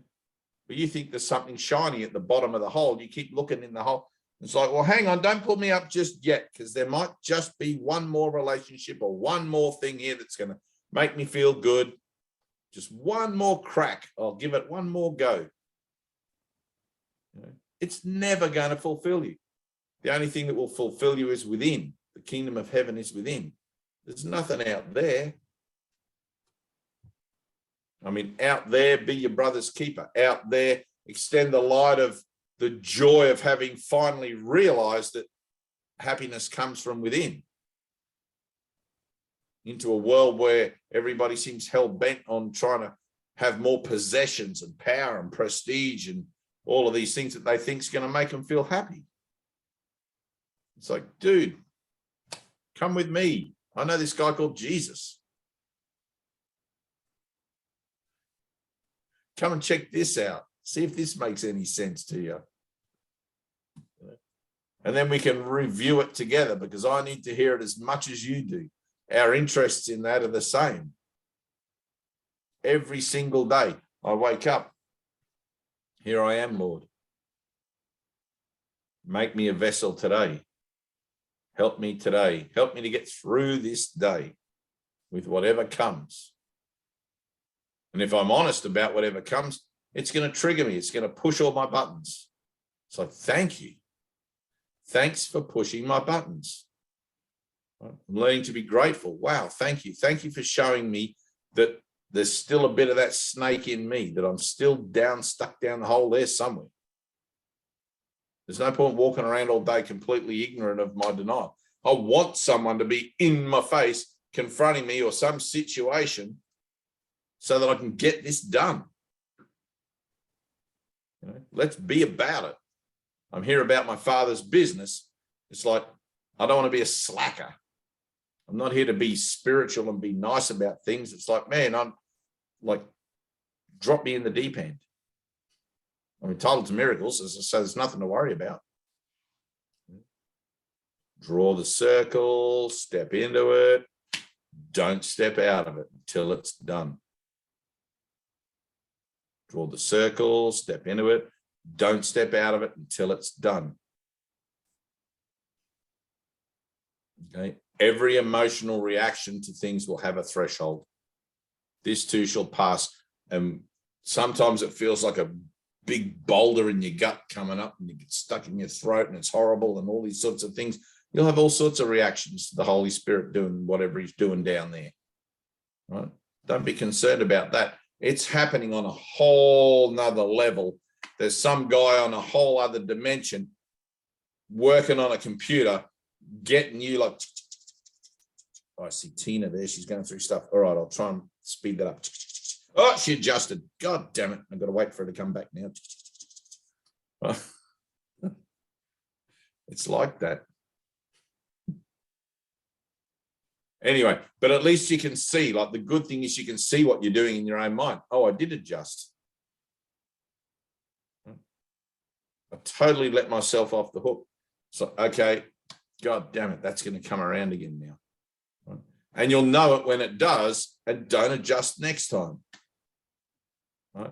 Speaker 1: but you think there's something shiny at the bottom of the hole. You keep looking in the hole. It's like, well, hang on, don't pull me up just yet, because there might just be one more relationship or one more thing here that's going to make me feel good. Just one more crack. I'll give it one more go. You know, it's never going to fulfill you. The only thing that will fulfill you is within. The kingdom of heaven is within. There's nothing out there. I mean, out there, be your brother's keeper. Out there, extend the light of the joy of having finally realized that happiness comes from within. Into a world where everybody seems hell-bent on trying to have more possessions and power and prestige and all of these things that they think is going to make them feel happy. It's like, dude, come with me. I know this guy called Jesus. Come and check this out. See if this makes any sense to you. And then we can review it together, because I need to hear it as much as you do. Our interests in that are the same. Every single day I wake up. Here I am, Lord. Make me a vessel today. Help me today. Help me to get through this day with whatever comes. And if I'm honest about whatever comes, it's going to trigger me. It's going to push all my buttons. So thank you. Thanks for pushing my buttons. I'm learning to be grateful. Wow, thank you. Thank you for showing me that there's still a bit of that snake in me, that I'm still stuck down the hole there somewhere. There's no point walking around all day completely ignorant of my denial. I want someone to be in my face, confronting me or some situation so that I can get this done. You know, let's be about it. I'm here about my Father's business. It's like, I don't want to be a slacker. I'm not here to be spiritual and be nice about things. It's like, man, I'm like, drop me in the deep end. I'm entitled to miracles, so there's nothing to worry about. Draw the circle, step into it. Don't step out of it until it's done. Draw the circle, step into it. Don't step out of it until it's done. Okay. Every emotional reaction to things will have a threshold. This too shall pass. And sometimes it feels like a big boulder in your gut coming up and you get stuck in your throat and it's horrible and all these sorts of things. You'll have all sorts of reactions to the Holy Spirit doing whatever he's doing down there. Right? Don't be concerned about that. It's happening on a whole nother level. There's some guy on a whole other dimension working on a computer, getting you like, oh, I see Tina there. She's going through stuff. All right, I'll try and speed that up. Oh, she adjusted. God damn it. I've got to wait for her to come back now. It's like that. Anyway, but at least you can see, like the good thing is you can see what you're doing in your own mind. Oh, I did adjust. I totally let myself off the hook. So, okay, God damn it, that's going to come around again now. Right? And you'll know it when it does, and don't adjust next time. Right?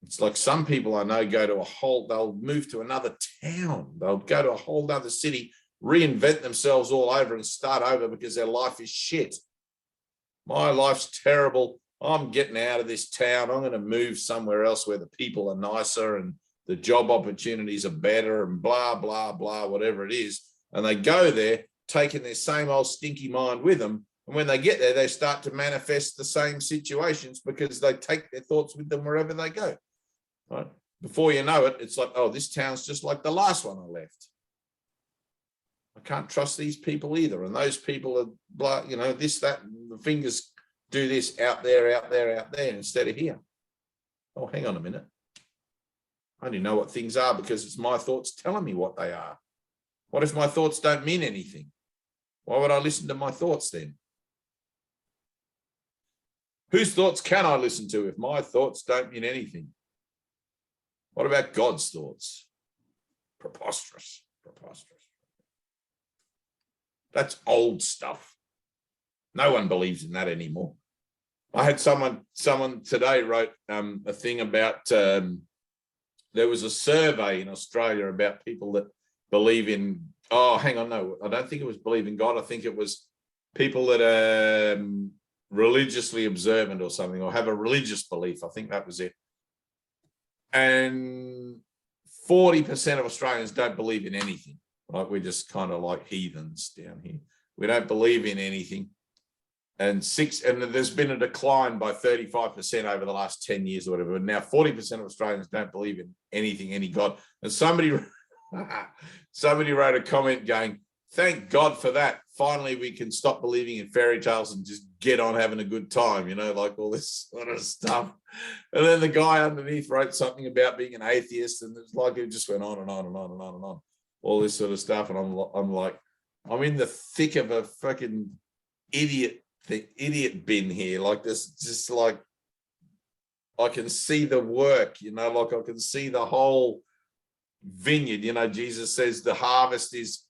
Speaker 1: It's like some people I know go to they'll move to another town. They'll go to a whole other city, reinvent themselves all over and start over because their life is shit. My life's terrible. I'm getting out of this town. I'm going to move somewhere else where the people are nicer and the job opportunities are better and blah, blah, blah, whatever it is. And they go there taking their same old stinky mind with them. And when they get there, they start to manifest the same situations because they take their thoughts with them wherever they go. Right? Before you know it, it's like, oh, this town's just like the last one I left. I can't trust these people either. And those people are, blah, you know, this, that, and the fingers do this out there, out there, out there instead of here. Oh, hang on a minute. I only know what things are because it's my thoughts telling me what they are. What if my thoughts don't mean anything? Why would I listen to my thoughts then? Whose thoughts can I listen to if my thoughts don't mean anything? What about God's thoughts? Preposterous, preposterous. That's old stuff. No one believes in that anymore. I had someone today wrote a thing about, there was a survey in Australia about people that believe in, oh, hang on, no, I don't think it was believe in God. I think it was people that are religiously observant or something, or have a religious belief. I think that was it. And 40% of Australians don't believe in anything. Like we're just kind of like heathens down here. We don't believe in anything. And there's been a decline by 35% over the last 10 years or whatever. But now 40% of Australians don't believe in anything, any God. And somebody wrote a comment going, thank God for that. Finally, we can stop believing in fairy tales and just get on having a good time, you know, like all this sort of stuff. And then the guy underneath wrote something about being an atheist, and it's like it just went on and on and on and on and on, all this sort of stuff. And I'm like, I'm in the thick of a fucking idiot bin here. Like this, just like I can see the work, you know, like I can see the whole vineyard. You know, Jesus says the harvest is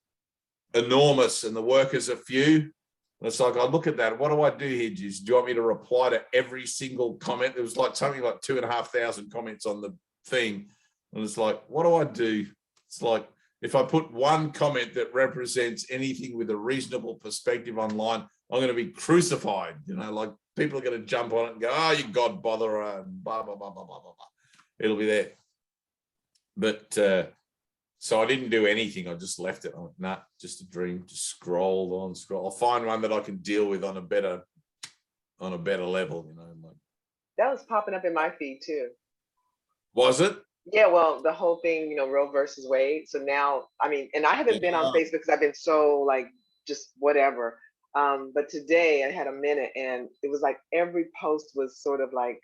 Speaker 1: enormous and the workers are few. And it's like, I look at that. What do I do here, Jesus? Do you want me to reply to every single comment? There was like something like 2,500 comments on the thing. And it's like, what do I do? It's like, if I put one comment that represents anything with a reasonable perspective online, I'm going to be crucified. You know, like people are going to jump on it and go, oh, you God botherer, and blah, blah, blah, blah, blah, blah. It'll be there. But so I didn't do anything. I just left it. I went, nah, just a dream. Just scroll. I'll find one that I can deal with on a better level, you know. Like,
Speaker 2: that was popping up in my feed too.
Speaker 1: Was it?
Speaker 2: Yeah, well, the whole thing, you know, Roe versus Wade. So now, I mean, and I haven't been on Facebook because I've been so like just whatever. But today I had a minute, and it was like every post was sort of like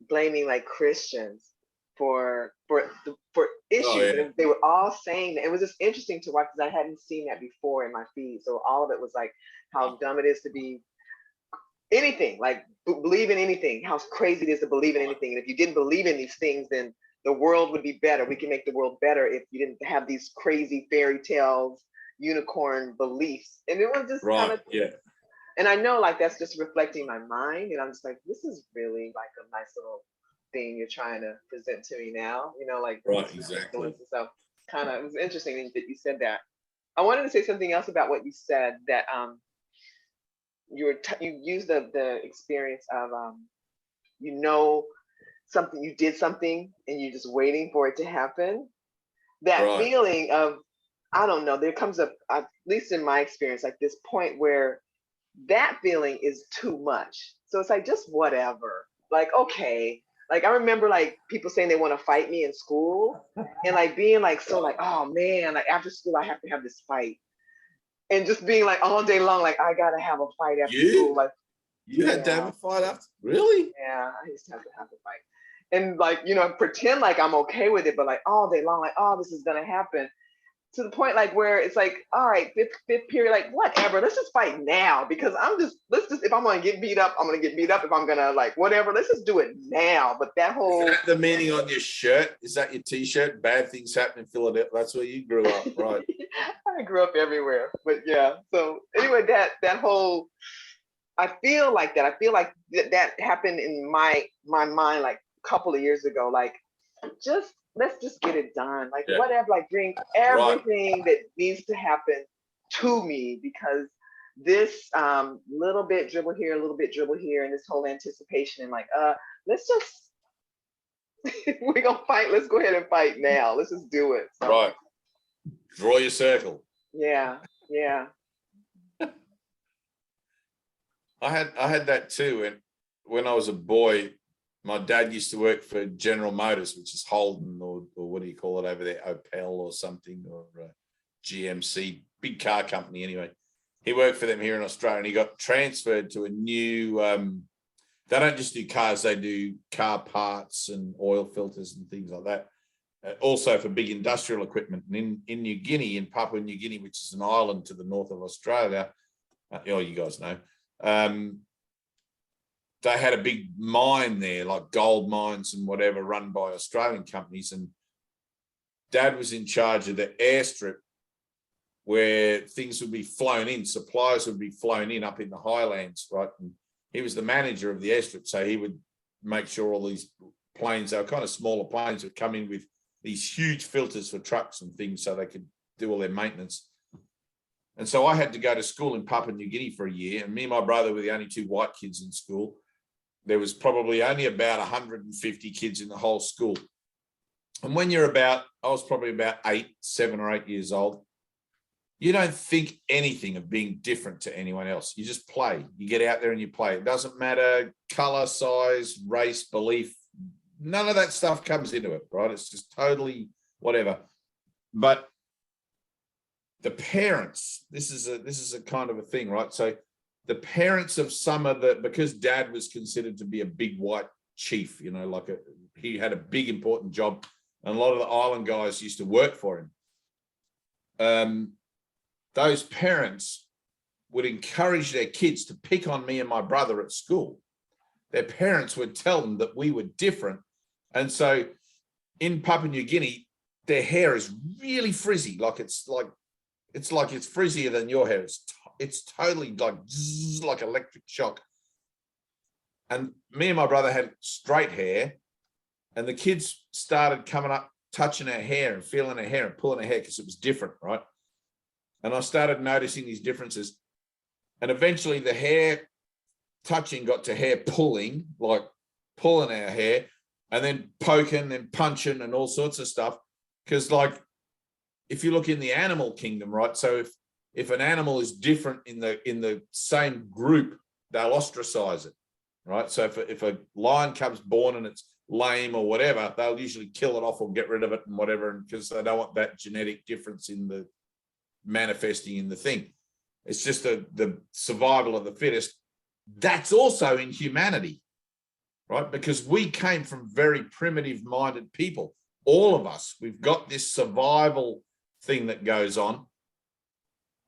Speaker 2: blaming like Christians for issues.
Speaker 1: Oh, yeah.
Speaker 2: And they were all saying that. It was just interesting to watch because I hadn't seen that before in my feed. So all of it was like how dumb it is to be anything, like believe in anything, how crazy it is to believe in anything. And if you didn't believe in these things, then the world would be better. We can make the world better if you didn't have these crazy fairy tales, unicorn beliefs. And it was just kind of,
Speaker 1: yeah.
Speaker 2: And I know like that's just reflecting my mind. And I'm just like, this is really like a nice little thing you're trying to present to me now, you know, like
Speaker 1: Right, exactly.
Speaker 2: So kind of, it was interesting that you said that. I wanted to say something else about what you said, that you used the experience of you know, something, you did something and you're just waiting for it to happen. That
Speaker 1: Right.
Speaker 2: feeling of, I don't know, there comes up, at least in my experience, like this point where that feeling is too much. So it's like, just whatever. Like, okay. Like, I remember like people saying they want to fight me in school and like being like, so like, oh man, like after school, I have to have this fight. And just being like all day long, like, I got to have a fight after school. Like,
Speaker 1: You had to have a fight after? Really?
Speaker 2: yeah, I used to have a fight. And like, you know, pretend like I'm okay with it, but like all day long, like, oh, this is going to happen. To the point like where it's like, all right, fifth period, like whatever, let's just fight now, because let's just, if I'm gonna get beat up, I'm gonna get beat up. If I'm gonna like whatever, let's just do it now. But that whole,
Speaker 1: is that the meaning on your shirt? Is that your t-shirt? Bad things happen in Philadelphia. That's where you grew up, right?
Speaker 2: I grew up everywhere, but yeah. So anyway, that whole, I feel like that. I feel like that happened in my mind like a couple of years ago. Like, just let's just get it done. Like, whatever, like bring everything that needs to happen to me, because this little bit dribble here, a little bit dribble here, and this whole anticipation and like, let's just we're gonna fight. Let's go ahead and fight now. Let's just do it. So,
Speaker 1: right. Draw your circle.
Speaker 2: Yeah.
Speaker 1: I had that too. And when I was a boy, my dad used to work for General Motors, which is Holden, or what do you call it over there, Opel or something, or GMC, big car company anyway. He worked for them here in Australia, and he got transferred to a new, they don't just do cars, they do car parts and oil filters and things like that. Also for big industrial equipment. And in New Guinea, in Papua New Guinea, which is an island to the north of Australia, you guys know, they had a big mine there, like gold mines and whatever, run by Australian companies. And Dad was in charge of the airstrip where things would be flown in, supplies would be flown in up in the highlands, right? And he was the manager of the airstrip. So he would make sure all these planes, they were kind of smaller planes, would come in with these huge filters for trucks and things so they could do all their maintenance. And so I had to go to school in Papua New Guinea for a year, and me and my brother were the only two white kids in school. There was probably only about 150 kids in the whole school. And when you're I was probably about 7 or 8 years old, you don't think anything of being different to anyone else. You just play. You get out there and you play. It doesn't matter color, size, race, belief. None of that stuff comes into it, right? It's just totally whatever. But the parents, this is a kind of a thing, right? So the parents of some of because Dad was considered to be a big white chief, you know, like he had a big important job, and a lot of the island guys used to work for him. Those parents would encourage their kids to pick on me and my brother at school. Their parents would tell them that we were different. And so in Papua New Guinea, their hair is really frizzy. It's frizzier than your hair. It's totally like electric shock. And me and my brother had straight hair, and the kids started coming up, touching her hair and feeling her hair and pulling her hair because it was different, right? And I started noticing these differences. And eventually the hair touching got to hair pulling, like pulling our hair, and then poking and punching and all sorts of stuff. Because like, if you look in the animal kingdom, right? So if an animal is different in the same group, they'll ostracize it, right? So if a lion comes born and it's lame or whatever, they'll usually kill it off or get rid of it and whatever, because they don't want that genetic difference in the manifesting in the thing. It's just the survival of the fittest. That's also in humanity, right? Because we came from very primitive minded people. All of us, we've got this survival thing that goes on.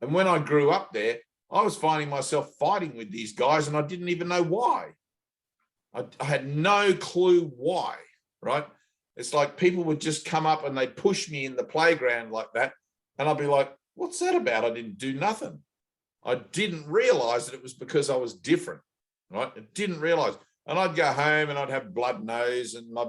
Speaker 1: And when I grew up there, I was finding myself fighting with these guys, and I didn't even know why. I had no clue why, right? It's like people would just come up and they'd push me in the playground like that. And I'd be like, what's that about? I didn't do nothing. I didn't realize that it was because I was different, right? I didn't realize. And I'd go home and I'd have blood nose and my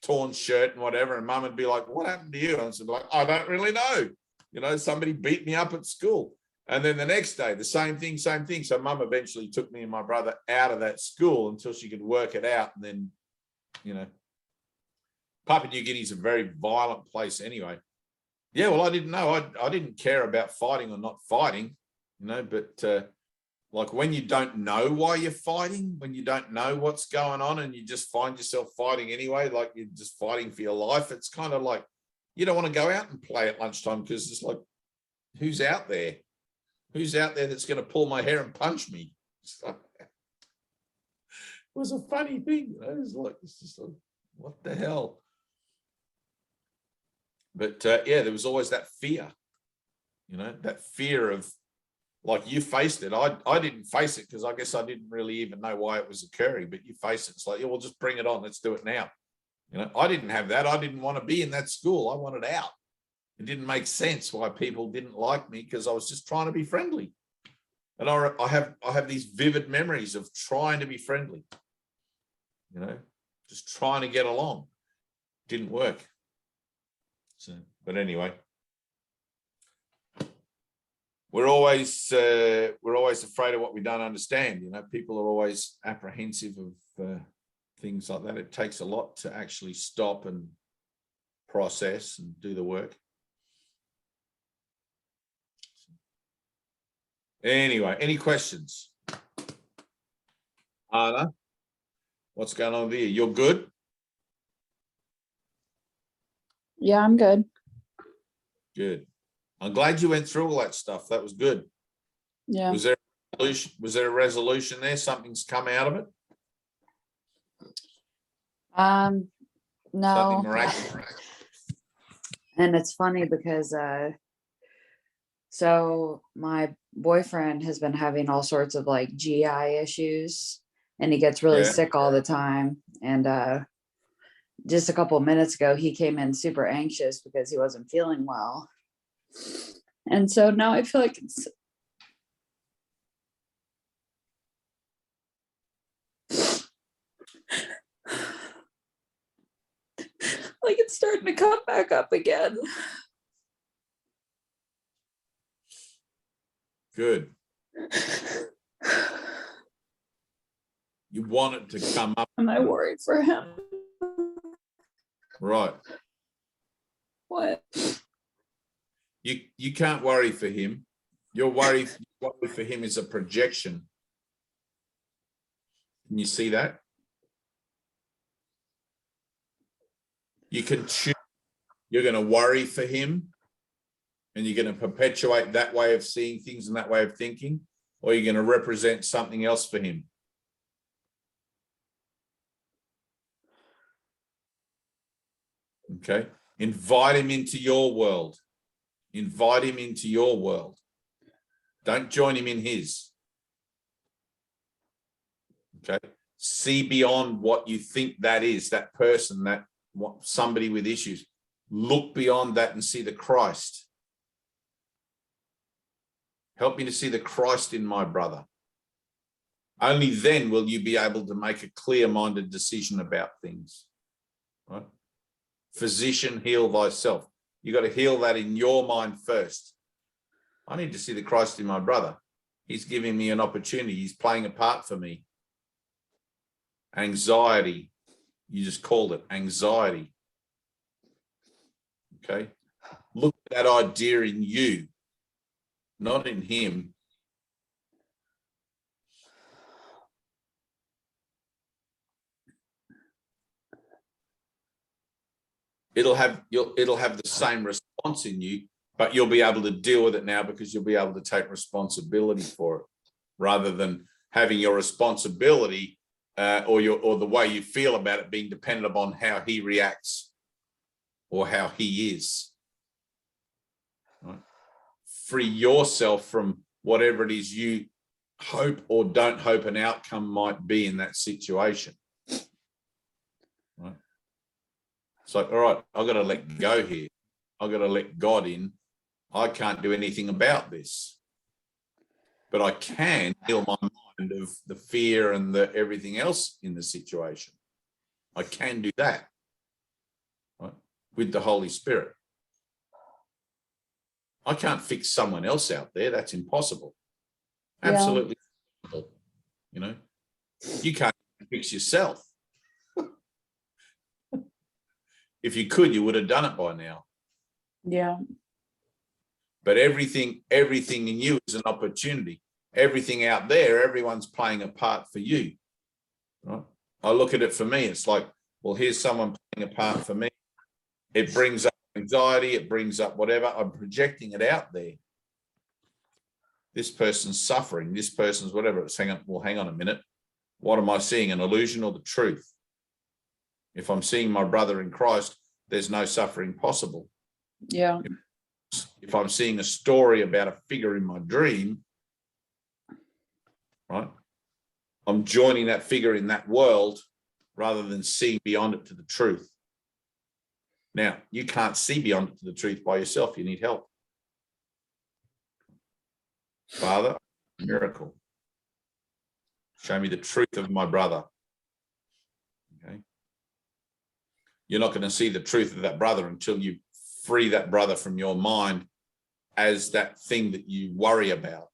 Speaker 1: torn shirt and whatever. And mum would be like, what happened to you? And I'd be like, I don't really know. You know, somebody beat me up at school. And then the next day, the same thing, same thing. So mum eventually took me and my brother out of that school until she could work it out. And then, you know, Papua New Guinea is a very violent place anyway. Yeah, well, I didn't know. I didn't care about fighting or not fighting, you know, but like when you don't know why you're fighting, when you don't know what's going on and you just find yourself fighting anyway, like you're just fighting for your life, it's kind of like you don't want to go out and play at lunchtime because it's like, who's out there? Who's out there that's going to pull my hair and punch me? It was a funny thing. You know? It's just like, what the hell? But yeah, there was always that fear, you know, that fear of, like, you faced it. I didn't face it because I guess I didn't really even know why it was occurring, but you face it. It's like, yeah, well, just bring it on. Let's do it now. You know, I didn't have that. I didn't want to be in that school. I wanted out. It didn't make sense why people didn't like me because I was just trying to be friendly. And I have these vivid memories of trying to be friendly, you know, just trying to get along. Didn't work. So, but anyway, we're always afraid of what we don't understand. You know, people are always apprehensive of things like that. It takes a lot to actually stop and process and do the work. Anyway, any questions? Anna, what's going on there? You're good?
Speaker 3: Yeah, I'm good.
Speaker 1: Good. I'm glad you went through all that stuff. That was good.
Speaker 3: Yeah.
Speaker 1: Was there a resolution there? Something's come out of it?
Speaker 3: No.
Speaker 1: Something miraculous.
Speaker 3: And it's funny because so my boyfriend has been having all sorts of like GI issues and he gets really sick all the time. And just a couple of minutes ago, he came in super anxious because he wasn't feeling well. And so now I feel like it's like it's starting to come back up again.
Speaker 1: Good. You want it to come up.
Speaker 3: And I worry for him.
Speaker 1: Right.
Speaker 3: What?
Speaker 1: You can't worry for him. Your worry for him is a projection. Can you see that? You can choose. You're going to worry for him and you're going to perpetuate that way of seeing things and that way of thinking, or you're going to represent something else for him. Okay. Invite him into your world. Invite him into your world. Don't join him in his. Okay. See beyond what you think that is, that person, that somebody with issues. Look beyond that and see the Christ. Help me to see the Christ in my brother. Only then will you be able to make a clear-minded decision about things. Right? Physician, heal thyself. You got to heal that in your mind first. I need to see the Christ in my brother. He's giving me an opportunity. He's playing a part for me. Anxiety. You just called it anxiety. Okay. Look at that idea in you, not in him. It'll have the same response in you, but you'll be able to deal with it now because you'll be able to take responsibility for it, rather than having your responsibility or the way you feel about it being dependent upon how he reacts or how he is. Right? Free yourself from whatever it is you hope or don't hope an outcome might be in that situation. Right? It's like, all right, I've got to let go here. I've got to let God in. I can't do anything about this. but I can heal my mind of the fear and the everything else in the situation. I can do that, right, with the Holy Spirit. I can't fix someone else out there. That's impossible. Absolutely impossible. You know, you can't fix yourself. If you could, you would have done it by now.
Speaker 3: Yeah.
Speaker 1: But everything in you is an opportunity. Everything out there, everyone's playing a part for you. Right? I look at it for me. It's like, well, here's someone playing a part for me. It brings up anxiety. It brings up whatever. I'm projecting it out there. This person's suffering. This person's whatever. It's hang on a minute. What am I seeing? An illusion or the truth? If I'm seeing my brother in Christ, there's no suffering possible.
Speaker 3: Yeah.
Speaker 1: If I'm seeing a story about a figure in my dream, right, I'm joining that figure in that world rather than seeing beyond it to the truth. Now, you can't see beyond it to the truth by yourself. You need help. Father, miracle. Show me the truth of my brother. Okay. You're not going to see the truth of that brother until you free that brother from your mind as that thing that you worry about.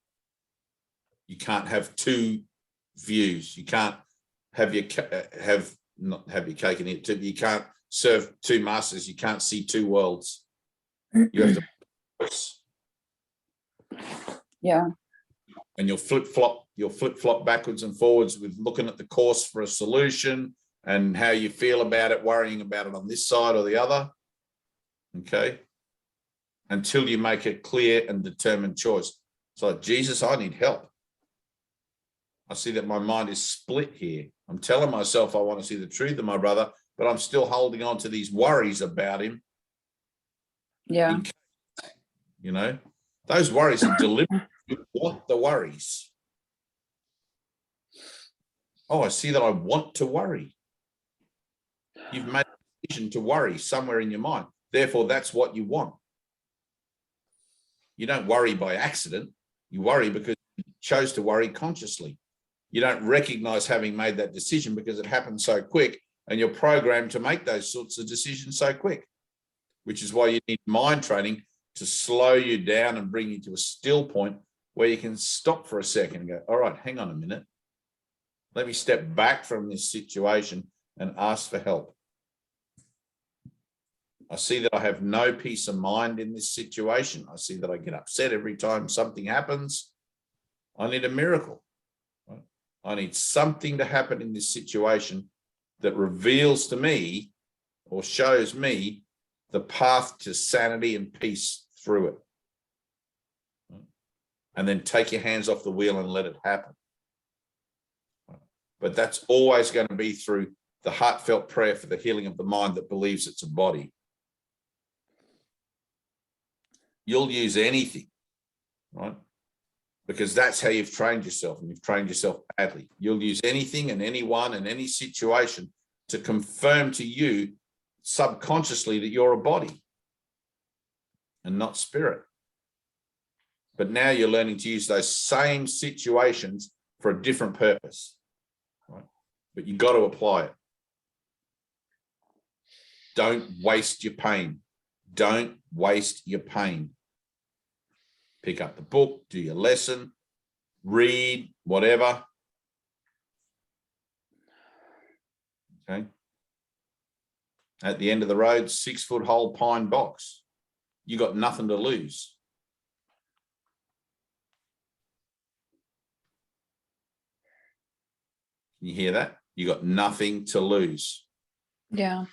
Speaker 1: You can't have two views. You can't have your cake and eat it. You can't serve two masters. You can't see two worlds. You have to.
Speaker 3: Yeah.
Speaker 1: And you'll flip-flop backwards and forwards with looking at the course for a solution and how you feel about it, worrying about it on this side or the other. Okay. Until you make a clear and determined choice. It's like, Jesus, I need help. I see that my mind is split here. I'm telling myself I want to see the truth of my brother, but I'm still holding on to these worries about him.
Speaker 3: Yeah.
Speaker 1: You know, those worries are deliberate. You want the worries. Oh, I see that I want to worry. You've made a decision to worry somewhere in your mind. Therefore, that's what you want. You don't worry by accident. You worry because you chose to worry consciously. You don't recognize having made that decision because it happened so quick and you're programmed to make those sorts of decisions so quick, which is why you need mind training to slow you down and bring you to a still point where you can stop for a second and go, all right, hang on a minute. Let me step back from this situation and ask for help. I see that I have no peace of mind in this situation. I see that I get upset every time something happens. I need a miracle. Right? I need something to happen in this situation that reveals to me or shows me the path to sanity and peace through it. Right? And then take your hands off the wheel and let it happen. Right? But that's always going to be through the heartfelt prayer for the healing of the mind that believes it's a body. You'll use anything, right? Because that's how you've trained yourself, and you've trained yourself badly. You'll use anything and anyone and any situation to confirm to you subconsciously that you're a body and not spirit. But now you're learning to use those same situations for a different purpose, right? But you've got to apply it. Don't waste your pain. Don't waste your pain. Pick up the book, do your lesson, read, whatever. Okay. At the end of the road, 6-foot hole pine box. You got nothing to lose. Can you hear that? You got nothing to lose.
Speaker 3: Yeah.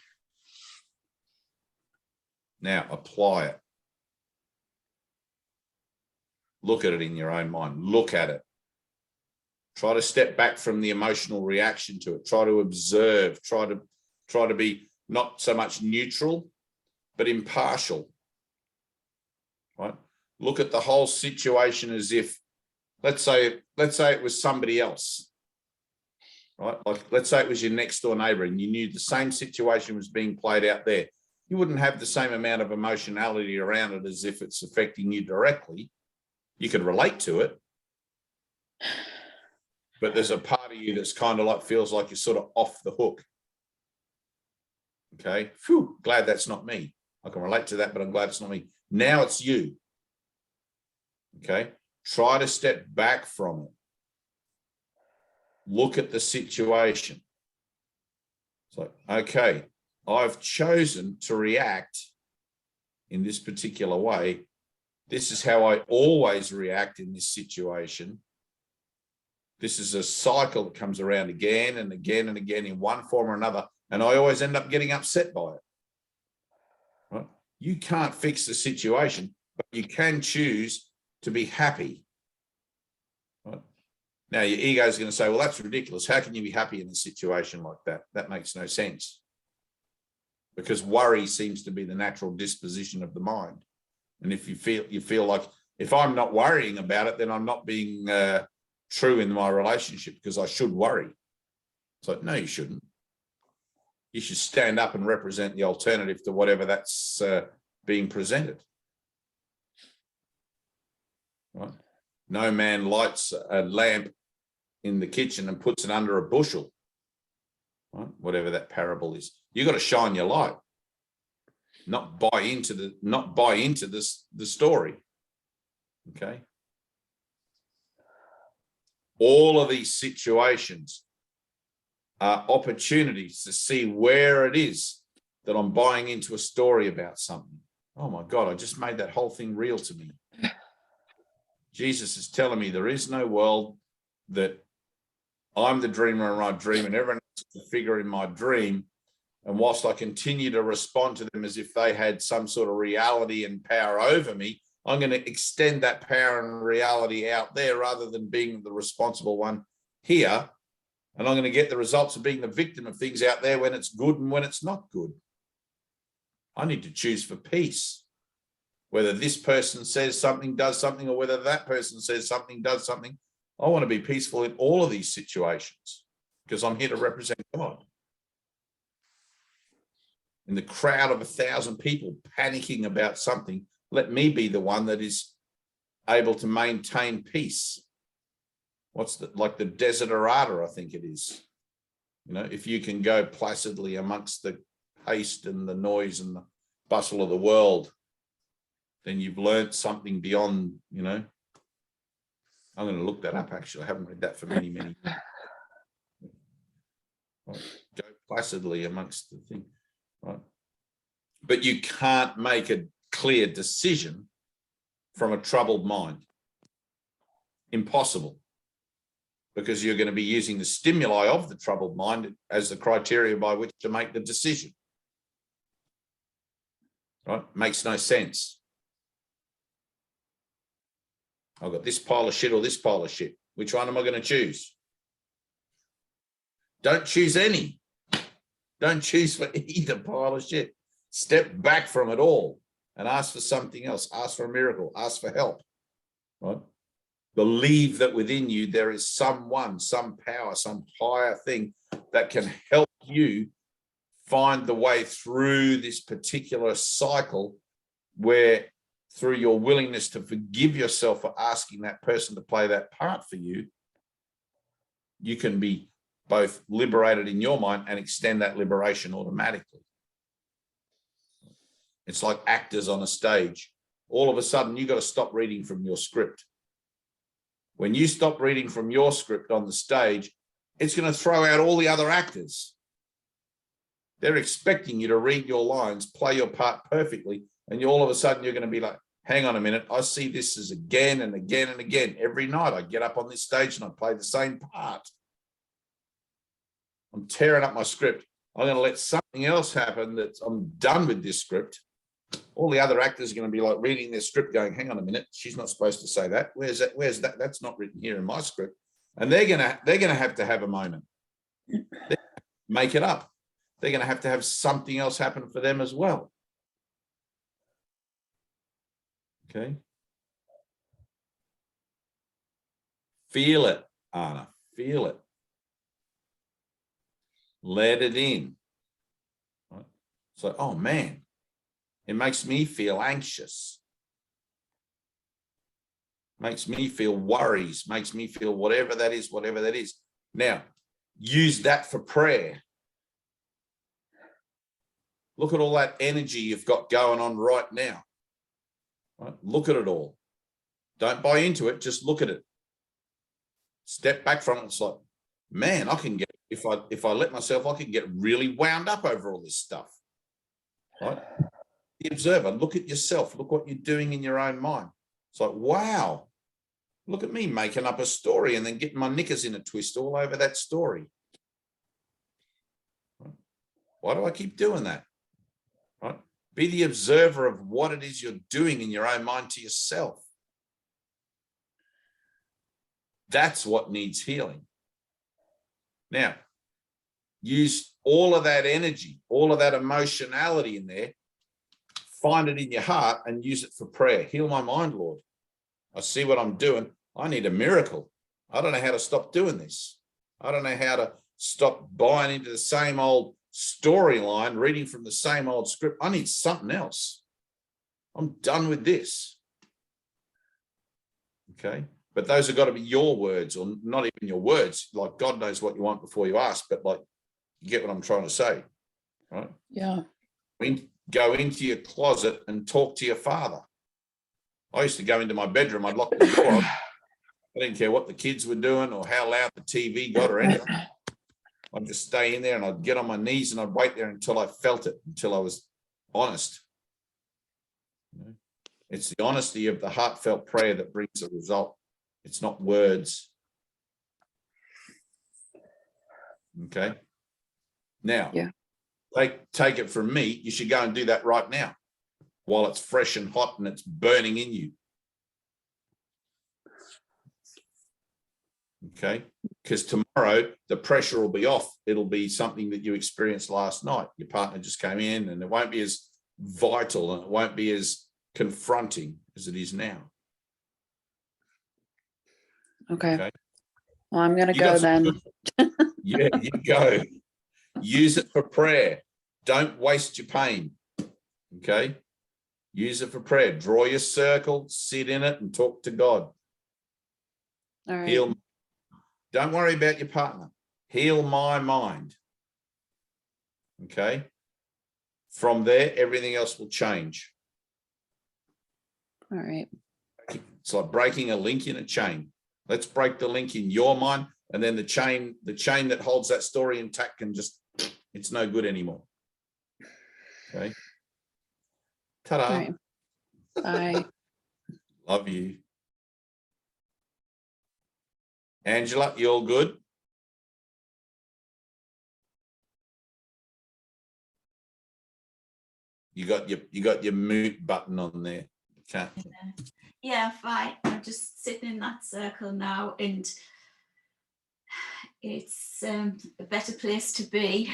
Speaker 1: Now apply it. Look at it in your own mind. Look at it. Try to step back from the emotional reaction to it. Try to observe. Try to be not so much neutral, but impartial. Right? Look at the whole situation as if, let's say it was somebody else. Right? Like, let's say it was your next door neighbor and you knew the same situation was being played out there. You wouldn't have the same amount of emotionality around it as if it's affecting you directly. You could relate to it, But there's a part of you that's kind of like feels like you're sort of off the hook. Okay. Phew, glad that's not me. I can relate to that, but I'm glad it's not me. Now it's you. Okay. Try to step back from it. Look at the situation. It's like, okay, I've chosen to react in this particular way. This is how I always react in this situation. This is a cycle that comes around again and again and again in one form or another. And I always end up getting upset by it. Right? You can't fix the situation, but you can choose to be happy. Right? Now, your ego is going to say, well, that's ridiculous. How can you be happy in a situation like that? That makes no sense. Because worry seems to be the natural disposition of the mind. And if you feel like, if I'm not worrying about it, then I'm not being true in my relationship because I should worry. It's like, no, you shouldn't. You should stand up and represent the alternative to whatever that's being presented. Right? No man lights a lamp in the kitchen and puts it under a bushel. Right? Whatever that parable is, you got to shine your light, not buy into the story. Okay. All of these situations are opportunities to see where it is that I'm buying into a story about something. Oh my God, I just made that whole thing real to me. Jesus is telling me there is no world, that I'm the dreamer and I dream and everyone else is the figure in my dream. And whilst I continue to respond to them as if they had some sort of reality and power over me, I'm going to extend that power and reality out there rather than being the responsible one here. And I'm going to get the results of being the victim of things out there when it's good and when it's not good. I need to choose for peace. Whether this person says something, does something, or whether that person says something, does something, I want to be peaceful in all of these situations because I'm here to represent God. In the crowd of 1,000 people panicking about something, let me be the one that is able to maintain peace. Like the desiderata, I think it is. You know, if you can go placidly amongst the haste and the noise and the bustle of the world, then you've learned something beyond, you know. I'm going to look that up, actually. I haven't read that for many, many years. Right. Go placidly amongst the thing. Right. But you can't make a clear decision from a troubled mind. Impossible. Because you're going to be using the stimuli of the troubled mind as the criteria by which to make the decision. Right? Makes no sense. I've got this pile of shit or this pile of shit. Which one am I going to choose? Don't choose any. Don't choose for either pile of shit. Step back from it all and ask for something else. Ask for a miracle. Ask for help. Right? Believe that within you there is someone, some power, some higher thing that can help you find the way through this particular cycle where, through your willingness to forgive yourself for asking that person to play that part for you, you can be both liberated in your mind and extend that liberation automatically. It's like actors on a stage. All of a sudden, you've got to stop reading from your script. When you stop reading from your script on the stage, it's going to throw out all the other actors. They're expecting you to read your lines, play your part perfectly, and all of a sudden you're going to be like, hang on a minute, I see this as again and again and again. Every night I get up on this stage and I play the same part. I'm tearing up my script. I'm going to let something else happen that I'm done with this script. All the other actors are going to be like reading their script going, hang on a minute, she's not supposed to say that. Where's that? Where's that? That's not written here in my script. And they're going to have a moment. Make it up. They're going to have something else happen for them as well. Okay. Feel it, Anna. Feel it. Let it in. Right? So, oh man, it makes me feel anxious. makes me feel worries, makes me feel whatever that is, whatever that is. Now, use that for prayer. Look at all that energy you've got going on right now. Right? Look at it all. Don't buy into it, just look at it. Step back from it. It's like, man, I can get, if I let myself, I can get really wound up over all this stuff. Right? The observer, look at yourself, look what you're doing in your own mind. It's like, wow, look at me making up a story and then getting my knickers in a twist all over that story. Right? Why do I keep doing that? Right? Be the observer of what it is you're doing in your own mind to yourself. That's what needs healing. Now, use all of that energy, all of that emotionality in there, find it in your heart and use it for prayer. Heal my mind, Lord. I see what I'm doing. I need a miracle. I don't know how to stop doing this. I don't know how to stop buying into the same old storyline, reading from the same old script. I need something else. I'm done with this. Okay. But those have got to be your words, or not even your words. Like, God knows what you want before you ask, but like, you get what I'm trying to say, right?
Speaker 3: Yeah.
Speaker 1: Go into your closet and talk to your Father. I used to go into my bedroom, I'd lock the door. I didn't care what the kids were doing or how loud the TV got or anything. I'd just stay in there and I'd get on my knees and I'd wait there until I felt it, until I was honest. It's the honesty of the heartfelt prayer that brings a result. It's not words. Okay. Now,
Speaker 3: yeah.
Speaker 1: Take it from me. You should go and do that right now while it's fresh and hot and it's burning in you. Okay. Because tomorrow the pressure will be off. It'll be something that you experienced last night. Your partner just came in and it won't be as vital and it won't be as confronting as it is now.
Speaker 3: Okay. Well, I'm going to go then.
Speaker 1: Yeah, you go. Use it for prayer. Don't waste your pain. Okay. Use it for prayer. Draw your circle, sit in it and talk to God.
Speaker 3: All right.
Speaker 1: Heal. Don't worry about your partner. Heal my mind. Okay. From there, everything else will change.
Speaker 3: All right.
Speaker 1: It's like breaking a link in a chain. Let's break the link in your mind, and then the chain that holds that story intact can just, it's no good anymore. Okay. Ta-da.
Speaker 3: All right. Bye.
Speaker 1: Love you. Angela, you all good? You got your mute button on there. Okay.
Speaker 4: Yeah, fine. I'm just sitting in that circle now, and it's a better place to be.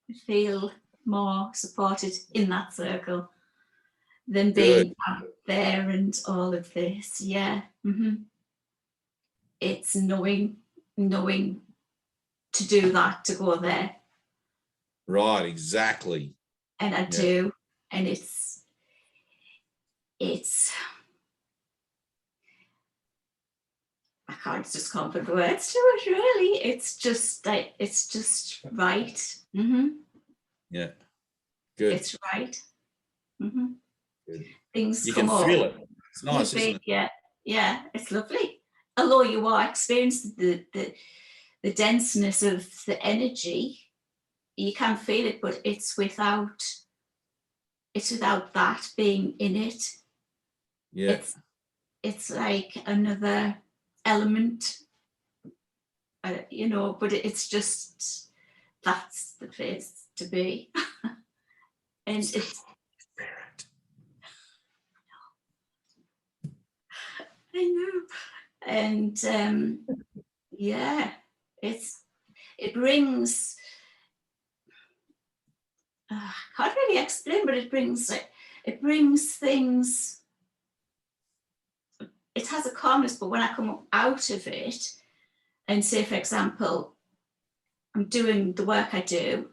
Speaker 4: I feel more supported in that circle than being out there and all of this. Yeah. Mm-hmm. It's knowing to do that, to go there.
Speaker 1: Right, exactly.
Speaker 4: And I do. And it's I can't just come up with words to it, really. It's just right. Mm-hmm.
Speaker 1: Yeah. Good.
Speaker 4: It's right. Mm-hmm.
Speaker 1: Good.
Speaker 4: Things
Speaker 1: you
Speaker 4: come
Speaker 1: can
Speaker 4: up.
Speaker 1: feel it. It's nice, isn't it?
Speaker 4: Yeah, it's lovely. Although you are experiencing the denseness of the energy, you can feel it, but it's without that being in it.
Speaker 1: Yeah.
Speaker 4: It's like another element, but it's just, that's the place to be. And it's I know. And it brings, I can't really explain, but it brings things. It has a calmness, but when I come out of it and say, for example, I'm doing the work I do,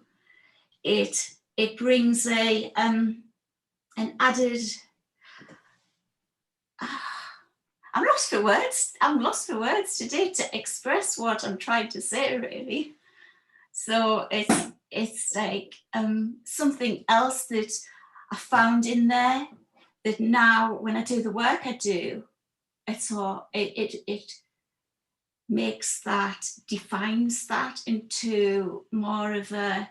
Speaker 4: it brings an added, I'm lost for words. I'm lost for words today to express what I'm trying to say, really. So it's like something else that I found in there, that now when I do the work I do, it makes that, defines that into more of a,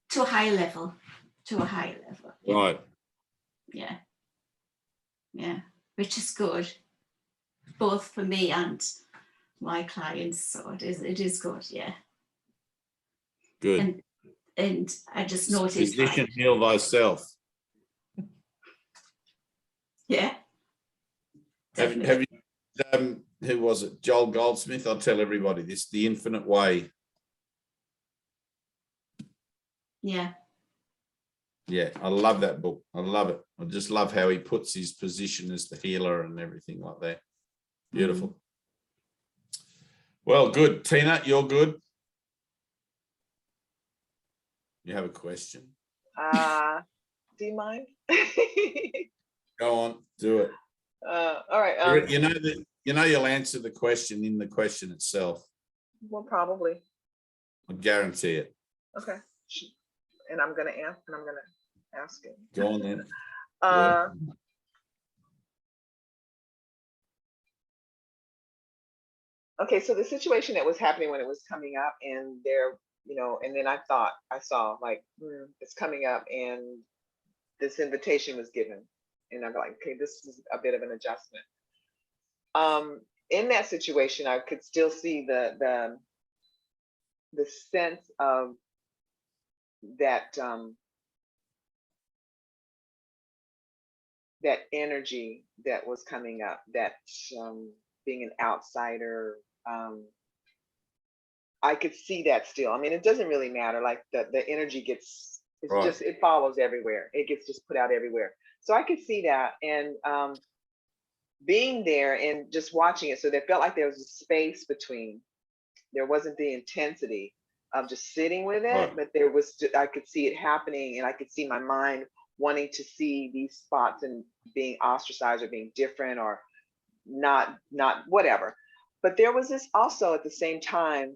Speaker 4: to a higher level.
Speaker 1: Right.
Speaker 4: Yeah. Yeah. Which is good, both for me and my clients. So it is good. Yeah.
Speaker 1: Good.
Speaker 4: And I just noticed,
Speaker 1: Physician, heal thyself.
Speaker 4: yeah.
Speaker 1: Have you, who was it? Joel Goldsmith. I'll tell everybody this, The Infinite Way.
Speaker 4: Yeah.
Speaker 1: Yeah, I love that book. I love it. I just love how he puts his position as the healer and everything like that. Beautiful. Well, good. Tina, you're good. You have a question?
Speaker 2: Do you mind?
Speaker 1: Go on, do it.
Speaker 2: All right.
Speaker 1: You know you'll answer the question in the question itself.
Speaker 2: Well, probably.
Speaker 1: I guarantee it.
Speaker 2: Okay. And I'm gonna ask it.
Speaker 1: Go on then.
Speaker 2: Okay, so the situation that was happening when it was coming up, and there, and then I saw like, it's coming up, and this invitation was given, and I'm like, okay, this is a bit of an adjustment. In that situation, I could still see the sense of that that energy that was coming up, that being an outsider. I could see that still. I mean, it doesn't really matter. Like the energy gets, it's
Speaker 1: Right.
Speaker 2: just, it follows everywhere. It gets just put out everywhere. So I could see that, and being there and just watching it. So there felt like there was a space between. There wasn't the intensity of just sitting with it,
Speaker 1: Right.
Speaker 2: but there was. I could see it happening, and I could see my mind wanting to see these spots and being ostracized or being different or not whatever. But there was this also at the same time,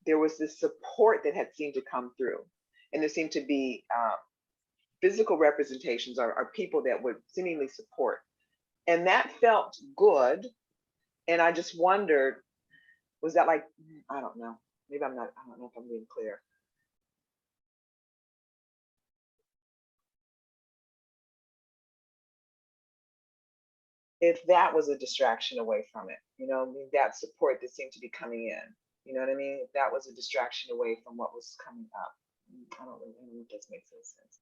Speaker 2: there was this support that had seemed to come through, and there seemed to be physical representations or people that would seemingly support, and that felt good. And I just wondered, was that like, I don't know, maybe I don't know if I'm being clear. If that was a distraction away from it, that support that seemed to be coming in, you know what I mean? If that was a distraction away from what was coming up. I don't know if this makes any sense.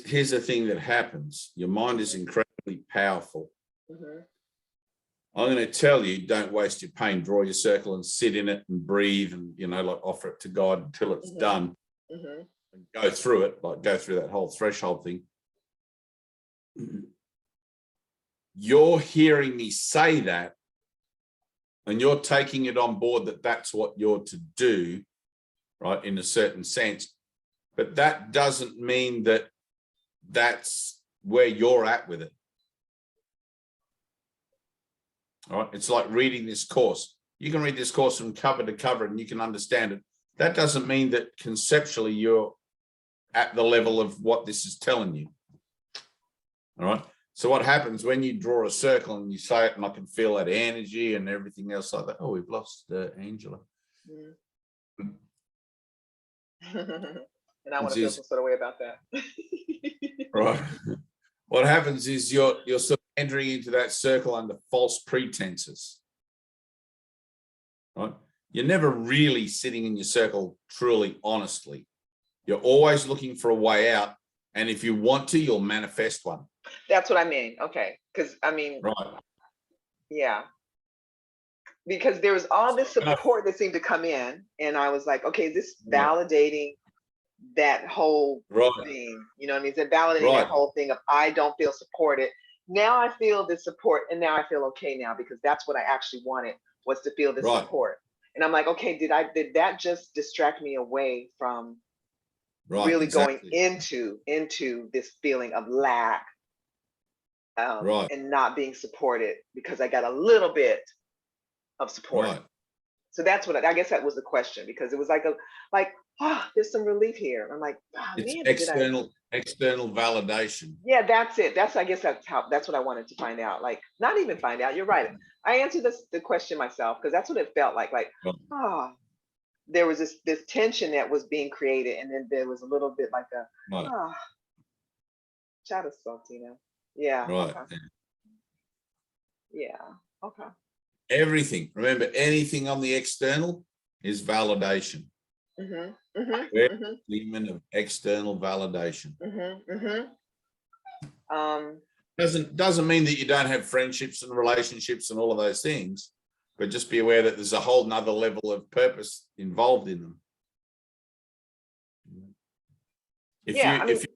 Speaker 1: Here's the thing that happens. Your mind is incredibly powerful. I'm going to tell you, don't waste your pain. Draw your circle and sit in it and breathe and, like offer it to God until it's done. And go through it, like go through that whole threshold thing. You're hearing me say that, and you're taking it on board that that's what you're to do, right, in a certain sense. But that doesn't mean that that's where you're at with it. All right, it's like reading this course. You can read this course from cover to cover and you can understand it. That doesn't mean that conceptually you're at the level of what this is telling you. All right. So what happens when you draw a circle and you say it, and I can feel that energy and everything else like that. Oh, we've lost Angela.
Speaker 2: And I want to feel some sort of way about that.
Speaker 1: Right. What happens is you're sort of entering into that circle under false pretenses. Right? You're never really sitting in your circle truly, honestly. You're always looking for a way out. And if you want to, you'll manifest one.
Speaker 2: That's what I mean. Okay. Because I mean,
Speaker 1: right.
Speaker 2: Yeah. Because there was all this support that seemed to come in. And I was like, okay, this validating that whole thing. You know what I mean? Is it validating that whole thing of I don't feel supported? Now I feel this support, and now I feel okay now, because that's what I actually wanted, was to feel this support. And I'm like, okay, did that just distract me away from really going into this feeling of lack
Speaker 1: Right.
Speaker 2: and not being supported because I got a little bit of support.
Speaker 1: Right.
Speaker 2: So that's what I guess that was the question, because it was like there's some relief here. I'm like, oh,
Speaker 1: It's
Speaker 2: man,
Speaker 1: external validation.
Speaker 2: yeah, that's it. I guess that's what I wanted to find out. Like, not even find out. You're right. I answered the question myself, because that's what it felt like. Like,
Speaker 1: Right.
Speaker 2: there was this tension that was being created, and then there was a little bit like a
Speaker 1: Right.
Speaker 2: chat of Saltina. Yeah.
Speaker 1: Right.
Speaker 2: Okay. Yeah. Okay.
Speaker 1: Everything. Remember, anything on the external is validation. Element of external validation. Doesn't mean that you don't have friendships and relationships and all of those things, but just be aware that there's a whole nother level of purpose involved in them. If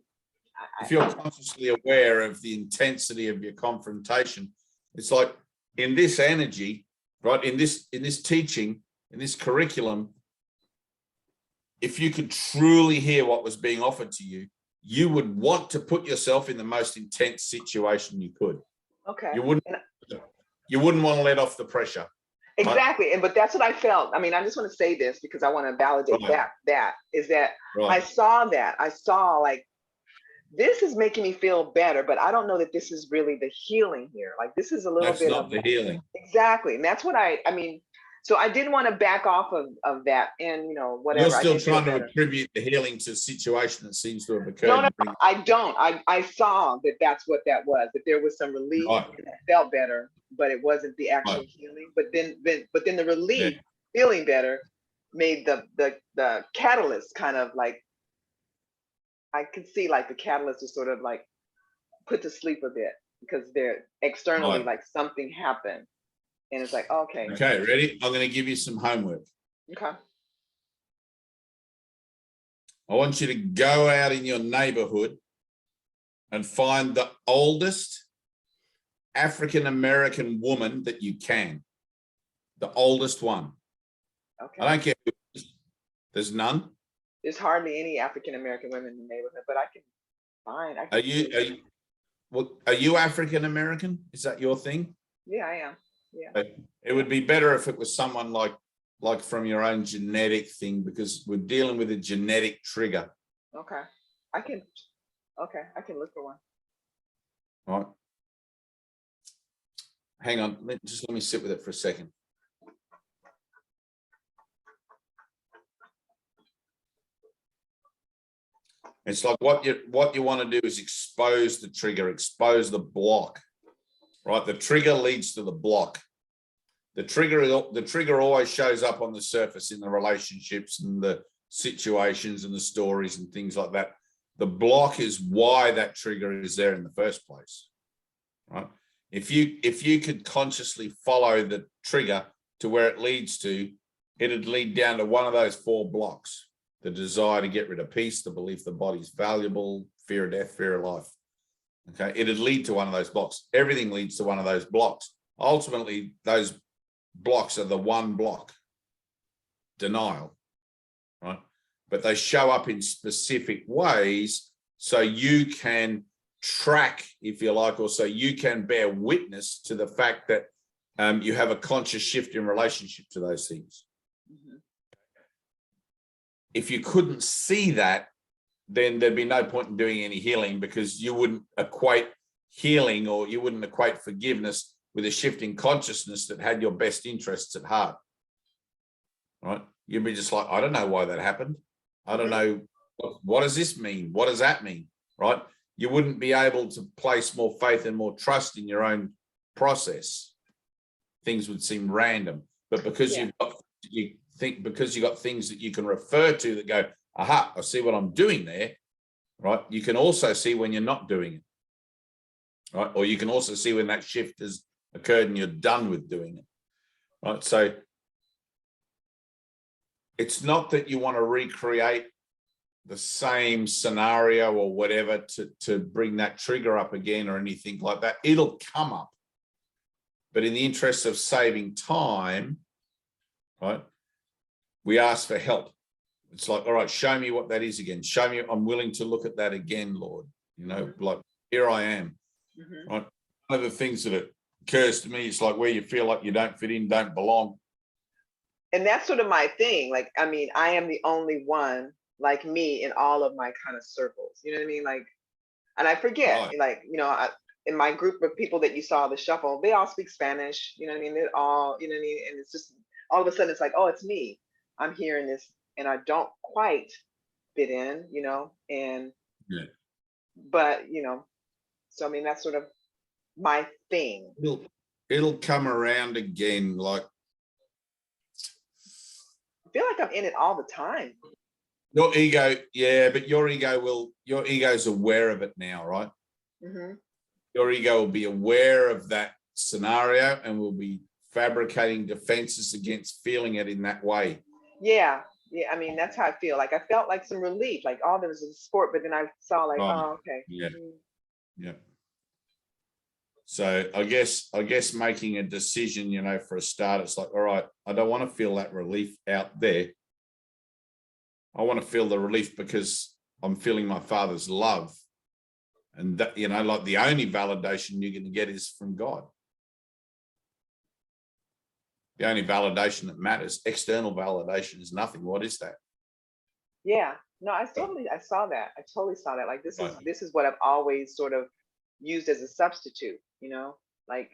Speaker 1: you're consciously aware of the intensity of your confrontation, it's like in this energy, right? In this teaching, in this curriculum, if you could truly hear what was being offered to you, you would want to put yourself in the most intense situation you could.
Speaker 2: Okay.
Speaker 1: You wouldn't want to let off the pressure.
Speaker 2: Exactly. But that's what I felt. I mean, I just want to say this because I want to validate that I saw like, this is making me feel better, but I don't know that this is really the healing here. Like, this is a little bit
Speaker 1: of the healing.
Speaker 2: Exactly. And that's what I mean, so I didn't want to back off of that, and whatever.
Speaker 1: You're still trying to attribute the healing to a situation that seems to have occurred.
Speaker 2: No, I don't. I saw that that's what that was, that there was some relief and it felt better, but it wasn't the actual healing. But then the relief, feeling better, made the catalyst kind of like, I could see like the catalyst is sort of like put to sleep a bit, because they're externally like something happened. And it's like, okay.
Speaker 1: Okay, ready? I'm going to give you some homework.
Speaker 2: Okay.
Speaker 1: I want you to go out in your neighborhood and find the oldest African-American woman that you can. The oldest one.
Speaker 2: Okay.
Speaker 1: I don't care. There's none.
Speaker 2: There's hardly any African-American women in the neighborhood, but I can find.
Speaker 1: Are you African-American? Is that your thing?
Speaker 2: Yeah, I am. Yeah.
Speaker 1: But it would be better if it was someone like from your own genetic thing, because we're dealing with a genetic trigger.
Speaker 2: Okay. I can look for one.
Speaker 1: All right. Hang on. Let me sit with it for a second. It's like what you want to do is expose the trigger, expose the block. Right, the trigger leads to the block. The trigger always shows up on the surface in the relationships and the situations and the stories and things like that. The block is why that trigger is there in the first place. Right? If you could consciously follow the trigger to where it leads to, it'd lead down to one of those 4 blocks: the desire to get rid of peace, the belief the body's valuable, fear of death, fear of life. Okay, it'd lead to one of those blocks. Everything leads to one of those blocks. Ultimately, those blocks are the one block: denial, right? But they show up in specific ways so you can track, if you like, or so you can bear witness to the fact that you have a conscious shift in relationship to those things. Mm-hmm. If you couldn't see that, then there'd be no point in doing any healing, because you wouldn't equate healing, or you wouldn't equate forgiveness with a shift in consciousness that had your best interests at heart. Right? You'd be just like, I don't know why that happened. I don't know. What does this mean? What does that mean? Right? You wouldn't be able to place more faith and more trust in your own process. Things would seem random. But because you've got things that you can refer to that go, aha, I see what I'm doing there, right? You can also see when you're not doing it, right? Or you can also see when that shift has occurred and you're done with doing it, right? So it's not that you want to recreate the same scenario or whatever to bring that trigger up again or anything like that. It'll come up. But in the interest of saving time, right, we ask for help. It's like, all right, show me what that is again. Show me, I'm willing to look at that again, Lord. You know, like, here I am. Mm-hmm. Right? one of the things that occurs to me is like where you feel like you don't fit in, don't belong.
Speaker 2: And that's sort of my thing. Like, I mean, I am the only one like me in all of my kind of circles. You know what I mean? Like, and I forget,
Speaker 1: Right.
Speaker 2: like, you know, in my group of people that you saw the shuffle, they all speak Spanish. You know what I mean? They're all, you know what I mean? And it's just all of a sudden it's like, oh, it's me. I'm hearing this and I don't quite fit in, you know, and,
Speaker 1: Yeah.
Speaker 2: but, you know, so I mean, that's sort of my thing.
Speaker 1: It'll come around again. Like,
Speaker 2: I feel like I'm in it all the time.
Speaker 1: your ego, yeah, but your ego's aware of it now, right?
Speaker 2: Mm-hmm.
Speaker 1: Your ego will be aware of that scenario and will be fabricating defenses against feeling it in that way.
Speaker 2: Yeah. Yeah. I mean, that's how I feel. Like I felt like some relief, like, oh, there was a sport, but then I saw like,
Speaker 1: Right.
Speaker 2: oh, okay.
Speaker 1: Yeah.
Speaker 2: Mm.
Speaker 1: Yeah. So I guess making a decision, you know, for a start, it's like, all right, I don't want to feel that relief out there. I want to feel the relief because I'm feeling my Father's love. And that, you know, like the only validation you're going to get is from God. The only validation that matters, external validation is nothing. What is that?
Speaker 2: Yeah. No, I saw that. I totally saw that. Like
Speaker 1: Right.
Speaker 2: this is what I've always sort of used as a substitute, you know, like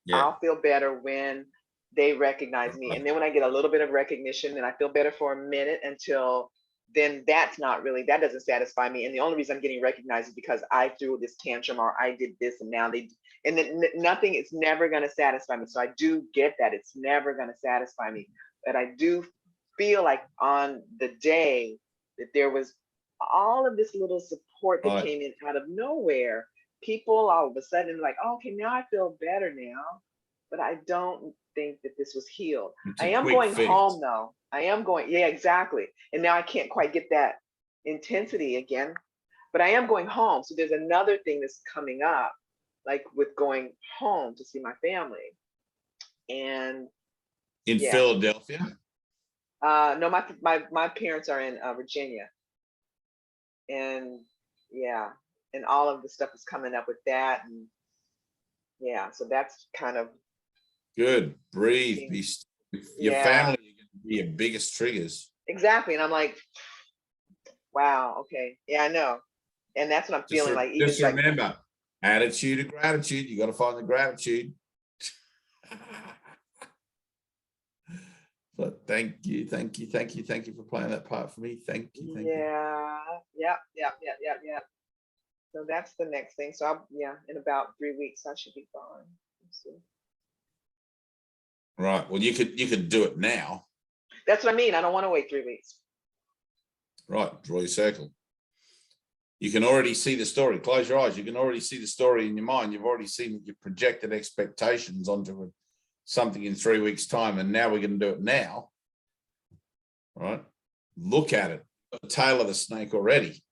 Speaker 1: Yeah.
Speaker 2: I'll feel better when they recognize me. And then when I get a little bit of recognition, then I feel better for a minute until then that doesn't satisfy me. And the only reason I'm getting recognized is because I threw this tantrum or I did this and now and then nothing is never going to satisfy me. So I do get that it's never going to satisfy me. But I do feel like on the day that there was all of this little support that
Speaker 1: Right.
Speaker 2: came in out of nowhere, people all of a sudden like, oh, okay, now I feel better now. But I don't think that this was healed. I am going home though. Yeah, exactly. And now I can't quite get that intensity again, but I am going home. So there's another thing that's coming up, like with going home to see my family. And
Speaker 1: In Philadelphia?
Speaker 2: No, my parents are in Virginia. And yeah, and all of the stuff is coming up with that. And yeah, so that's kind of
Speaker 1: good. Breathe. Your family are going to be your biggest triggers.
Speaker 2: Exactly. And I'm like, wow, okay. Yeah, I know. And that's what I'm feeling like.
Speaker 1: Just remember, attitude of gratitude. You got to find the gratitude. But thank you for playing that part for me. Thank you.
Speaker 2: Yeah. So that's the next thing. So in about 3 weeks I should be gone. Let's see.
Speaker 1: Right. Well, you could do it now.
Speaker 2: That's what I mean. I don't want to wait 3 weeks.
Speaker 1: Right. Draw your circle. You can already see the story. Close your eyes. You can already see the story in your mind. You've already seen your projected expectations onto something in 3 weeks' time, and now we're going to do it now. Right? Look at it. The tail of the snake already.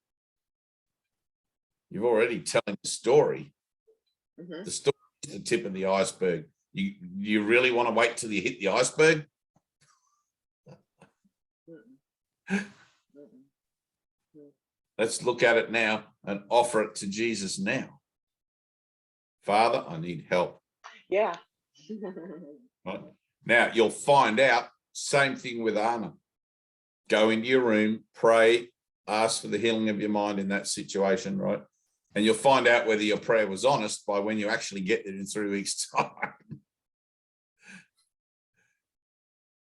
Speaker 1: You're already telling the story. Mm-hmm. The story is the tip of the iceberg. You really want to wait till you hit the iceberg? Let's look at it now and offer it to Jesus now. Father, I need help.
Speaker 2: Yeah.
Speaker 1: Right? Now, you'll find out, same thing with Anna. Go into your room, pray, ask for the healing of your mind in that situation, right? And you'll find out whether your prayer was honest by when you actually get there in 3 weeks' time.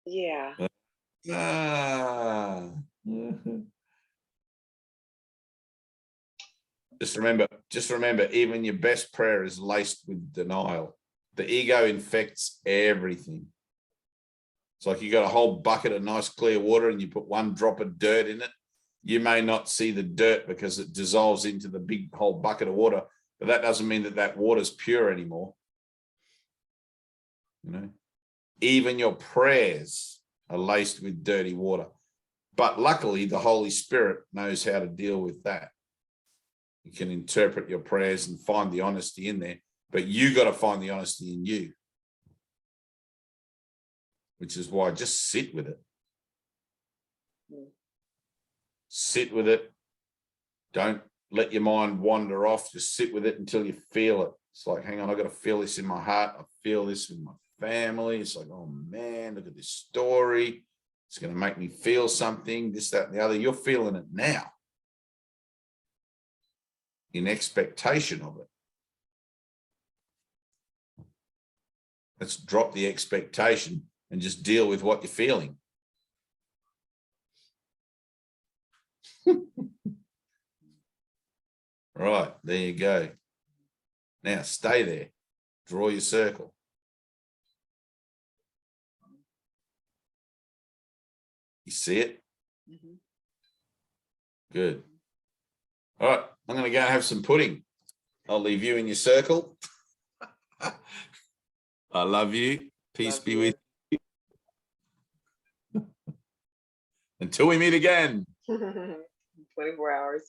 Speaker 2: Yeah.
Speaker 1: Just remember, even your best prayer is laced with denial. The ego infects everything. It's like you got a whole bucket of nice clear water and you put one drop of dirt in it. You may not see the dirt because it dissolves into the big whole bucket of water, but that doesn't mean that water's pure anymore. You know, even your prayers are laced with dirty water. But luckily, the Holy Spirit knows how to deal with that. You can interpret your prayers and find the honesty in there, but you got to find the honesty in you, which is why just sit with it. Sit with it. Don't let your mind wander off. Just sit with it until you feel it. It's like, hang on, I got to feel this in my heart. I feel this with my family. It's like, oh man, look at this story. It's going to make me feel something, this, that, and the other. You're feeling it now in expectation of it. Let's drop the expectation and just deal with what you're feeling. Right, there you go. Now stay there. Draw your circle. You see it?
Speaker 2: Mhm.
Speaker 1: Good. All right, I'm going to go and have some pudding. I'll leave you in your circle. I love you. Peace
Speaker 2: Love
Speaker 1: be
Speaker 2: you.
Speaker 1: with you. Until we meet again.
Speaker 2: 24 hours.